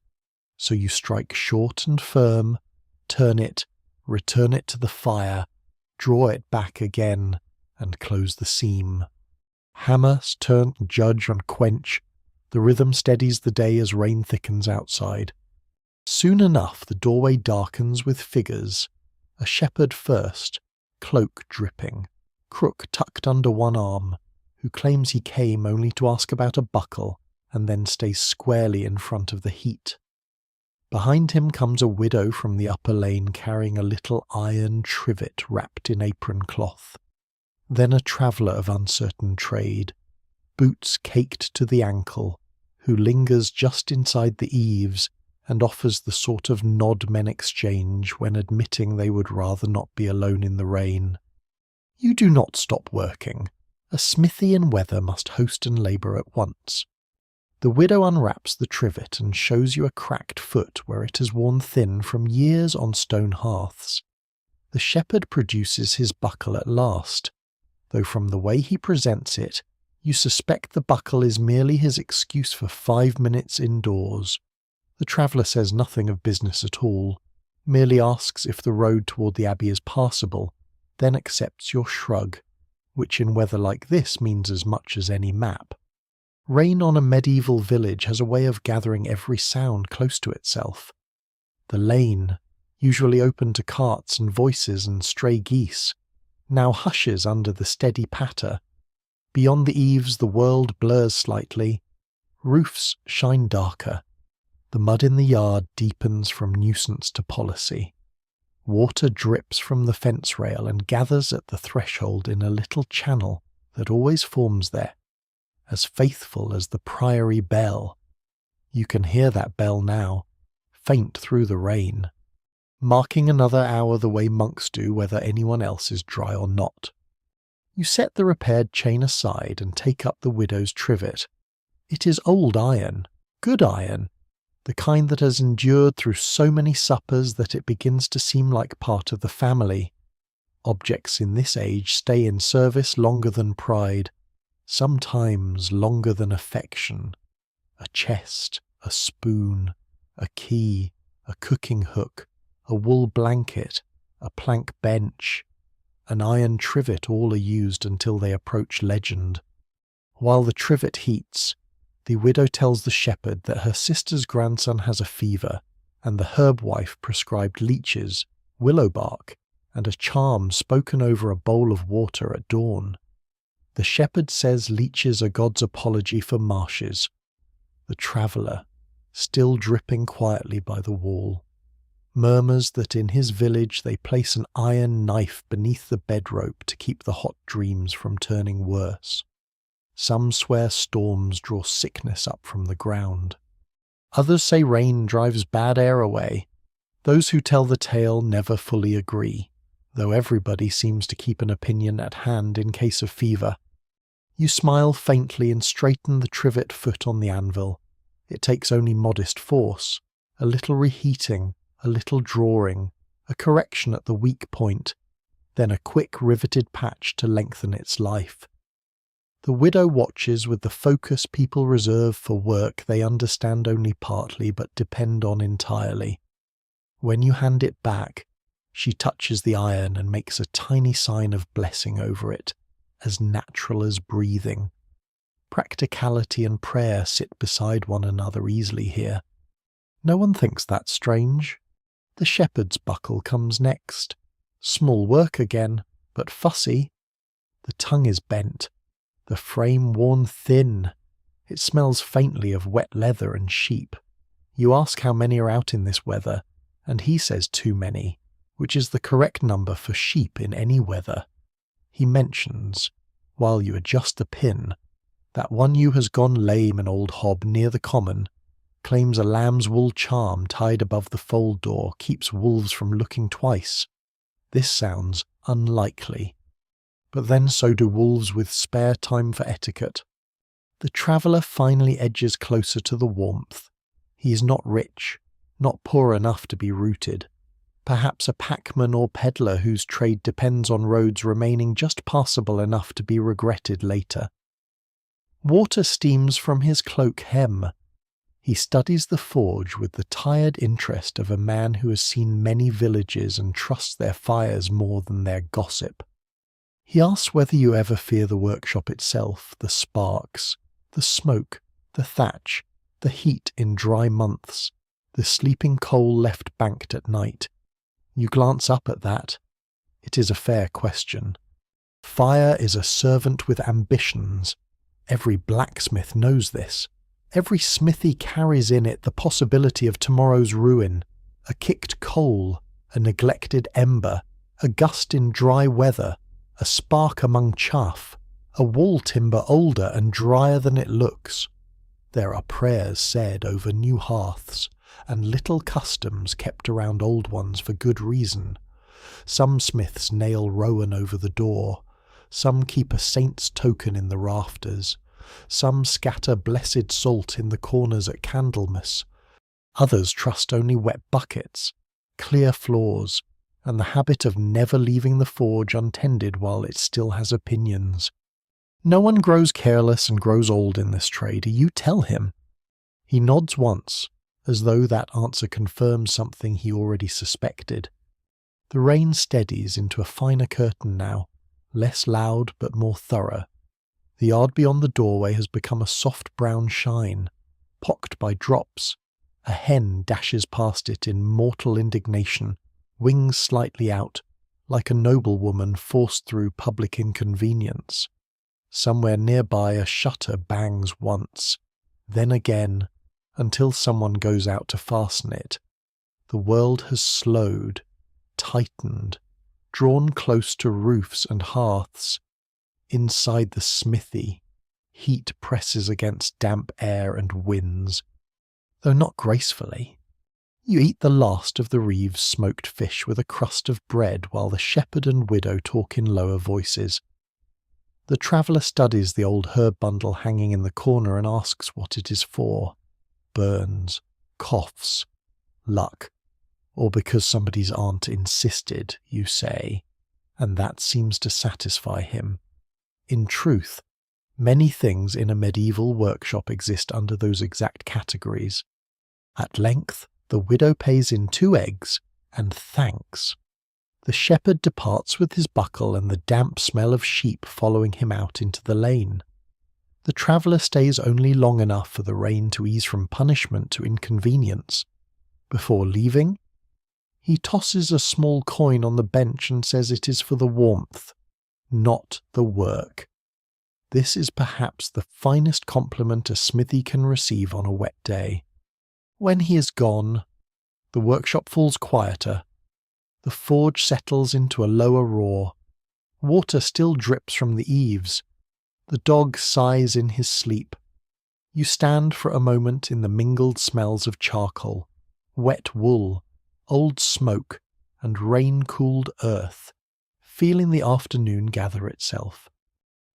So you strike short and firm, turn it, return it to the fire, draw it back again, and close the seam. Hammer, turn, judge, and quench. The rhythm steadies the day as rain thickens outside. Soon enough the doorway darkens with figures. A shepherd first, cloak dripping, crook tucked under one arm, who claims he came only to ask about a buckle and then stays squarely in front of the heat. Behind him comes a widow from the upper lane carrying a little iron trivet wrapped in apron cloth. Then a traveller of uncertain trade, boots caked to the ankle, who lingers just inside the eaves and offers the sort of nod men exchange when admitting they would rather not be alone in the rain. You do not stop working. A smithy in weather must host and labour at once. The widow unwraps the trivet and shows you a cracked foot where it has worn thin from years on stone hearths. The shepherd produces his buckle at last, though from the way he presents it, you suspect the buckle is merely his excuse for 5 minutes indoors. The traveller says nothing of business at all, merely asks if the road toward the abbey is passable, then accepts your shrug, which in weather like this means as much as any map. Rain on a medieval village has a way of gathering every sound close to itself. The lane, usually open to carts and voices and stray geese, now hushes under the steady patter. Beyond the eaves the world blurs slightly. Roofs shine darker. The mud in the yard deepens from nuisance to policy. Water drips from the fence rail and gathers at the threshold in a little channel that always forms there, as faithful as the priory bell. You can hear that bell now, faint through the rain, marking another hour the way monks do whether anyone else is dry or not. You set the repaired chain aside and take up the widow's trivet. It is old iron, good iron, the kind that has endured through so many suppers that it begins to seem like part of the family. Objects in this age stay in service longer than pride, sometimes longer than affection. A chest, a spoon, a key, a cooking hook, a wool blanket, a plank bench, an iron trivet, all are used until they approach legend. While the trivet heats, the widow tells the shepherd that her sister's grandson has a fever, and the herb wife prescribed leeches, willow bark, and a charm spoken over a bowl of water at dawn. The shepherd says leeches are God's apology for marshes. The traveller, still dripping quietly by the wall, murmurs that in his village they place an iron knife beneath the bedrope to keep the hot dreams from turning worse. Some swear storms draw sickness up from the ground. Others say rain drives bad air away. Those who tell the tale never fully agree, though everybody seems to keep an opinion at hand in case of fever. You smile faintly and straighten the trivet foot on the anvil. It takes only modest force, a little reheating, a little drawing, a correction at the weak point, then a quick riveted patch to lengthen its life. The widow watches with the focus people reserve for work they understand only partly but depend on entirely. When you hand it back, she touches the iron and makes a tiny sign of blessing over it, as natural as breathing. Practicality and prayer sit beside one another easily here. No one thinks that strange. The shepherd's buckle comes next. Small work again, but fussy. The tongue is bent, the frame worn thin. It smells faintly of wet leather and sheep. You ask how many are out in this weather, and he says too many, which is the correct number for sheep in any weather. He mentions, while you adjust the pin, that one ewe has gone lame an old hob near the common, claims a lamb's wool charm tied above the fold door keeps wolves from looking twice. This sounds unlikely. But then so do wolves with spare time for etiquette. The traveller finally edges closer to the warmth. He is not rich, not poor enough to be rooted. Perhaps a packman or peddler whose trade depends on roads remaining just passable enough to be regretted later. Water steams from his cloak hem. He studies the forge with the tired interest of a man who has seen many villages and trusts their fires more than their gossip. He asks whether you ever fear the workshop itself, the sparks, the smoke, the thatch, the heat in dry months, the sleeping coal left banked at night. You glance up at that. It is a fair question. Fire is a servant with ambitions. Every blacksmith knows this. Every smithy carries in it the possibility of tomorrow's ruin, a kicked coal, a neglected ember, a gust in dry weather, a spark among chaff, a wall timber older and drier than it looks. There are prayers said over new hearths, and little customs kept around old ones for good reason. Some smiths nail rowan over the door, some keep a saint's token in the rafters, some scatter blessed salt in the corners at Candlemas, others trust only wet buckets, clear floors, and the habit of never leaving the forge untended while it still has opinions. No one grows careless and grows old in this trade, you tell him. He nods once, as though that answer confirms something he already suspected. The rain steadies into a finer curtain now, less loud but more thorough. The yard beyond the doorway has become a soft brown shine, pocked by drops. A hen dashes past it in mortal indignation, wings slightly out, like a noblewoman forced through public inconvenience. Somewhere nearby a shutter bangs once, then again, until someone goes out to fasten it. The world has slowed, tightened, drawn close to roofs and hearths. Inside the smithy, heat presses against damp air and winds, though not gracefully. You eat the last of the Reeves' smoked fish with a crust of bread while the shepherd and widow talk in lower voices. The traveller studies the old herb bundle hanging in the corner and asks what it is for. Burns, coughs, luck, or because somebody's aunt insisted, you say, and that seems to satisfy him. In truth, many things in a medieval workshop exist under those exact categories. At length, the widow pays in 2 eggs and thanks. The shepherd departs with his buckle and the damp smell of sheep following him out into the lane. The traveller stays only long enough for the rain to ease from punishment to inconvenience. Before leaving, he tosses a small coin on the bench and says it is for the warmth, not the work. This is perhaps the finest compliment a smithy can receive on a wet day. When he is gone, the workshop falls quieter. The forge settles into a lower roar. Water still drips from the eaves. The dog sighs in his sleep. You stand for a moment in the mingled smells of charcoal, wet wool, old smoke, and rain-cooled earth, feeling the afternoon gather itself.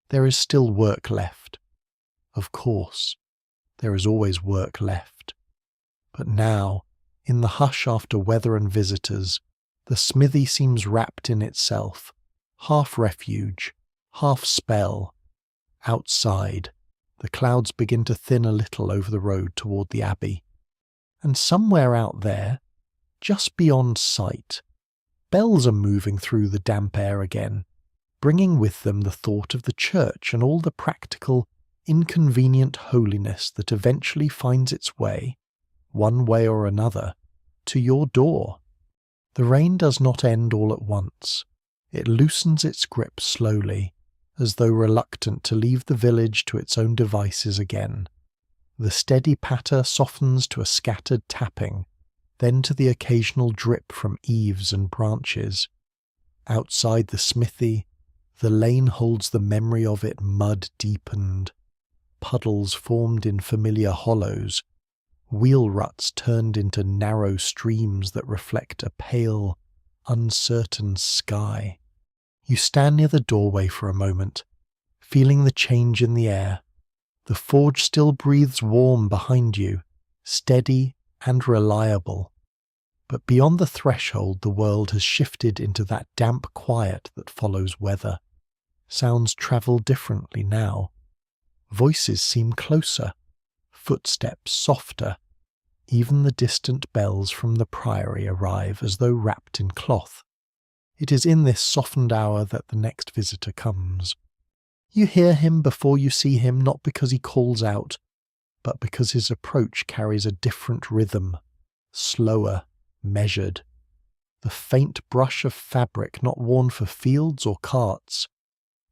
There is still work left. Of course, there is always work left. But now, in the hush after weather and visitors, the smithy seems wrapped in itself, half refuge, half spell. Outside, the clouds begin to thin a little over the road toward the abbey. And somewhere out there, just beyond sight, bells are moving through the damp air again, bringing with them the thought of the church and all the practical, inconvenient holiness that eventually finds its way, one way or another, to your door. The rain does not end all at once. It loosens its grip slowly, as though reluctant to leave the village to its own devices again. The steady patter softens to a scattered tapping, then to the occasional drip from eaves and branches. Outside the smithy, the lane holds the memory of it mud-deepened, puddles formed in familiar hollows, wheel ruts turned into narrow streams that reflect a pale, uncertain sky. You stand near the doorway for a moment, feeling the change in the air. The forge still breathes warm behind you, steady and reliable. But beyond the threshold, the world has shifted into that damp quiet that follows weather. Sounds travel differently now. Voices seem closer, footsteps softer. Even the distant bells from the priory arrive as though wrapped in cloth. It is in this softened hour that the next visitor comes. You hear him before you see him, not because he calls out, but because his approach carries a different rhythm, slower, measured. The faint brush of fabric not worn for fields or carts.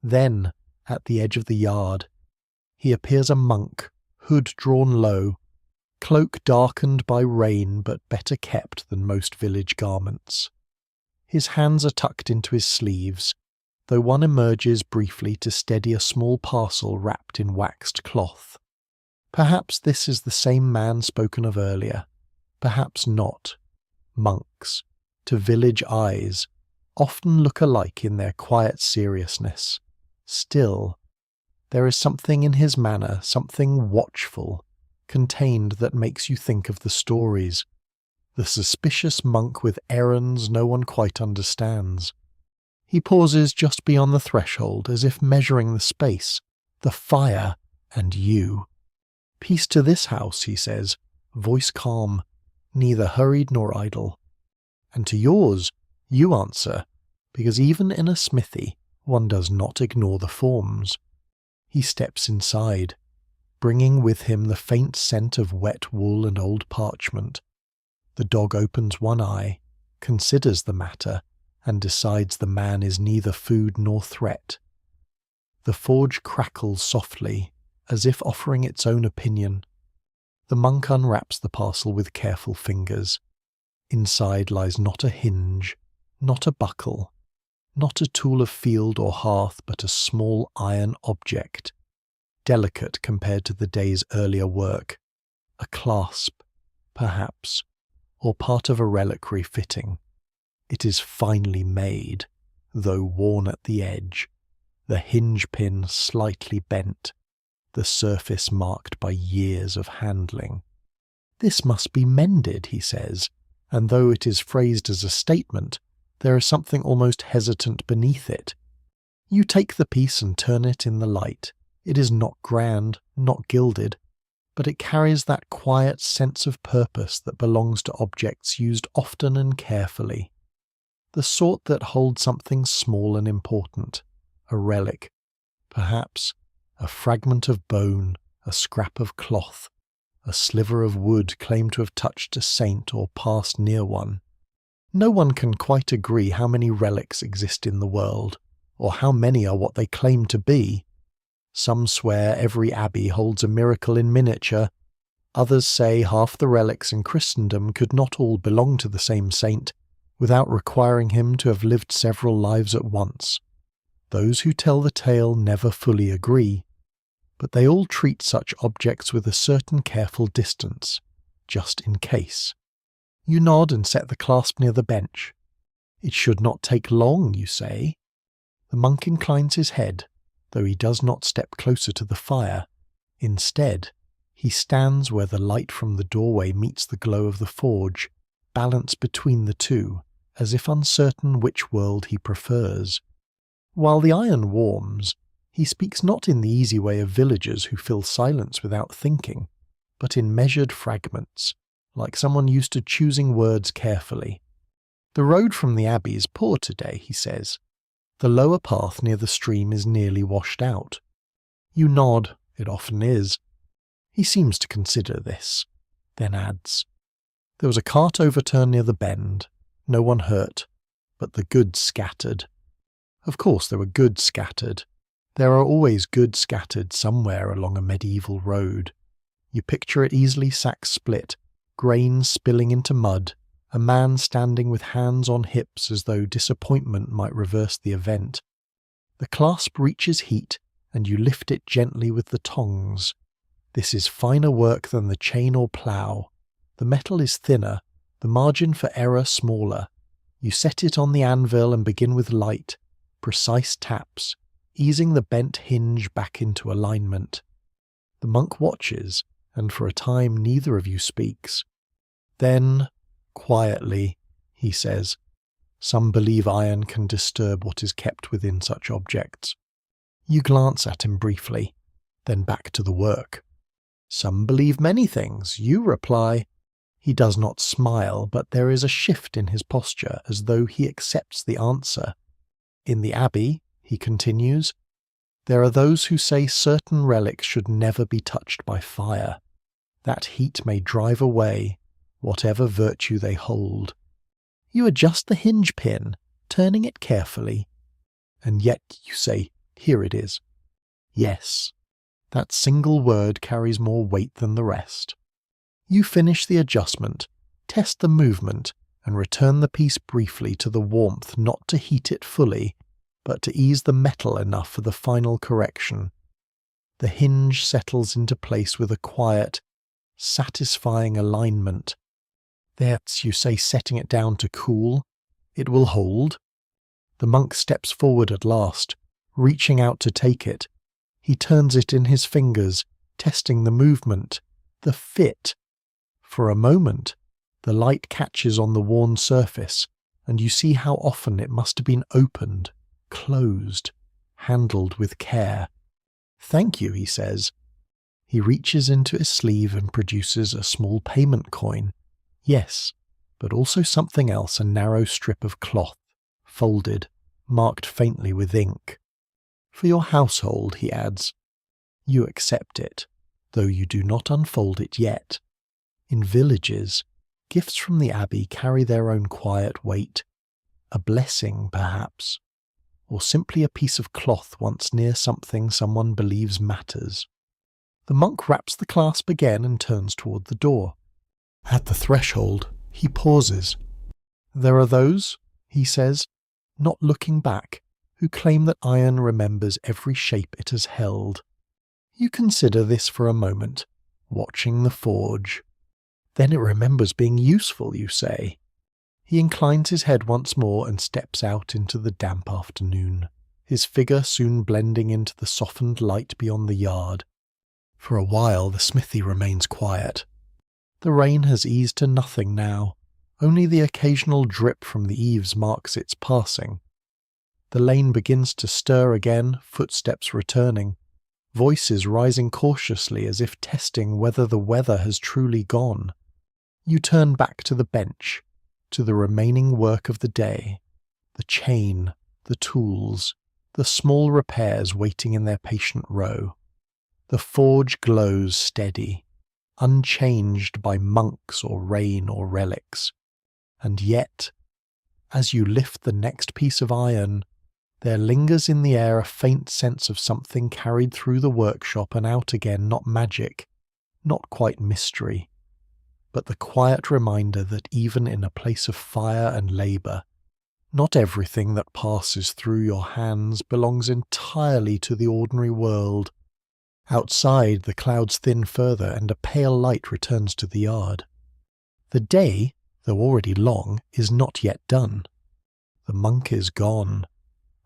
Then, at the edge of the yard, he appears a monk, hood drawn low, cloak darkened by rain but better kept than most village garments. His hands are tucked into his sleeves, though one emerges briefly to steady a small parcel wrapped in waxed cloth. Perhaps this is the same man spoken of earlier, perhaps not. Monks, to village eyes, often look alike in their quiet seriousness. Still, there is something in his manner, something watchful, contained that makes you think of the stories. The suspicious monk with errands no one quite understands. He pauses just beyond the threshold, as if measuring the space, the fire, and you. "Peace to this house," he says, voice calm, neither hurried nor idle. "And to yours," you answer, because even in a smithy, one does not ignore the forms. He steps inside, bringing with him the faint scent of wet wool and old parchment. The dog opens one eye, considers the matter, and decides the man is neither food nor threat. The forge crackles softly, as if offering its own opinion. The monk unwraps the parcel with careful fingers. Inside lies not a hinge, not a buckle, not a tool of field or hearth, but a small iron object, delicate compared to the day's earlier work, a clasp, perhaps, or part of a reliquary fitting. It is finely made, though worn at the edge, the hinge pin slightly bent, the surface marked by years of handling. "This must be mended," he says, and though it is phrased as a statement, there is something almost hesitant beneath it. You take the piece and turn it in the light. It is not grand, not gilded, but it carries that quiet sense of purpose that belongs to objects used often and carefully. The sort that hold something small and important, a relic, perhaps a fragment of bone, a scrap of cloth, a sliver of wood claimed to have touched a saint or passed near one. No one can quite agree how many relics exist in the world, or how many are what they claim to be. Some swear every abbey holds a miracle in miniature. Others say half the relics in Christendom could not all belong to the same saint, without requiring him to have lived several lives at once. Those who tell the tale never fully agree, but they all treat such objects with a certain careful distance, just in case. You nod and set the clasp near the bench. "It should not take long," you say. The monk inclines his head, though he does not step closer to the fire. Instead, he stands where the light from the doorway meets the glow of the forge, balanced between the two, as if uncertain which world he prefers. While the iron warms, he speaks not in the easy way of villagers who fill silence without thinking, but in measured fragments, like someone used to choosing words carefully. "The road from the abbey is poor today," he says. "The lower path near the stream is nearly washed out." You nod. It often is. He seems to consider this, then adds, "There was a cart overturned near the bend. No one hurt, but the goods scattered." Of course there were goods scattered. There are always goods scattered somewhere along a medieval road. You picture it easily, sacks split, grain spilling into mud, a man standing with hands on hips as though disappointment might reverse the event. The clasp reaches heat, and you lift it gently with the tongs. This is finer work than the chain or plough. The metal is thinner, the margin for error smaller. You set it on the anvil and begin with light, precise taps, easing the bent hinge back into alignment. The monk watches, and for a time neither of you speaks. Then, quietly, he says, "Some believe iron can disturb what is kept within such objects." You glance at him briefly, then back to the work. "Some believe many things," you reply. He does not smile, but there is a shift in his posture, as though he accepts the answer. "In the Abbey," he continues, "there are those who say certain relics should never be touched by fire. That heat may drive away whatever virtue they hold." You adjust the hinge pin, turning it carefully. "And yet," you say, "here it is." Yes, that single word carries more weight than the rest. You finish the adjustment, test the movement, and return the piece briefly to the warmth, not to heat it fully, but to ease the metal enough for the final correction. The hinge settles into place with a quiet, satisfying alignment. That's, you say, setting it down to cool. It will hold. The monk steps forward at last, reaching out to take it. He turns it in his fingers, testing the movement, the fit. For a moment, the light catches on the worn surface, and you see how often it must have been opened, closed, handled with care. "Thank you," he says. He reaches into his sleeve and produces a small payment coin. Yes, but also something else, a narrow strip of cloth, folded, marked faintly with ink. "For your household," he adds. You accept it, though you do not unfold it yet. In villages, gifts from the Abbey carry their own quiet weight. A blessing, perhaps, or simply a piece of cloth once near something someone believes matters. The monk wraps the clasp again and turns toward the door. At the threshold, he pauses. "There are those," he says, not looking back, who claim that iron remembers every shape it has held. You consider this for a moment, watching the forge. Then it remembers being useful, you say. He inclines his head once more and steps out into the damp afternoon, his figure soon blending into the softened light beyond the yard. For a while the smithy remains quiet. The rain has eased to nothing now. Only the occasional drip from the eaves marks its passing. The lane begins to stir again, footsteps returning, voices rising cautiously as if testing whether the weather has truly gone. You turn back to the bench, to the remaining work of the day, the chain, the tools, the small repairs waiting in their patient row. The forge glows steady, unchanged by monks or rain or relics. And yet, as you lift the next piece of iron, there lingers in the air a faint sense of something carried through the workshop and out again, not magic, not quite mystery, but the quiet reminder that even in a place of fire and labour, not everything that passes through your hands belongs entirely to the ordinary world. Outside, the clouds thin further and a pale light returns to the yard. The day, though already long, is not yet done. The monk is gone,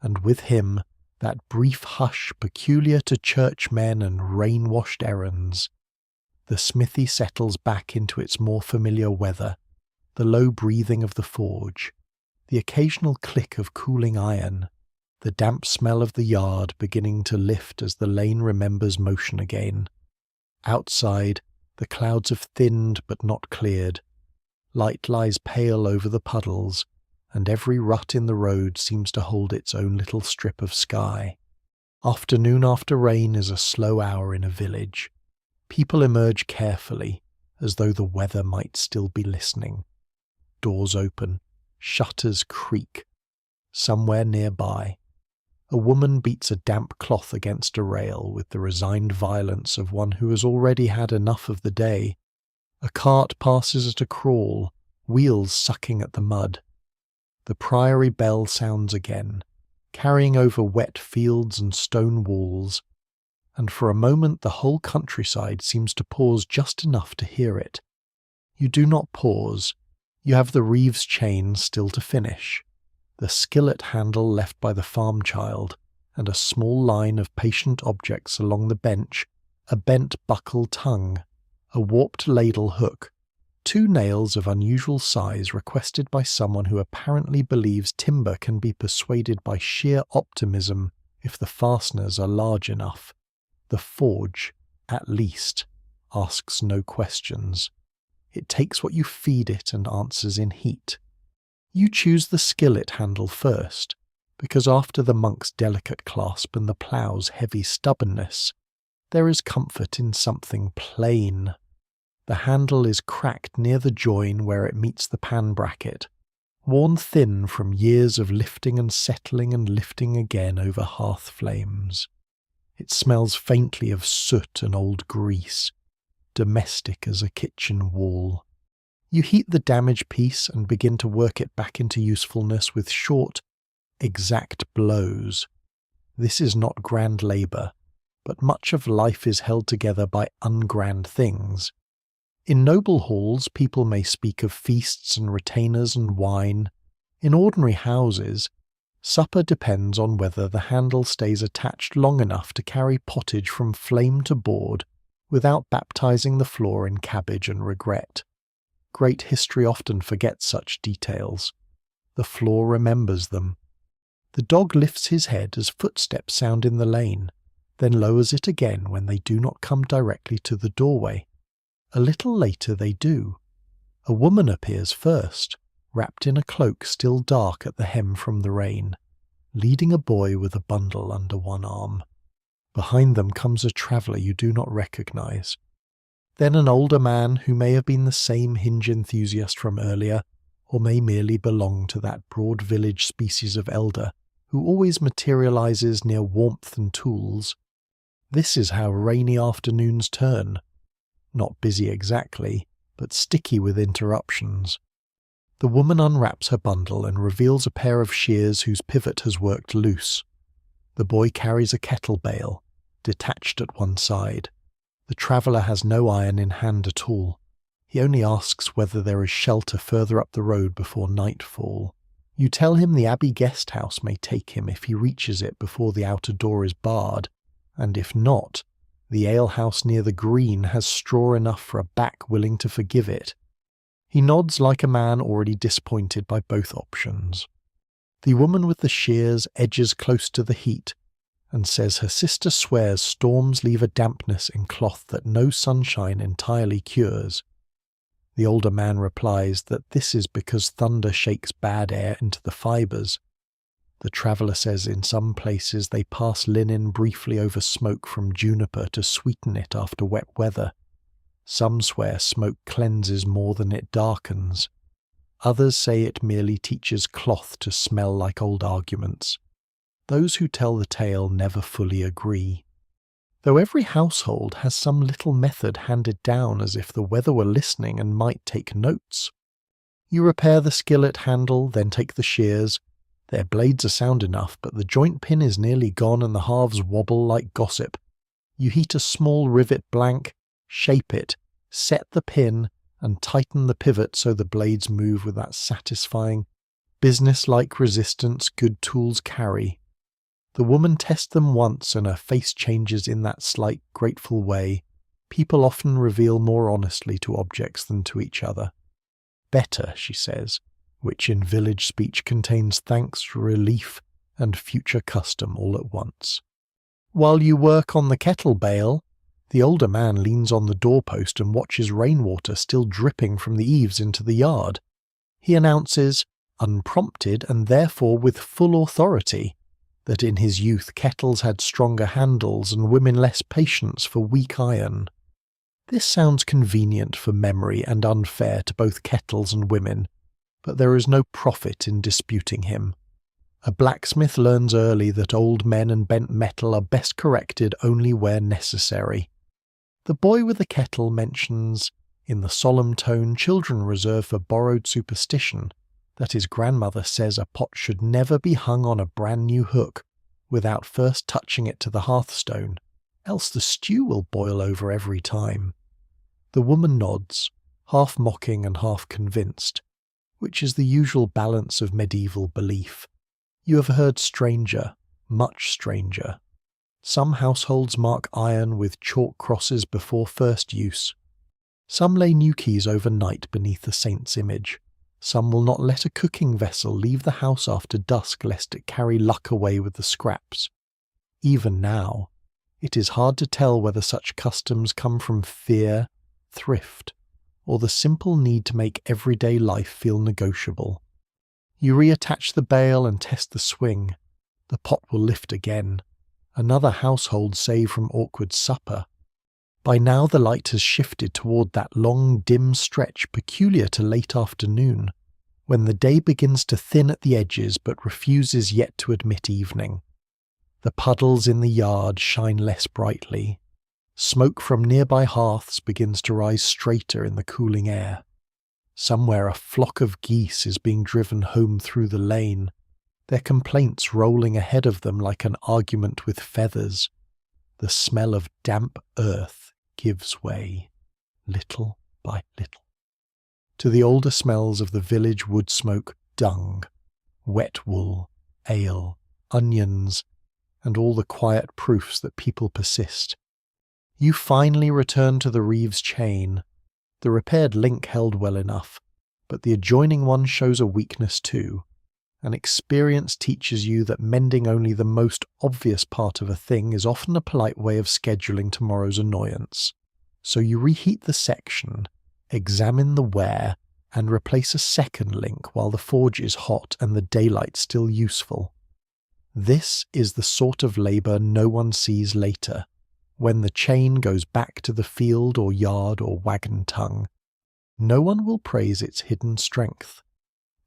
and with him that brief hush peculiar to churchmen and rain-washed errands. The smithy settles back into its more familiar weather, the low breathing of the forge, the occasional click of cooling iron, the damp smell of the yard beginning to lift as the lane remembers motion again. Outside, the clouds have thinned but not cleared. Light lies pale over the puddles, and every rut in the road seems to hold its own little strip of sky. Afternoon after rain is a slow hour in a village. People emerge carefully, as though the weather might still be listening. Doors open, shutters creak. Somewhere nearby, a woman beats a damp cloth against a rail with the resigned violence of one who has already had enough of the day. A cart passes at a crawl, wheels sucking at the mud. The priory bell sounds again, carrying over wet fields and stone walls. and for a moment the whole countryside seems to pause just enough to hear it. You do not pause. You have the Reeves chain still to finish, the skillet handle left by the farm child, and a small line of patient objects along the bench, a bent buckle tongue, a warped ladle hook, 2 nails of unusual size requested by someone who apparently believes timber can be persuaded by sheer optimism if the fasteners are large enough. The forge, at least, asks no questions. It takes what you feed it and answers in heat. You choose the skillet handle first, because after the monk's delicate clasp and the plough's heavy stubbornness, there is comfort in something plain. The handle is cracked near the join where it meets the pan bracket, worn thin from years of lifting and settling and lifting again over hearth flames. It smells faintly of soot and old grease, domestic as a kitchen wall. You heat the damaged piece and begin to work it back into usefulness with short, exact blows. This is not grand labour, but much of life is held together by ungrand things. In noble halls people may speak of feasts and retainers and wine. In ordinary houses, supper depends on whether the handle stays attached long enough to carry pottage from flame to board without baptizing the floor in cabbage and regret. Great history often forgets such details. The floor remembers them. The dog lifts his head as footsteps sound in the lane, then lowers it again when they do not come directly to the doorway. A little later they do. A woman appears first, wrapped in a cloak still dark at the hem from the rain, leading a boy with a bundle under one arm. Behind them comes a traveller you do not recognize. Then an older man who may have been the same hinge enthusiast from earlier, or may merely belong to that broad village species of elder who always materializes near warmth and tools. This is how rainy afternoons turn. Not busy exactly, but sticky with interruptions. The woman unwraps her bundle and reveals a pair of shears whose pivot has worked loose. The boy carries a kettle bale, detached at one side. The traveller has no iron in hand at all. He only asks whether there is shelter further up the road before nightfall. You tell him the Abbey guest house may take him if he reaches it before the outer door is barred, and if not, the alehouse near the green has straw enough for a back willing to forgive it. He nods like a man already disappointed by both options. The woman with the shears edges close to the heat and says her sister swears storms leave a dampness in cloth that no sunshine entirely cures. The older man replies that this is because thunder shakes bad air into the fibres. The traveller says in some places they pass linen briefly over smoke from juniper to sweeten it after wet weather. Some swear smoke cleanses more than it darkens. Others say it merely teaches cloth to smell like old arguments. Those who tell the tale never fully agree. Though every household has some little method handed down as if the weather were listening and might take notes. You repair the skillet handle, then take the shears. Their blades are sound enough, but the joint pin is nearly gone and the halves wobble like gossip. You heat a small rivet blank, shape it, set the pin, and tighten the pivot so the blades move with that satisfying, business-like resistance good tools carry. The woman tests them once and her face changes in that slight, grateful way people often reveal more honestly to objects than to each other. Better, she says, which in village speech contains thanks, relief, and future custom all at once. While you work on the kettle bale, the older man leans on the doorpost and watches rainwater still dripping from the eaves into the yard. He announces, unprompted and therefore with full authority, that in his youth kettles had stronger handles and women less patience for weak iron. This sounds convenient for memory and unfair to both kettles and women, but there is no profit in disputing him. A blacksmith learns early that old men and bent metal are best corrected only where necessary. The boy with the kettle mentions, in the solemn tone children reserve for borrowed superstition, that his grandmother says a pot should never be hung on a brand new hook without first touching it to the hearthstone, else the stew will boil over every time." The woman nods, half mocking and half convinced, which is the usual balance of medieval belief. You have heard stranger, much stranger. Some households mark iron with chalk crosses before first use. Some lay new keys overnight beneath the saint's image. Some will not let a cooking vessel leave the house after dusk lest it carry luck away with the scraps. Even now, it is hard to tell whether such customs come from fear, thrift, or the simple need to make everyday life feel negotiable. You reattach the bale and test the swing. The pot will lift again. Another household save from awkward supper. By now the light has shifted toward that long, dim stretch peculiar to late afternoon, when the day begins to thin at the edges but refuses yet to admit evening. The puddles in the yard shine less brightly. Smoke from nearby hearths begins to rise straighter in the cooling air. Somewhere a flock of geese is being driven home through the lane, their complaints rolling ahead of them like an argument with feathers. The smell of damp earth gives way, little by little, to the older smells of the village wood smoke, dung, wet wool, ale, onions, and all the quiet proofs that people persist. You finally return to the Reeves chain. The repaired link held well enough, but the adjoining one shows a weakness too. An experience teaches you that mending only the most obvious part of a thing is often a polite way of scheduling tomorrow's annoyance. So you reheat the section, examine the wear, and replace a second link while the forge is hot and the daylight still useful. This is the sort of labour no one sees later, when the chain goes back to the field or yard or wagon tongue. No one will praise its hidden strength.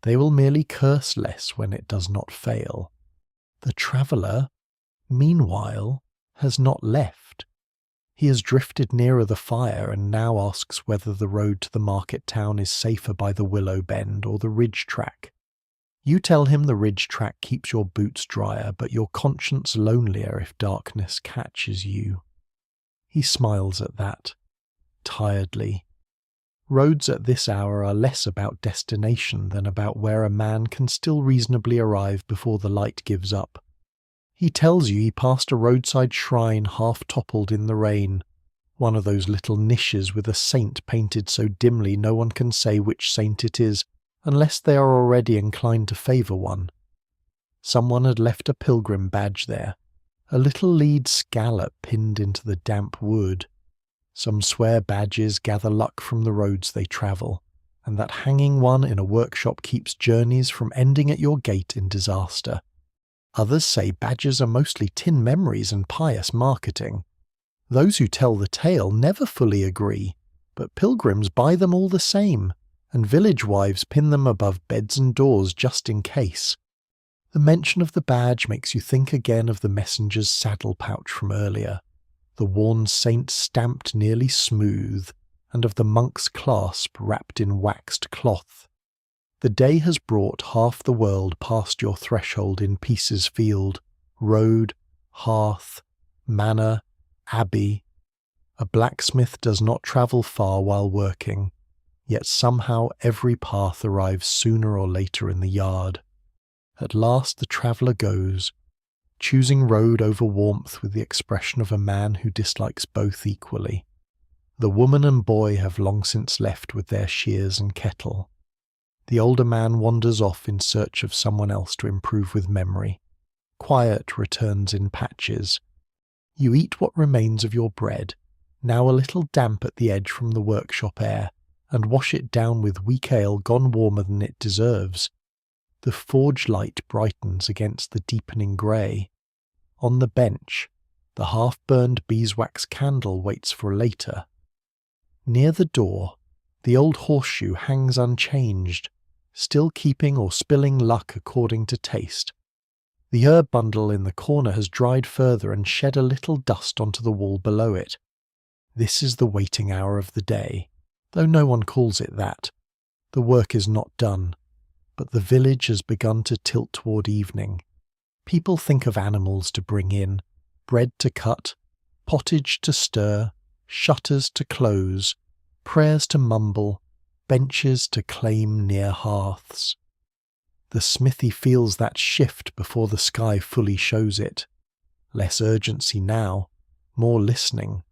They will merely curse less when it does not fail. The traveller, meanwhile, has not left. He has drifted nearer the fire and now asks whether the road to the market town is safer by the willow bend or the ridge track. You tell him the ridge track keeps your boots drier, but your conscience lonelier if darkness catches you. He smiles at that, tiredly. Roads at this hour are less about destination than about where a man can still reasonably arrive before the light gives up. He tells you he passed a roadside shrine half toppled in the rain, one of those little niches with a saint painted so dimly no one can say which saint it is, unless they are already inclined to favour one. Someone had left a pilgrim badge there, a little lead scallop pinned into the damp wood. Some swear badges gather luck from the roads they travel, and that hanging one in a workshop keeps journeys from ending at your gate in disaster. Others say badges are mostly tin memories and pious marketing. Those who tell the tale never fully agree, but pilgrims buy them all the same, and village wives pin them above beds and doors just in case. The mention of the badge makes you think again of the messenger's saddle pouch from earlier, the worn saint stamped nearly smooth, and of the monk's clasp wrapped in waxed cloth. The day has brought half the world past your threshold in Peace's Field, road, hearth, manor, abbey. A blacksmith does not travel far while working, yet somehow every path arrives sooner or later in the yard. At last the traveller goes, choosing road over warmth with the expression of a man who dislikes both equally. The woman and boy have long since left with their shears and kettle. The older man wanders off in search of someone else to improve with memory. Quiet returns in patches. You eat what remains of your bread, now a little damp at the edge from the workshop air, and wash it down with weak ale gone warmer than it deserves. The forge light brightens against the deepening grey. On the bench, the half-burned beeswax candle waits for later. Near the door, the old horseshoe hangs unchanged, still keeping or spilling luck according to taste. The herb bundle in the corner has dried further and shed a little dust onto the wall below it. This is the waiting hour of the day, though no one calls it that. The work is not done, but the village has begun to tilt toward evening. People think of animals to bring in, bread to cut, pottage to stir, shutters to close, prayers to mumble, benches to claim near hearths. The smithy feels that shift before the sky fully shows it. Less urgency now, more listening.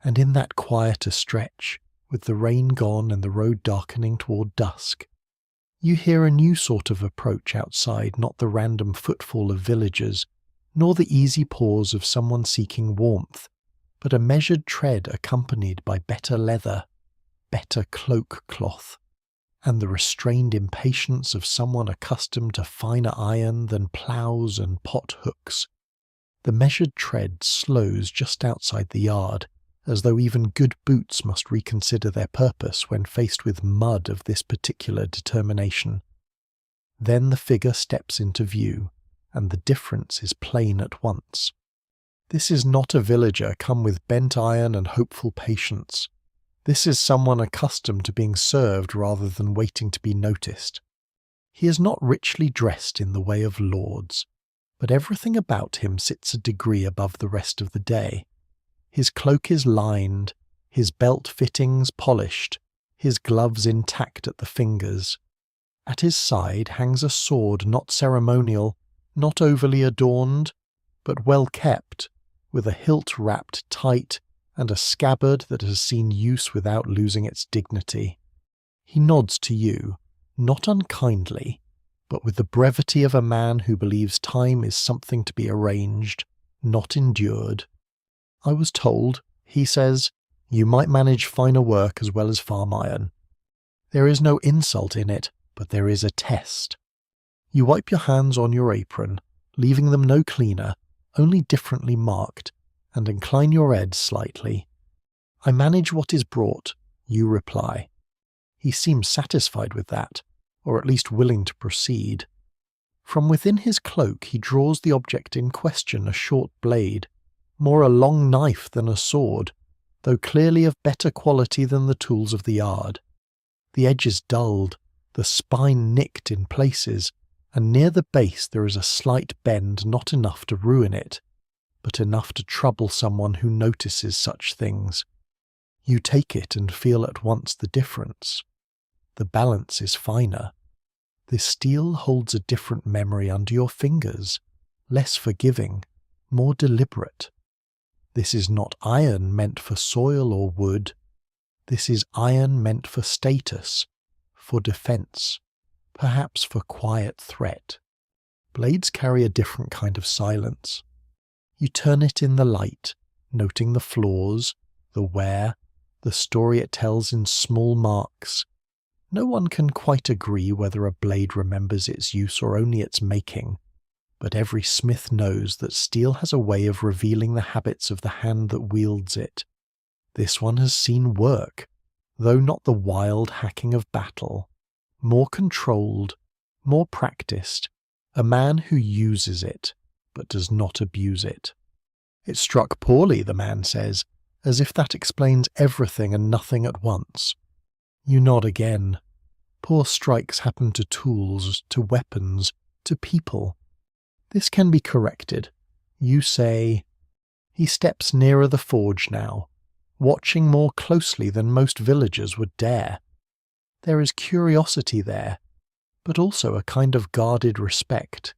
And in that quieter stretch, with the rain gone and the road darkening toward dusk, you hear a new sort of approach outside, not the random footfall of villagers, nor the easy pause of someone seeking warmth, but a measured tread accompanied by better leather, better cloak cloth, and the restrained impatience of someone accustomed to finer iron than ploughs and pot hooks. The measured tread slows just outside the yard, as though even good boots must reconsider their purpose when faced with mud of this particular determination. Then the figure steps into view, and the difference is plain at once. This is not a villager come with bent iron and hopeful patience. This is someone accustomed to being served rather than waiting to be noticed. He is not richly dressed in the way of lords, but everything about him sits a degree above the rest of the day. His cloak is lined, his belt fittings polished, his gloves intact at the fingers. At his side hangs a sword not ceremonial, not overly adorned, but well kept, with a hilt wrapped tight and a scabbard that has seen use without losing its dignity. He nods to you, not unkindly, but with the brevity of a man who believes time is something to be arranged, not endured. I was told, he says, you might manage finer work as well as farm iron. There is no insult in it, but there is a test. You wipe your hands on your apron, leaving them no cleaner, only differently marked, and incline your head slightly. I manage what is brought, you reply. He seems satisfied with that, or at least willing to proceed. From within his cloak he draws the object in question, a short blade, more a long knife than a sword, though clearly of better quality than the tools of the yard. The edge is dulled, the spine nicked in places, and near the base there is a slight bend, not enough to ruin it, but enough to trouble someone who notices such things. You take it and feel at once the difference. The balance is finer. The steel holds a different memory under your fingers, less forgiving, more deliberate. This is not iron meant for soil or wood. This is iron meant for status, for defense, perhaps for quiet threat. Blades carry a different kind of silence. You turn it in the light, noting the flaws, the wear, the story it tells in small marks. No one can quite agree whether a blade remembers its use or only its making, but every smith knows that steel has a way of revealing the habits of the hand that wields it. This one has seen work, though not the wild hacking of battle. More controlled, more practiced, a man who uses it, but does not abuse it. It struck poorly, the man says, as if that explains everything and nothing at once. You nod again. Poor strikes happen to tools, to weapons, to people. This can be corrected. You say... He steps nearer the forge now, watching more closely than most villagers would dare. There is curiosity there, but also a kind of guarded respect.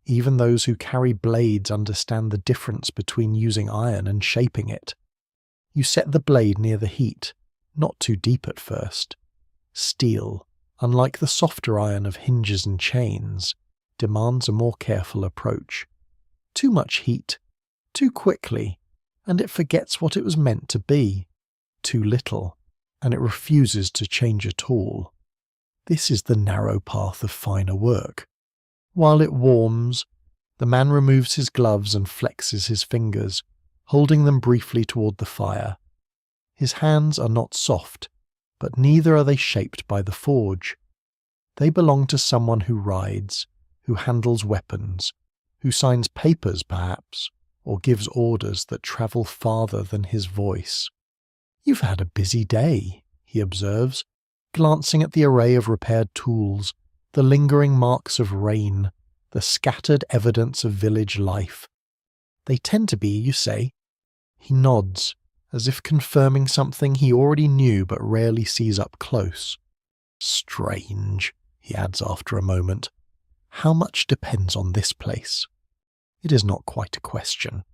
Even those who carry blades understand the difference between using iron and shaping it. You set the blade near the heat, not too deep at first. Steel, unlike the softer iron of hinges and chains, demands a more careful approach. Too much heat, too quickly, and it forgets what it was meant to be. Too little, and it refuses to change at all. This is the narrow path of finer work. While it warms, the man removes his gloves and flexes his fingers, holding them briefly toward the fire. His hands are not soft, but neither are they shaped by the forge. They belong to someone who rides, who handles weapons, who signs papers perhaps, or gives orders that travel farther than his voice. "You've had a busy day," he observes, glancing at the array of repaired tools, the lingering marks of rain, the scattered evidence of village life. They tend to be, you say. He nods, as if confirming something he already knew but rarely sees up close. Strange, he adds after a moment. How much depends on this place? It is not quite a question.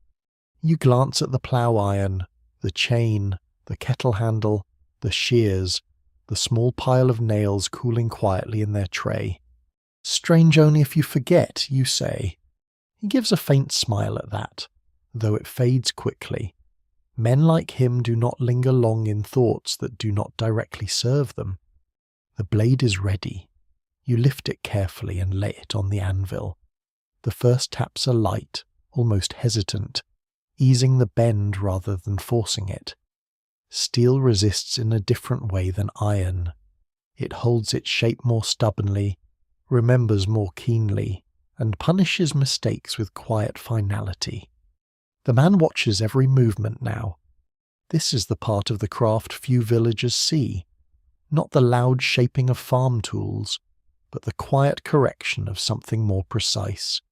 You glance at the plough iron, the chain, the kettle handle, the shears, the small pile of nails cooling quietly in their tray. Strange only if you forget, you say. He gives a faint smile at that, though it fades quickly. Men like him do not linger long in thoughts that do not directly serve them. The blade is ready. You lift it carefully and lay it on the anvil. The first taps are light, almost hesitant, easing the bend rather than forcing it. Steel resists in a different way than iron. It holds its shape more stubbornly, remembers more keenly, and punishes mistakes with quiet finality. The man watches every movement now. This is the part of the craft few villagers see, not the loud shaping of farm tools, but the quiet correction of something more precise.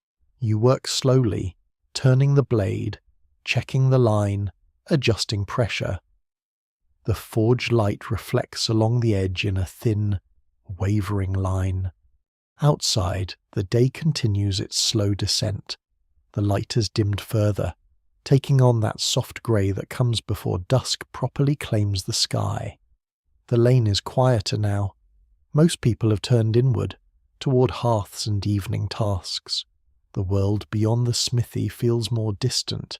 You work slowly, turning the blade, checking the line, adjusting pressure. The forge light reflects along the edge in a thin, wavering line. Outside, the day continues its slow descent. The light has dimmed further, taking on that soft grey that comes before dusk properly claims the sky. The lane is quieter now. Most people have turned inward, toward hearths and evening tasks. The world beyond the smithy feels more distant,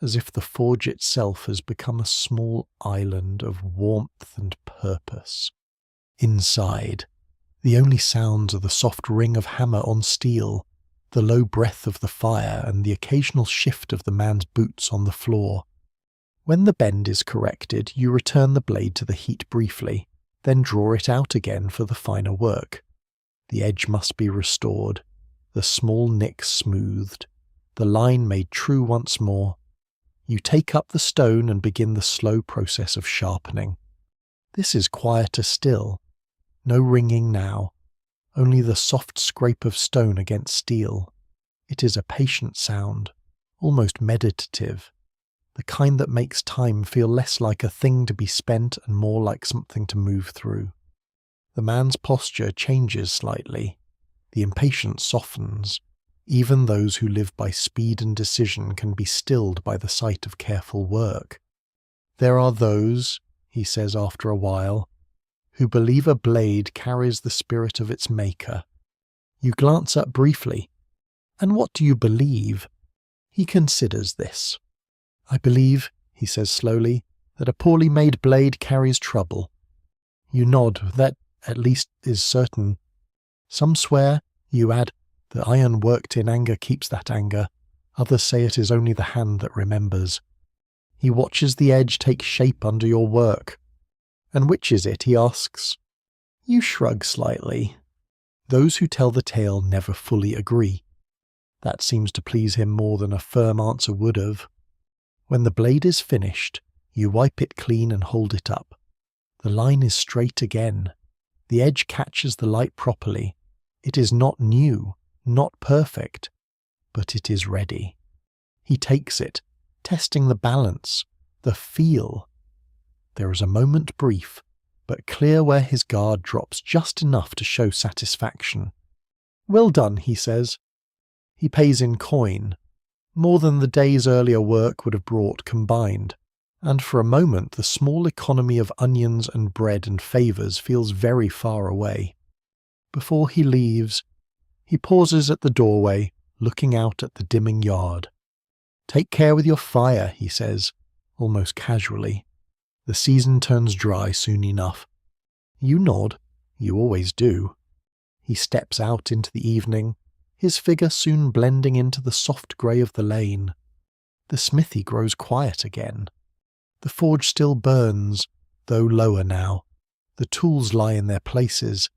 as if the forge itself has become a small island of warmth and purpose. Inside, the only sounds are the soft ring of hammer on steel, the low breath of the fire, and the occasional shift of the man's boots on the floor. When the bend is corrected, you return the blade to the heat briefly, then draw it out again for the finer work. The edge must be restored, the small nick smoothed, the line made true once more. You take up the stone and begin the slow process of sharpening. This is quieter still. No ringing now, only the soft scrape of stone against steel. It is a patient sound, almost meditative, the kind that makes time feel less like a thing to be spent and more like something to move through. The man's posture changes slightly. The impatience softens. Even those who live by speed and decision can be stilled by the sight of careful work. There are those, he says after a while, who believe a blade carries the spirit of its maker. You glance up briefly. And what do you believe? He considers this. I believe, he says slowly, that a poorly made blade carries trouble. You nod. That, at least, is certain. Some swear, you add, the iron worked in anger keeps that anger. Others say it is only the hand that remembers. He watches the edge take shape under your work. And which is it, he asks. You shrug slightly. Those who tell the tale never fully agree. That seems to please him more than a firm answer would have. When the blade is finished, you wipe it clean and hold it up. The line is straight again. The edge catches the light properly. It is not new, not perfect, but it is ready. He takes it, testing the balance, the feel. There is a moment brief, but clear where his guard drops just enough to show satisfaction. Well done, he says. He pays in coin, more than the day's earlier work would have brought combined, and for a moment the small economy of onions and bread and favours feels very far away. Before he leaves, he pauses at the doorway, looking out at the dimming yard. Take care with your fire, he says, almost casually. The season turns dry soon enough. You nod. You always do. He steps out into the evening, his figure soon blending into the soft grey of the lane. The smithy grows quiet again. The forge still burns, though lower now. The tools lie in their places.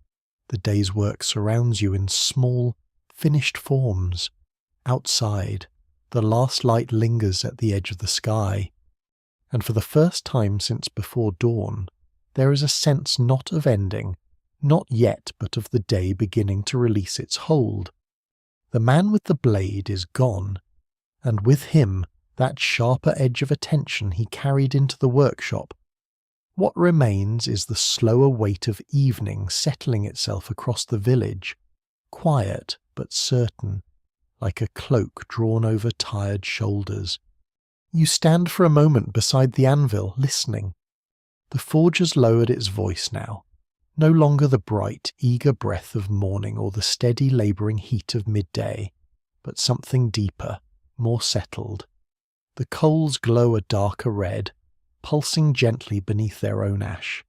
The day's work surrounds you in small, finished forms. Outside, the last light lingers at the edge of the sky. And for the first time since before dawn, there is a sense not of ending, not yet, but of the day beginning to release its hold. The man with the blade is gone, and with him that sharper edge of attention he carried into the workshop. What remains is the slower weight of evening settling itself across the village, quiet but certain, like a cloak drawn over tired shoulders. You stand for a moment beside the anvil, listening. The forge has lowered its voice now, no longer the bright, eager breath of morning or the steady labouring heat of midday, but something deeper, more settled. The coals glow a darker red, pulsing gently beneath their own ash.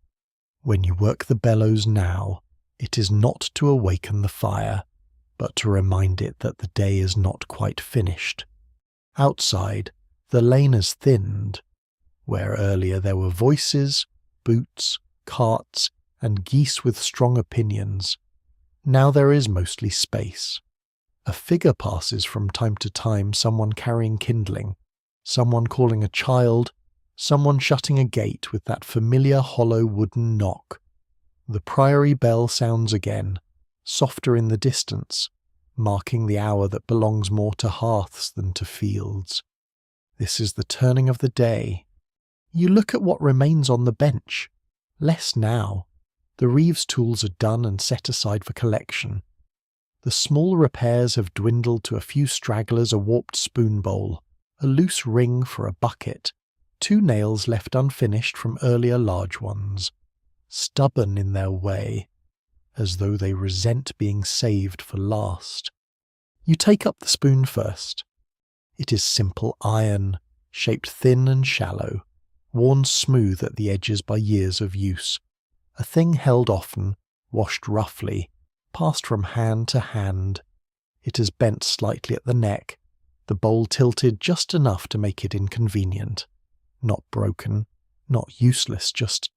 When you work the bellows now, it is not to awaken the fire, but to remind it that the day is not quite finished. Outside, the lane has thinned. Where earlier there were voices, boots, carts, and geese with strong opinions, now there is mostly space. A figure passes from time to time, someone carrying kindling, someone calling a child, someone shutting a gate with that familiar hollow wooden knock. The priory bell sounds again, softer in the distance, marking the hour that belongs more to hearths than to fields. This is the turning of the day. You look at what remains on the bench. Less now. The Reeves tools are done and set aside for collection. The small repairs have dwindled to a few stragglers, a warped spoon bowl, a loose ring for a bucket, 2 nails left unfinished from earlier large ones, stubborn in their way, as though they resent being saved for last. You take up the spoon first. It is simple iron, shaped thin and shallow, worn smooth at the edges by years of use, a thing held often, washed roughly, passed from hand to hand. It is bent slightly at the neck, the bowl tilted just enough to make it inconvenient. Not broken, not useless, just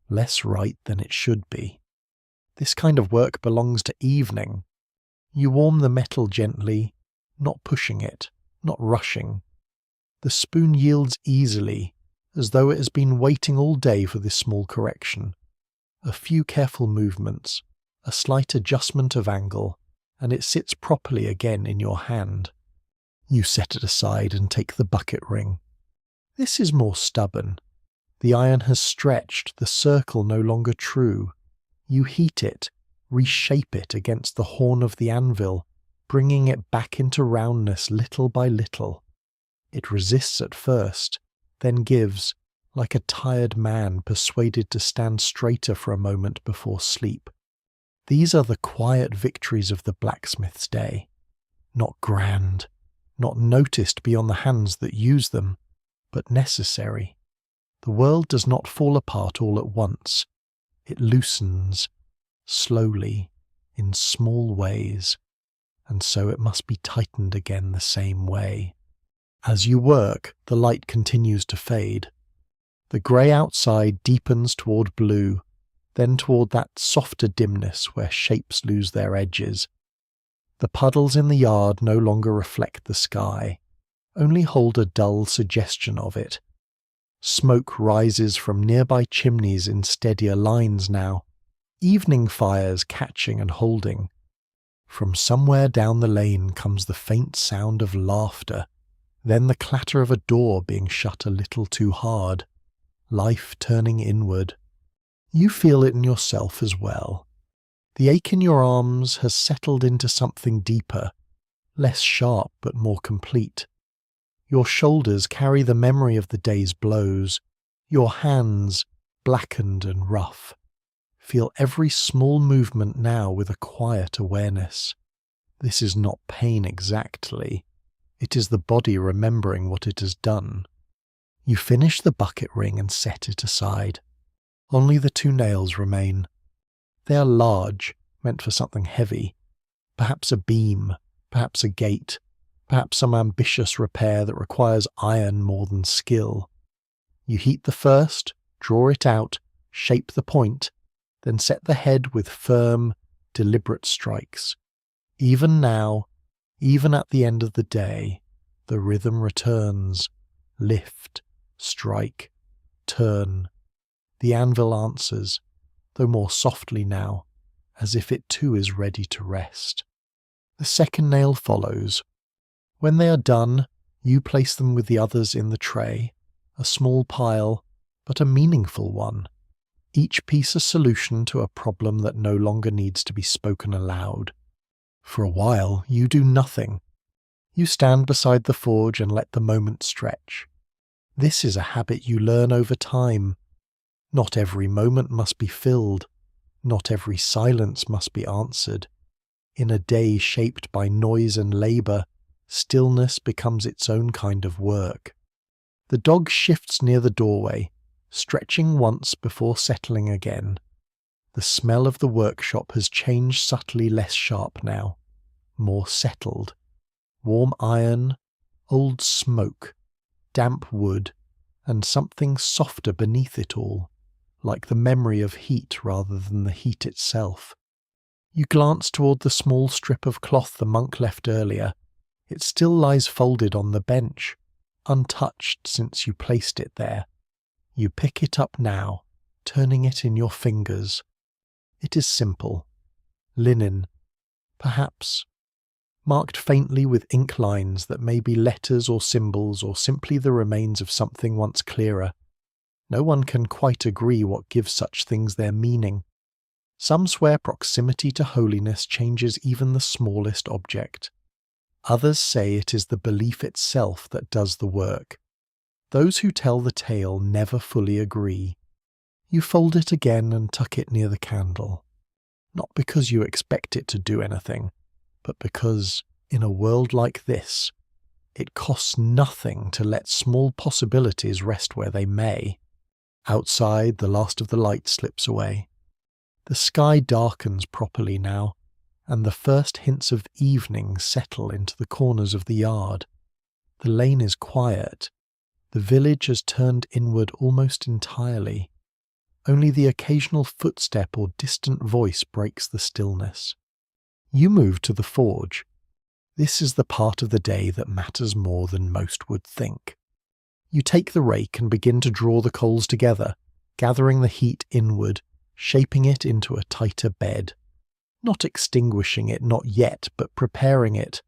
less right than it should be. This kind of work belongs to evening. You warm the metal gently, not pushing it, not rushing. The spoon yields easily, as though it has been waiting all day for this small correction. A few careful movements, a slight adjustment of angle, and it sits properly again in your hand. You set it aside and take the bucket ring. This is more stubborn. The iron has stretched, the circle no longer true. You heat it, reshape it against the horn of the anvil, bringing it back into roundness little by little. It resists at first, then gives, like a tired man persuaded to stand straighter for a moment before sleep. These are the quiet victories of the blacksmith's day. Not grand, not noticed beyond the hands that use them, but necessary. The world does not fall apart all at once. It loosens, slowly, in small ways, and so it must be tightened again the same way. As you work, the light continues to fade. The grey outside deepens toward blue, then toward that softer dimness where shapes lose their edges. The puddles in the yard no longer reflect the sky, only hold a dull suggestion of it. Smoke rises from nearby chimneys in steadier lines now, evening fires catching and holding. From somewhere down the lane comes the faint sound of laughter, then the clatter of a door being shut a little too hard, life turning inward. You feel it in yourself as well. The ache in your arms has settled into something deeper, less sharp but more complete. Your shoulders carry the memory of the day's blows. Your hands, blackened and rough, feel every small movement now with a quiet awareness. This is not pain exactly. It is the body remembering what it has done. You finish the bucket ring and set it aside. Only the 2 nails remain. They are large, meant for something heavy. Perhaps a beam, perhaps a gate, perhaps some ambitious repair that requires iron more than skill. You heat the first, draw it out, shape the point, then set the head with firm, deliberate strikes. Even now, even at the end of the day, the rhythm returns. Lift, strike, turn. The anvil answers, though more softly now, as if it too is ready to rest. The second nail follows. When they are done, You place them with the others in the tray, a small pile, but a meaningful one. Each piece a solution to a problem that no longer needs to be spoken aloud. For a while, you do nothing. You stand beside the forge and let the moment stretch. This is a habit you learn over time. Not every moment must be filled. Not every silence must be answered. In a day shaped by noise and labour, stillness becomes its own kind of work. The dog shifts near the doorway, stretching once before settling again. The smell of the workshop has changed, subtly less sharp now, more settled. Warm iron, old smoke, damp wood, and something softer beneath it all, like the memory of heat rather than the heat itself. You glance toward the small strip of cloth the monk left earlier. It still lies folded on the bench, untouched since you placed it there. You pick it up now, turning it in your fingers. It is simple. Linen, perhaps, marked faintly with ink lines that may be letters or symbols or simply the remains of something once clearer. No one can quite agree what gives such things their meaning. Some swear proximity to holiness changes even the smallest object. Others say it is the belief itself that does the work. Those who tell the tale never fully agree. You fold it again and tuck it near the candle. Not because you expect it to do anything, but because, in a world like this, it costs nothing to let small possibilities rest where they may. Outside, the last of the light slips away. The sky darkens properly now, and the first hints of evening settle into the corners of the yard. The lane is quiet. The village has turned inward almost entirely. Only the occasional footstep or distant voice breaks the stillness. You move to the forge. This is the part of the day that matters more than most would think. You take the rake and begin to draw the coals together, gathering the heat inward, shaping it into a tighter bed. Not extinguishing it, not yet, but preparing it.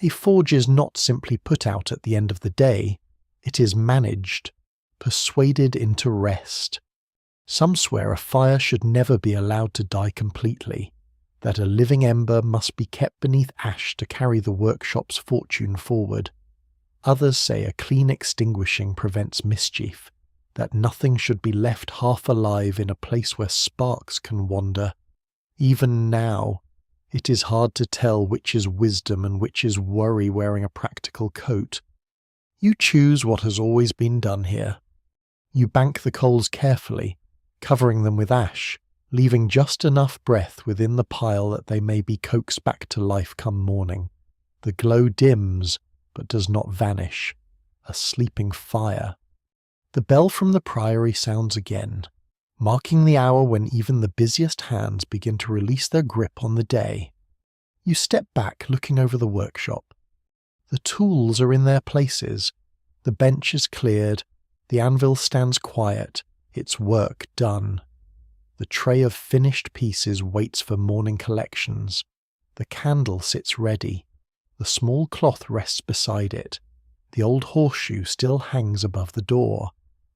A forge is not simply put out at the end of the day. It is managed, persuaded into rest. Some swear a fire should never be allowed to die completely, that a living ember must be kept beneath ash to carry the workshop's fortune forward. Others say a clean extinguishing prevents mischief, that nothing should be left half alive in a place where sparks can wander. Even now, it is hard to tell which is wisdom and which is worry wearing a practical coat. You choose what has always been done here. You bank the coals carefully, covering them with ash, leaving just enough breath within the pile that they may be coaxed back to life come morning. The glow dims, but does not vanish. A sleeping fire. The bell from the priory sounds again, marking the hour when even the busiest hands begin to release their grip on the day. You step back, looking over the workshop. The tools are in their places. The bench is cleared. The anvil stands quiet, its work done. The tray of finished pieces waits for morning collections. The candle sits ready. The small cloth rests beside it. The old horseshoe still hangs above the door,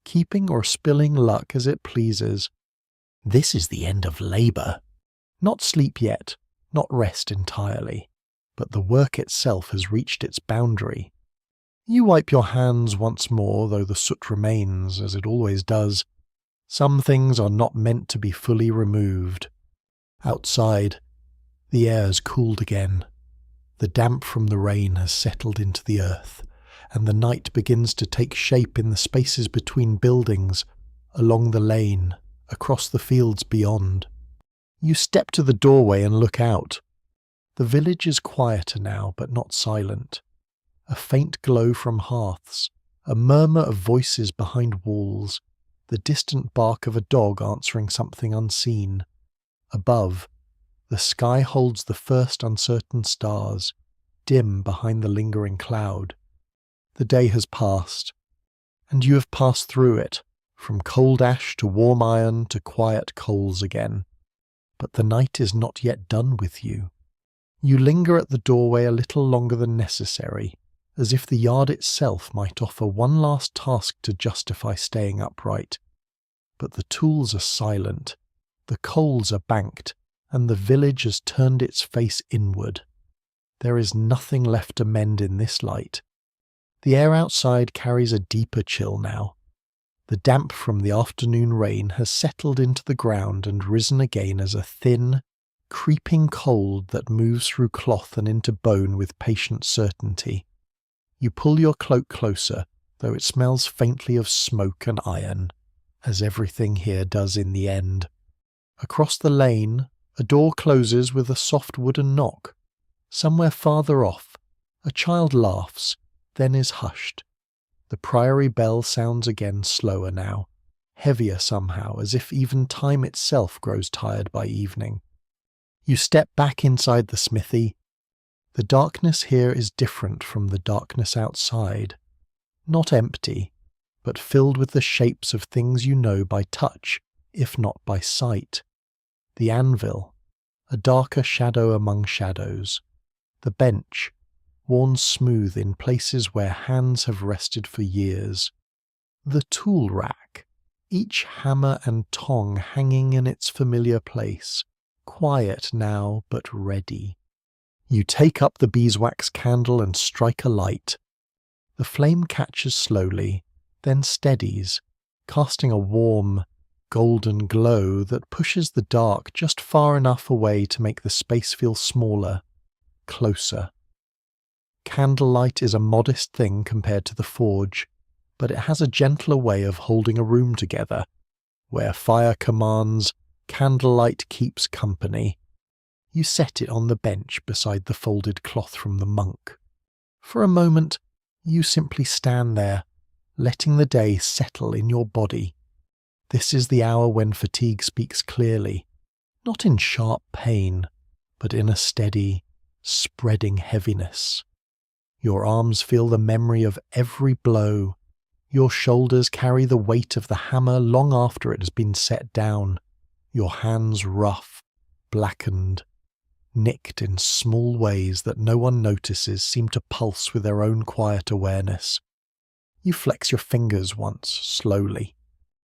keeping or spilling luck as it pleases. This is the end of labour. Not sleep yet, not rest entirely, but the work itself has reached its boundary. You wipe your hands once more, though the soot remains, as it always does. Some things are not meant to be fully removed. Outside, the air has cooled again. The damp from the rain has settled into the earth, and the night begins to take shape in the spaces between buildings, along the lane, across the fields beyond. You step to the doorway and look out. The village is quieter now, but not silent. A faint glow from hearths, a murmur of voices behind walls, the distant bark of a dog answering something unseen. Above, the sky holds the first uncertain stars, dim behind the lingering cloud. The day has passed, and you have passed through it, from cold ash to warm iron to quiet coals again. But the night is not yet done with you. You linger at the doorway a little longer than necessary, as if the yard itself might offer one last task to justify staying upright. But the tools are silent, the coals are banked, and the village has turned its face inward. There is nothing left to mend in this light. The air outside carries a deeper chill now. The damp from the afternoon rain has settled into the ground and risen again as a thin, creeping cold that moves through cloth and into bone with patient certainty. You pull your cloak closer, though it smells faintly of smoke and iron, as everything here does in the end. Across the lane, a door closes with a soft wooden knock. Somewhere farther off, a child laughs, then is hushed. The priory bell sounds again slower now, heavier somehow, as if even time itself grows tired by evening. You step back inside the smithy. The darkness here is different from the darkness outside. Not empty, but filled with the shapes of things you know by touch, if not by sight. The anvil, a darker shadow among shadows. The bench, worn smooth in places where hands have rested for years. The tool rack, each hammer and tong hanging in its familiar place, quiet now but ready. You take up the beeswax candle and strike a light. The flame catches slowly, then steadies, casting a warm, golden glow that pushes the dark just far enough away to make the space feel smaller, closer. Candlelight is a modest thing compared to the forge, but it has a gentler way of holding a room together. Where fire commands, candlelight keeps company. You set it on the bench beside the folded cloth from the monk. For a moment, you simply stand there, letting the day settle in your body. This is the hour when fatigue speaks clearly, not in sharp pain, but in a steady, spreading heaviness. Your arms feel the memory of every blow. Your shoulders carry the weight of the hammer long after it has been set down. Your hands rough, blackened, nicked in small ways that no one notices seem to pulse with their own quiet awareness. You flex your fingers once, slowly.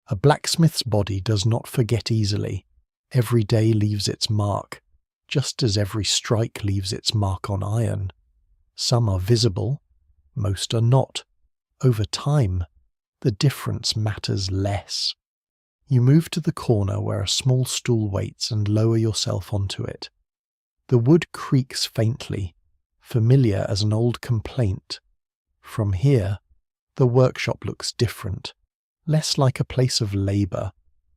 A blacksmith's body does not forget easily. Every day leaves its mark, just as every strike leaves its mark on iron. Some are visible, most are not. Over time, the difference matters less. You move to the corner where a small stool waits and lower yourself onto it. The wood creaks faintly, familiar as an old complaint. From here, the workshop looks different, less like a place of labour,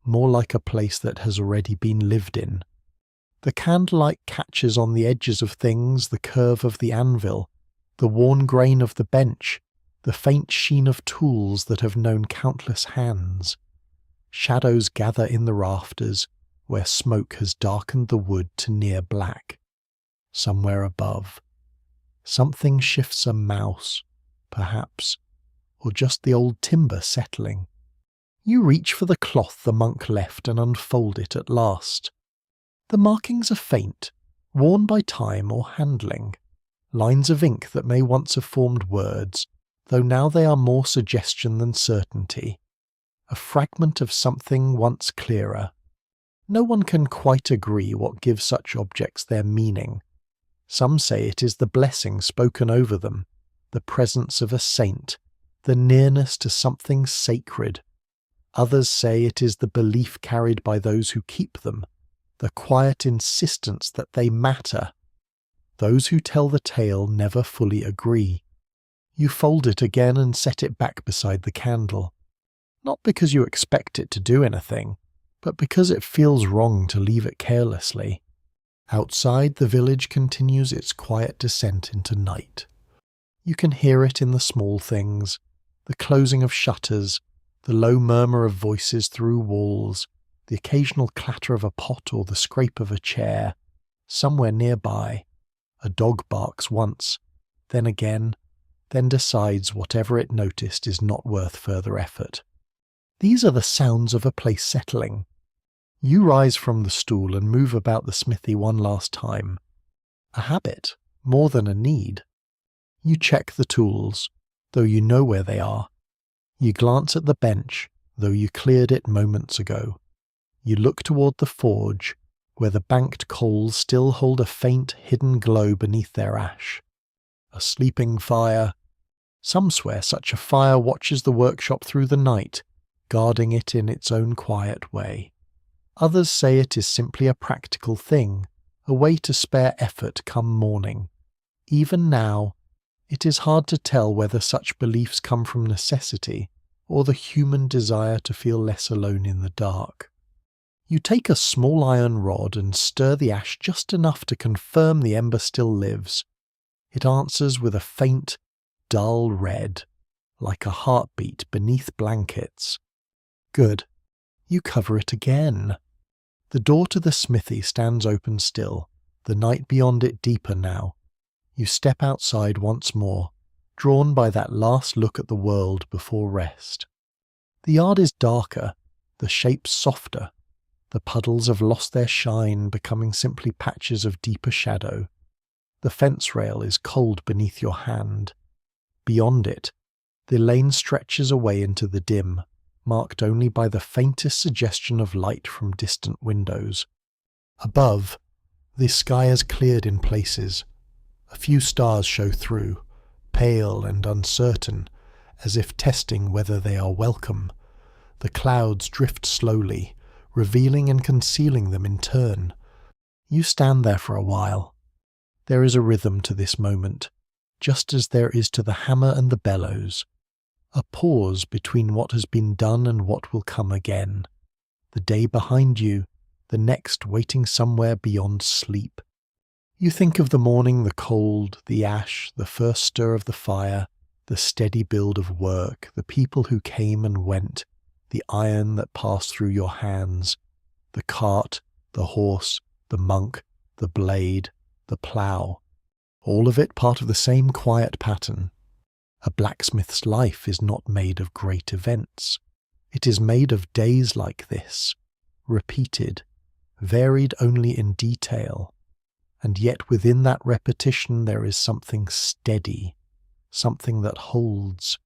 more like a place that has already been lived in. The candlelight catches on the edges of things, the curve of the anvil, the worn grain of the bench, the faint sheen of tools that have known countless hands. Shadows gather in the rafters, where smoke has darkened the wood to near black. Somewhere above, something shifts a mouse, perhaps, or just the old timber settling. You reach for the cloth the monk left and unfold it at last. The markings are faint, worn by time or handling. Lines of ink that may once have formed words, though now they are more suggestion than certainty. A fragment of something once clearer. No one can quite agree what gives such objects their meaning. Some say it is the blessing spoken over them, the presence of a saint, the nearness to something sacred. Others say it is the belief carried by those who keep them, the quiet insistence that they matter. Those who tell the tale never fully agree. You fold it again and set it back beside the candle. Not because you expect it to do anything, but because it feels wrong to leave it carelessly. Outside, the village continues its quiet descent into night. You can hear it in the small things, the closing of shutters, the low murmur of voices through walls, the occasional clatter of a pot or the scrape of a chair. Somewhere nearby, a dog barks once, then again, then decides whatever it noticed is not worth further effort. These are the sounds of a place settling. You rise from the stool and move about the smithy one last time. A habit, more than a need. You check the tools, though you know where they are. You glance at the bench, though you cleared it moments ago. You look toward the forge, where the banked coals still hold a faint, hidden glow beneath their ash. A sleeping fire. Some swear such a fire watches the workshop through the night, guarding it in its own quiet way. Others say it is simply a practical thing, a way to spare effort come morning. Even now, it is hard to tell whether such beliefs come from necessity or the human desire to feel less alone in the dark. You take a small iron rod and stir the ash just enough to confirm the ember still lives. It answers with a faint, dull red, like a heartbeat beneath blankets. Good. You cover it again. The door to the smithy stands open still, the night beyond it deeper now. You step outside once more, drawn by that last look at the world before rest. The yard is darker, the shapes softer. The puddles have lost their shine, becoming simply patches of deeper shadow. The fence rail is cold beneath your hand. Beyond it, the lane stretches away into the dim, marked only by the faintest suggestion of light from distant windows. Above, the sky has cleared in places. A few stars show through, pale and uncertain, as if testing whether they are welcome. The clouds drift slowly, revealing and concealing them in turn. You stand there for a while. There is a rhythm to this moment, just as there is to the hammer and the bellows. A pause between what has been done and what will come again. The day behind you, the next waiting somewhere beyond sleep. You think of the morning, the cold, the ash, the first stir of the fire, the steady build of work, the people who came and went, the iron that passed through your hands, the cart, the horse, the monk, the blade, the plough. All of it part of the same quiet pattern. A blacksmith's life is not made of great events. It is made of days like this, repeated, varied only in detail. And yet within that repetition there is something steady, something that holds.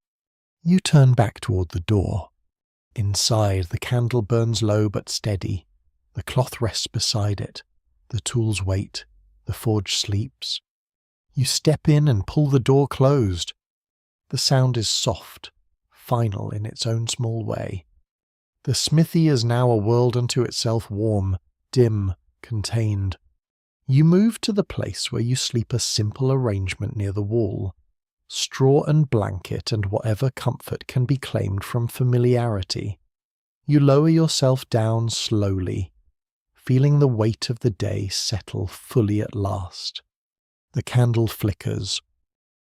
You turn back toward the door. Inside, the candle burns low but steady. The cloth rests beside it. The tools wait. The forge sleeps. You step in and pull the door closed. The sound is soft, final in its own small way. The smithy is now a world unto itself, warm, dim, contained. You move to the place where you sleep, a simple arrangement near the wall. Straw and blanket and whatever comfort can be claimed from familiarity. You lower yourself down slowly, feeling the weight of the day settle fully at last. The candle flickers.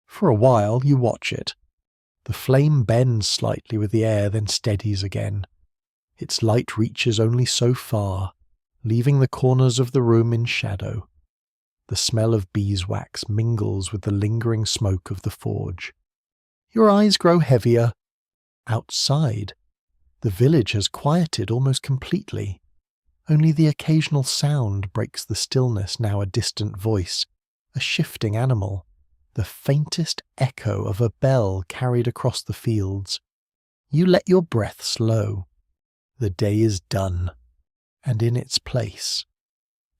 For a while you watch it. The flame bends slightly with the air, then steadies again. Its light reaches only so far, leaving the corners of the room in shadow. The smell of beeswax mingles with the lingering smoke of the forge. Your eyes grow heavier. Outside, the village has quieted almost completely. Only the occasional sound breaks the stillness, now a distant voice, a shifting animal, the faintest echo of a bell carried across the fields. You let your breath slow. The day is done, and in its place,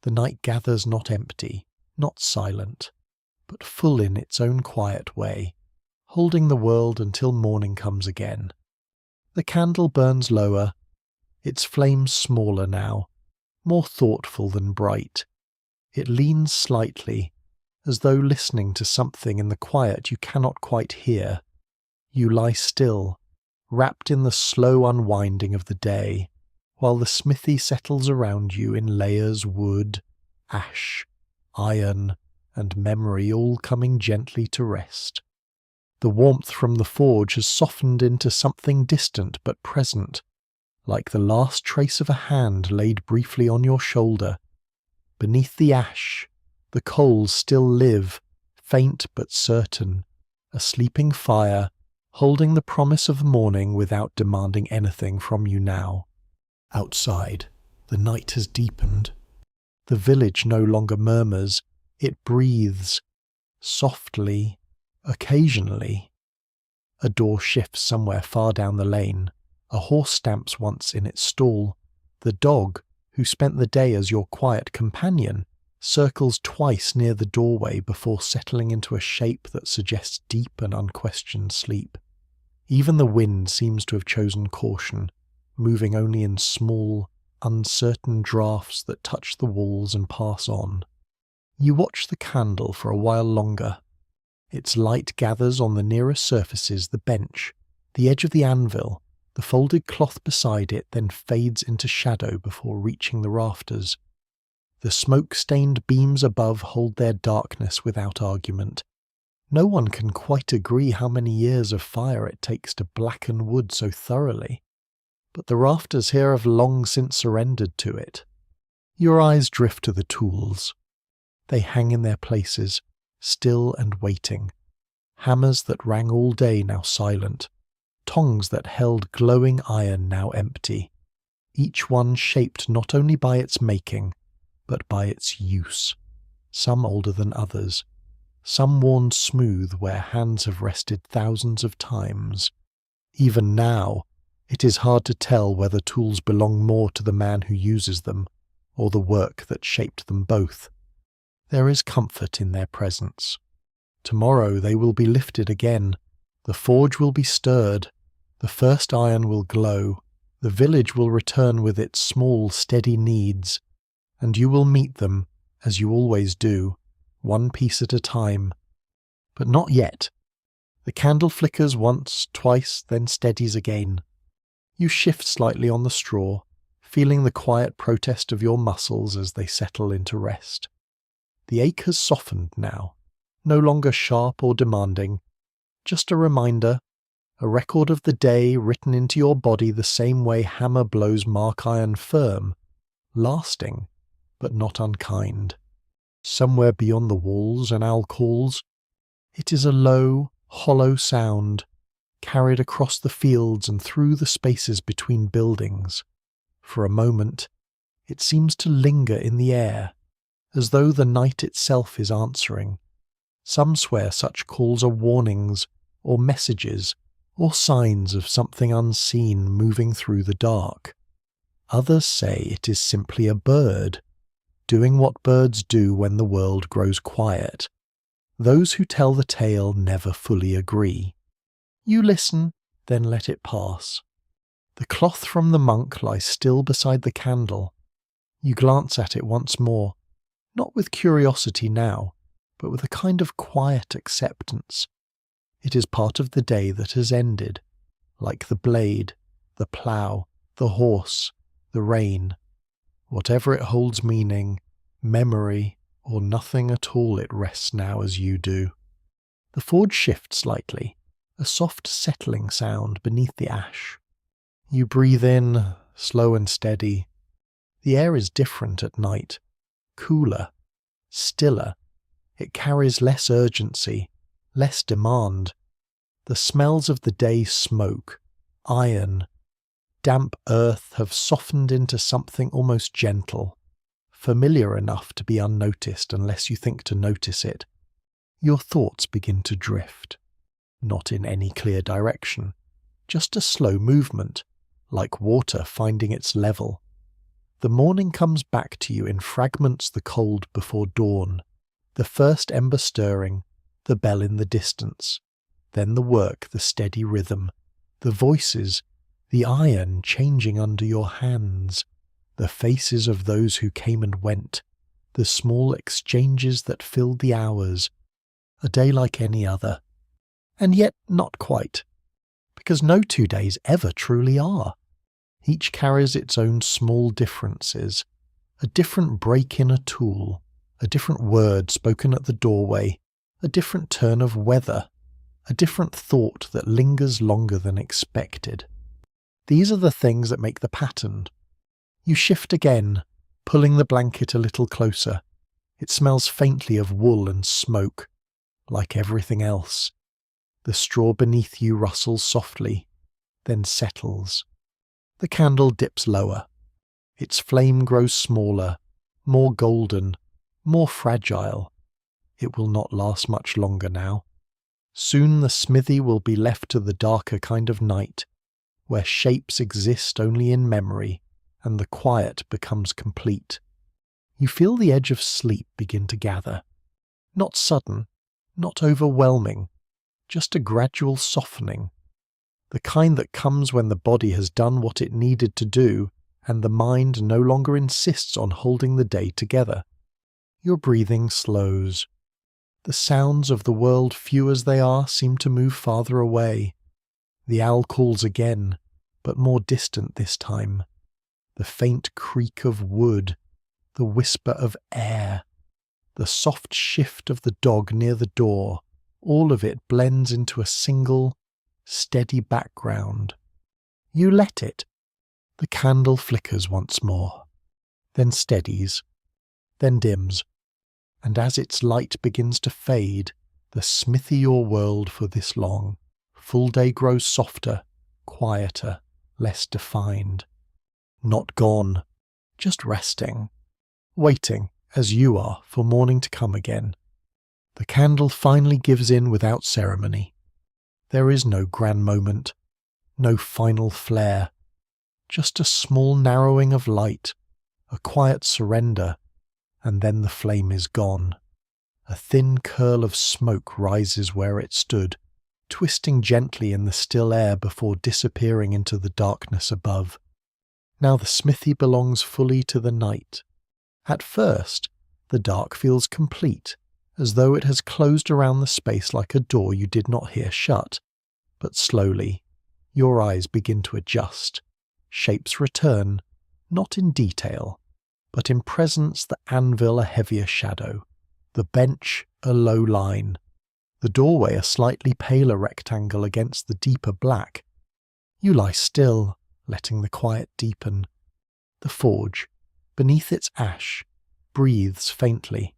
the night gathers not empty, not silent, but full in its own quiet way, holding the world until morning comes again. The candle burns lower, its flame smaller now, more thoughtful than bright. It leans slightly, as though listening to something in the quiet you cannot quite hear. You lie still, wrapped in the slow unwinding of the day, while the smithy settles around you in layers, wood, ash, iron, and memory all coming gently to rest. The warmth from the forge has softened into something distant but present, like the last trace of a hand laid briefly on your shoulder. Beneath the ash, the coals still live, faint but certain, a sleeping fire, holding the promise of morning without demanding anything from you now. Outside, the night has deepened. The village no longer murmurs, it breathes, softly, Occasionally, a door shifts somewhere far down the lane, a horse stamps once in its stall, the dog, who spent the day as your quiet companion, circles twice near the doorway before settling into a shape that suggests deep and unquestioned sleep. Even the wind seems to have chosen caution, moving only in small, uncertain draughts that touch the walls and pass on. You watch the candle for a while longer. Its light gathers on the nearest surfaces, the bench, the edge of the anvil, the folded cloth beside it, then fades into shadow before reaching the rafters. The smoke-stained beams above hold their darkness without argument. No one can quite agree how many years of fire it takes to blacken wood so thoroughly, but the rafters here have long since surrendered to it. Your eyes drift to the tools. They hang in their places, still and waiting. Hammers that rang all day now silent, tongs that held glowing iron now empty, each one shaped not only by its making, but by its use, some older than others, some worn smooth where hands have rested thousands of times. Even now, it is hard to tell whether tools belong more to the man who uses them, or the work that shaped them both. There is comfort in their presence. Tomorrow they will be lifted again, the forge will be stirred, the first iron will glow, the village will return with its small, steady needs, and you will meet them, as you always do, one piece at a time. But not yet. The candle flickers once, twice, then steadies again. You shift slightly on the straw, feeling the quiet protest of your muscles as they settle into rest. The ache has softened now, no longer sharp or demanding, just a reminder, a record of the day written into your body the same way hammer blows mark iron firm, lasting, but not unkind. Somewhere beyond the walls an owl calls. It is a low, hollow sound, carried across the fields and through the spaces between buildings. For a moment, it seems to linger in the air, as though the night itself is answering. Some swear such calls are warnings, or messages, or signs of something unseen moving through the dark. Others say it is simply a bird, doing what birds do when the world grows quiet. Those who tell the tale never fully agree. You listen, then let it pass. The cloth from the monk lies still beside the candle. You glance at it once more, not with curiosity now, but with a kind of quiet acceptance. It is part of the day that has ended, like the blade, the plough, the horse, the rain. Whatever it holds meaning, memory, or nothing at all, it rests now as you do. The forge shifts slightly, a soft settling sound beneath the ash. You breathe in, slow and steady. The air is different at night, cooler, stiller. It carries less urgency, less demand. The smells of the day, smoke, iron, damp earth, have softened into something almost gentle, familiar enough to be unnoticed unless you think to notice it. Your thoughts begin to drift, not in any clear direction, just a slow movement, like water finding its level. The morning comes back to you in fragments, the cold before dawn, the first ember stirring, the bell in the distance, then the work, the steady rhythm, the voices, the iron changing under your hands, the faces of those who came and went, the small exchanges that filled the hours, a day like any other. And yet not quite, because no 2 days ever truly are. Each carries its own small differences, a different break in a tool, a different word spoken at the doorway, a different turn of weather, a different thought that lingers longer than expected. These are the things that make the pattern. You shift again, pulling the blanket a little closer. It smells faintly of wool and smoke, like everything else. The straw beneath you rustles softly, then settles. The candle dips lower. Its flame grows smaller, more golden, more fragile. It will not last much longer now. Soon the smithy will be left to the darker kind of night, where shapes exist only in memory, and the quiet becomes complete. You feel the edge of sleep begin to gather. Not sudden, not overwhelming, just a gradual softening. The kind that comes when the body has done what it needed to do, and the mind no longer insists on holding the day together. Your breathing slows. The sounds of the world, few as they are, seem to move farther away. The owl calls again, but more distant this time. The faint creak of wood, the whisper of air, the soft shift of the dog near the door, all of it blends into a single, steady background. You let it. The candle flickers once more, then steadies, then dims, and as its light begins to fade, the smithy your world for this long, full day grows softer, quieter, less defined. Not gone, just resting, waiting, as you are, for morning to come again. The candle finally gives in without ceremony. There is no grand moment, no final flare, just a small narrowing of light, a quiet surrender, and then the flame is gone. A thin curl of smoke rises where it stood, twisting gently in the still air before disappearing into the darkness above. Now the smithy belongs fully to the night. At first, the dark feels complete, as though it has closed around the space like a door you did not hear shut. But slowly, your eyes begin to adjust. Shapes return, not in detail, but in presence. The anvil a heavier shadow, the bench a low line, the doorway a slightly paler rectangle against the deeper black. You lie still, letting the quiet deepen. The forge, beneath its ash, breathes faintly,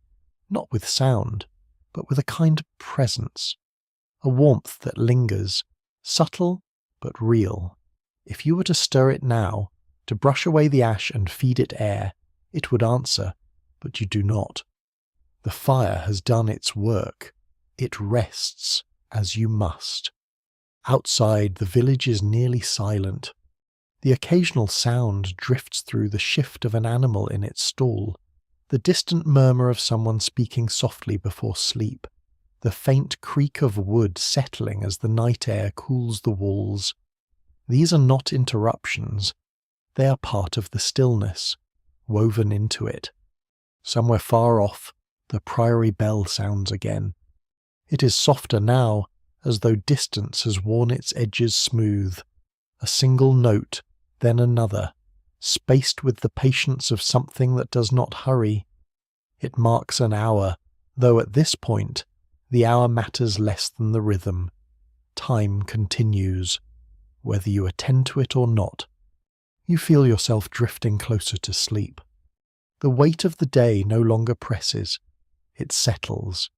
not with sound, but with a kind of presence, a warmth that lingers, subtle but real. If you were to stir it now, to brush away the ash and feed it air, it would answer, but you do not. The fire has done its work. It rests, as you must. Outside, the village is nearly silent. The occasional sound drifts through the shift of an animal in its stall, the distant murmur of someone speaking softly before sleep, the faint creak of wood settling as the night air cools the walls. These are not interruptions. They are part of the stillness, woven into it. Somewhere far off, the priory bell sounds again. It is softer now, as though distance has worn its edges smooth. A single note, then another, spaced with the patience of something that does not hurry. It marks an hour, though at this point, the hour matters less than the rhythm. Time continues, whether you attend to it or not. You feel yourself drifting closer to sleep. The weight of the day no longer presses. It settles,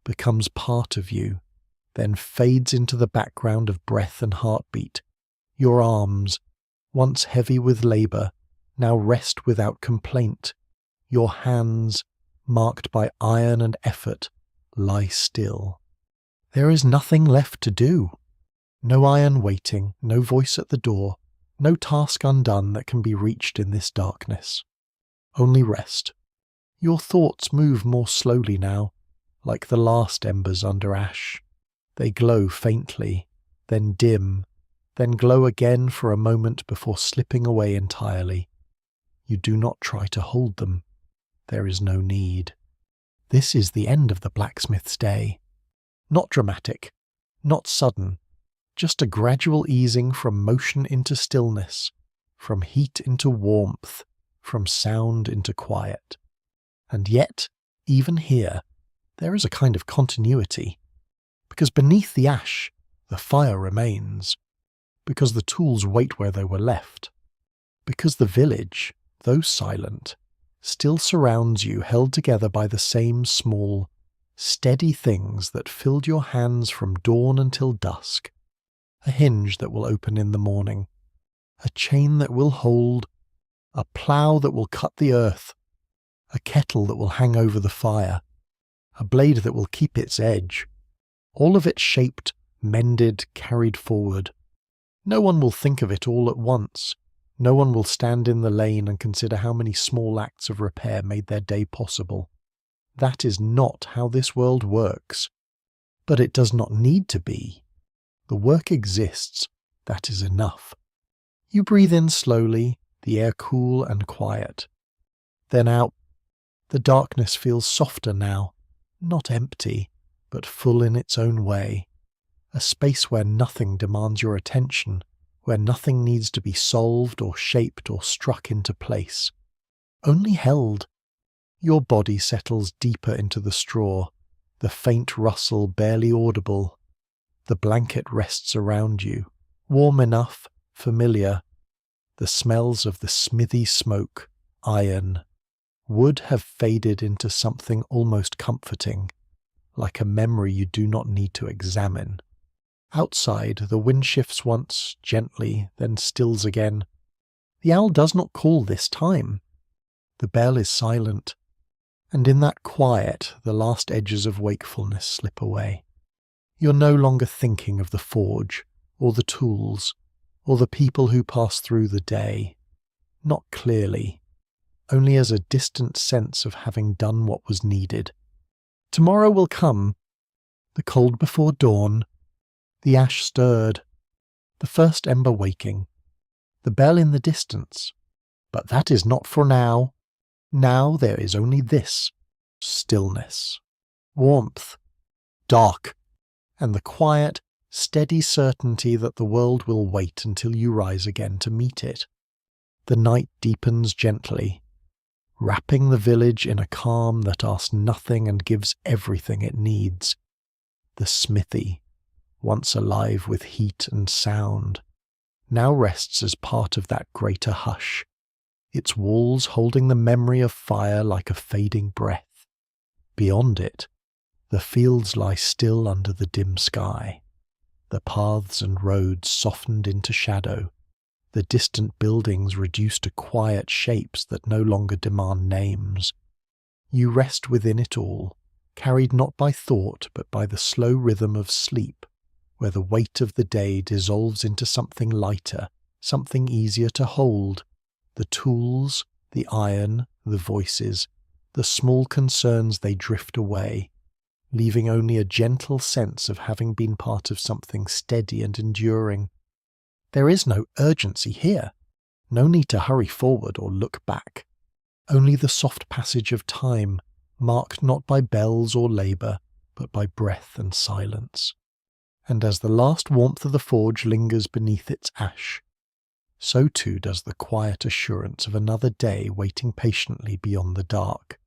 becomes part of you, then fades into the background of breath and heartbeat. Your arms, once heavy with labour, now rest without complaint. Your hands, marked by iron and effort, lie still. There is nothing left to do. No iron waiting, no voice at the door, no task undone that can be reached in this darkness. Only rest. Your thoughts move more slowly now, like the last embers under ash. They glow faintly, then dim, then glow again for a moment before slipping away entirely. You do not try to hold them. There is no need. This is the end of the blacksmith's day. Not dramatic, not sudden, just a gradual easing from motion into stillness, from heat into warmth, from sound into quiet. And yet, even here, there is a kind of continuity, because beneath the ash, the fire remains, because the tools wait where they were left, because the village, though silent, still surrounds you, held together by the same small, steady things that filled your hands from dawn until dusk. A hinge that will open in the morning, a chain that will hold, a plough that will cut the earth, a kettle that will hang over the fire, a blade that will keep its edge, all of it shaped, mended, carried forward. No one will think of it all at once. No one will stand in the lane and consider how many small acts of repair made their day possible. That is not how this world works. But it does not need to be. The work exists. That is enough. You breathe in slowly, the air cool and quiet. Then out. The darkness feels softer now, not empty, but full in its own way. A space where nothing demands your attention, where nothing needs to be solved or shaped or struck into place. Only held. Your body settles deeper into the straw, the faint rustle barely audible. The blanket rests around you, warm enough, familiar. The smells of the smithy smoke, iron, wood have faded into something almost comforting, like a memory you do not need to examine. Outside, the wind shifts once, gently, then stills again. The owl does not call this time. The bell is silent, and in that quiet, the last edges of wakefulness slip away. You're no longer thinking of the forge, or the tools, or the people who pass through the day. Not clearly, only as a distant sense of having done what was needed. Tomorrow will come, the cold before dawn, the ash stirred, the first ember waking, the bell in the distance. But that is not for now. Now there is only this, stillness, warmth, dark, and the quiet, steady certainty that the world will wait until you rise again to meet it. The night deepens gently, wrapping the village in a calm that asks nothing and gives everything it needs. The smithy, once alive with heat and sound, now rests as part of that greater hush, its walls holding the memory of fire like a fading breath. Beyond it, the fields lie still under the dim sky, the paths and roads softened into shadow, the distant buildings reduced to quiet shapes that no longer demand names. You rest within it all, carried not by thought but by the slow rhythm of sleep, where the weight of the day dissolves into something lighter, something easier to hold. The tools, the iron, the voices, the small concerns, they drift away, leaving only a gentle sense of having been part of something steady and enduring. There is no urgency here, no need to hurry forward or look back, only the soft passage of time, marked not by bells or labour, but by breath and silence. And as the last warmth of the forge lingers beneath its ash, so too does the quiet assurance of another day waiting patiently beyond the dark.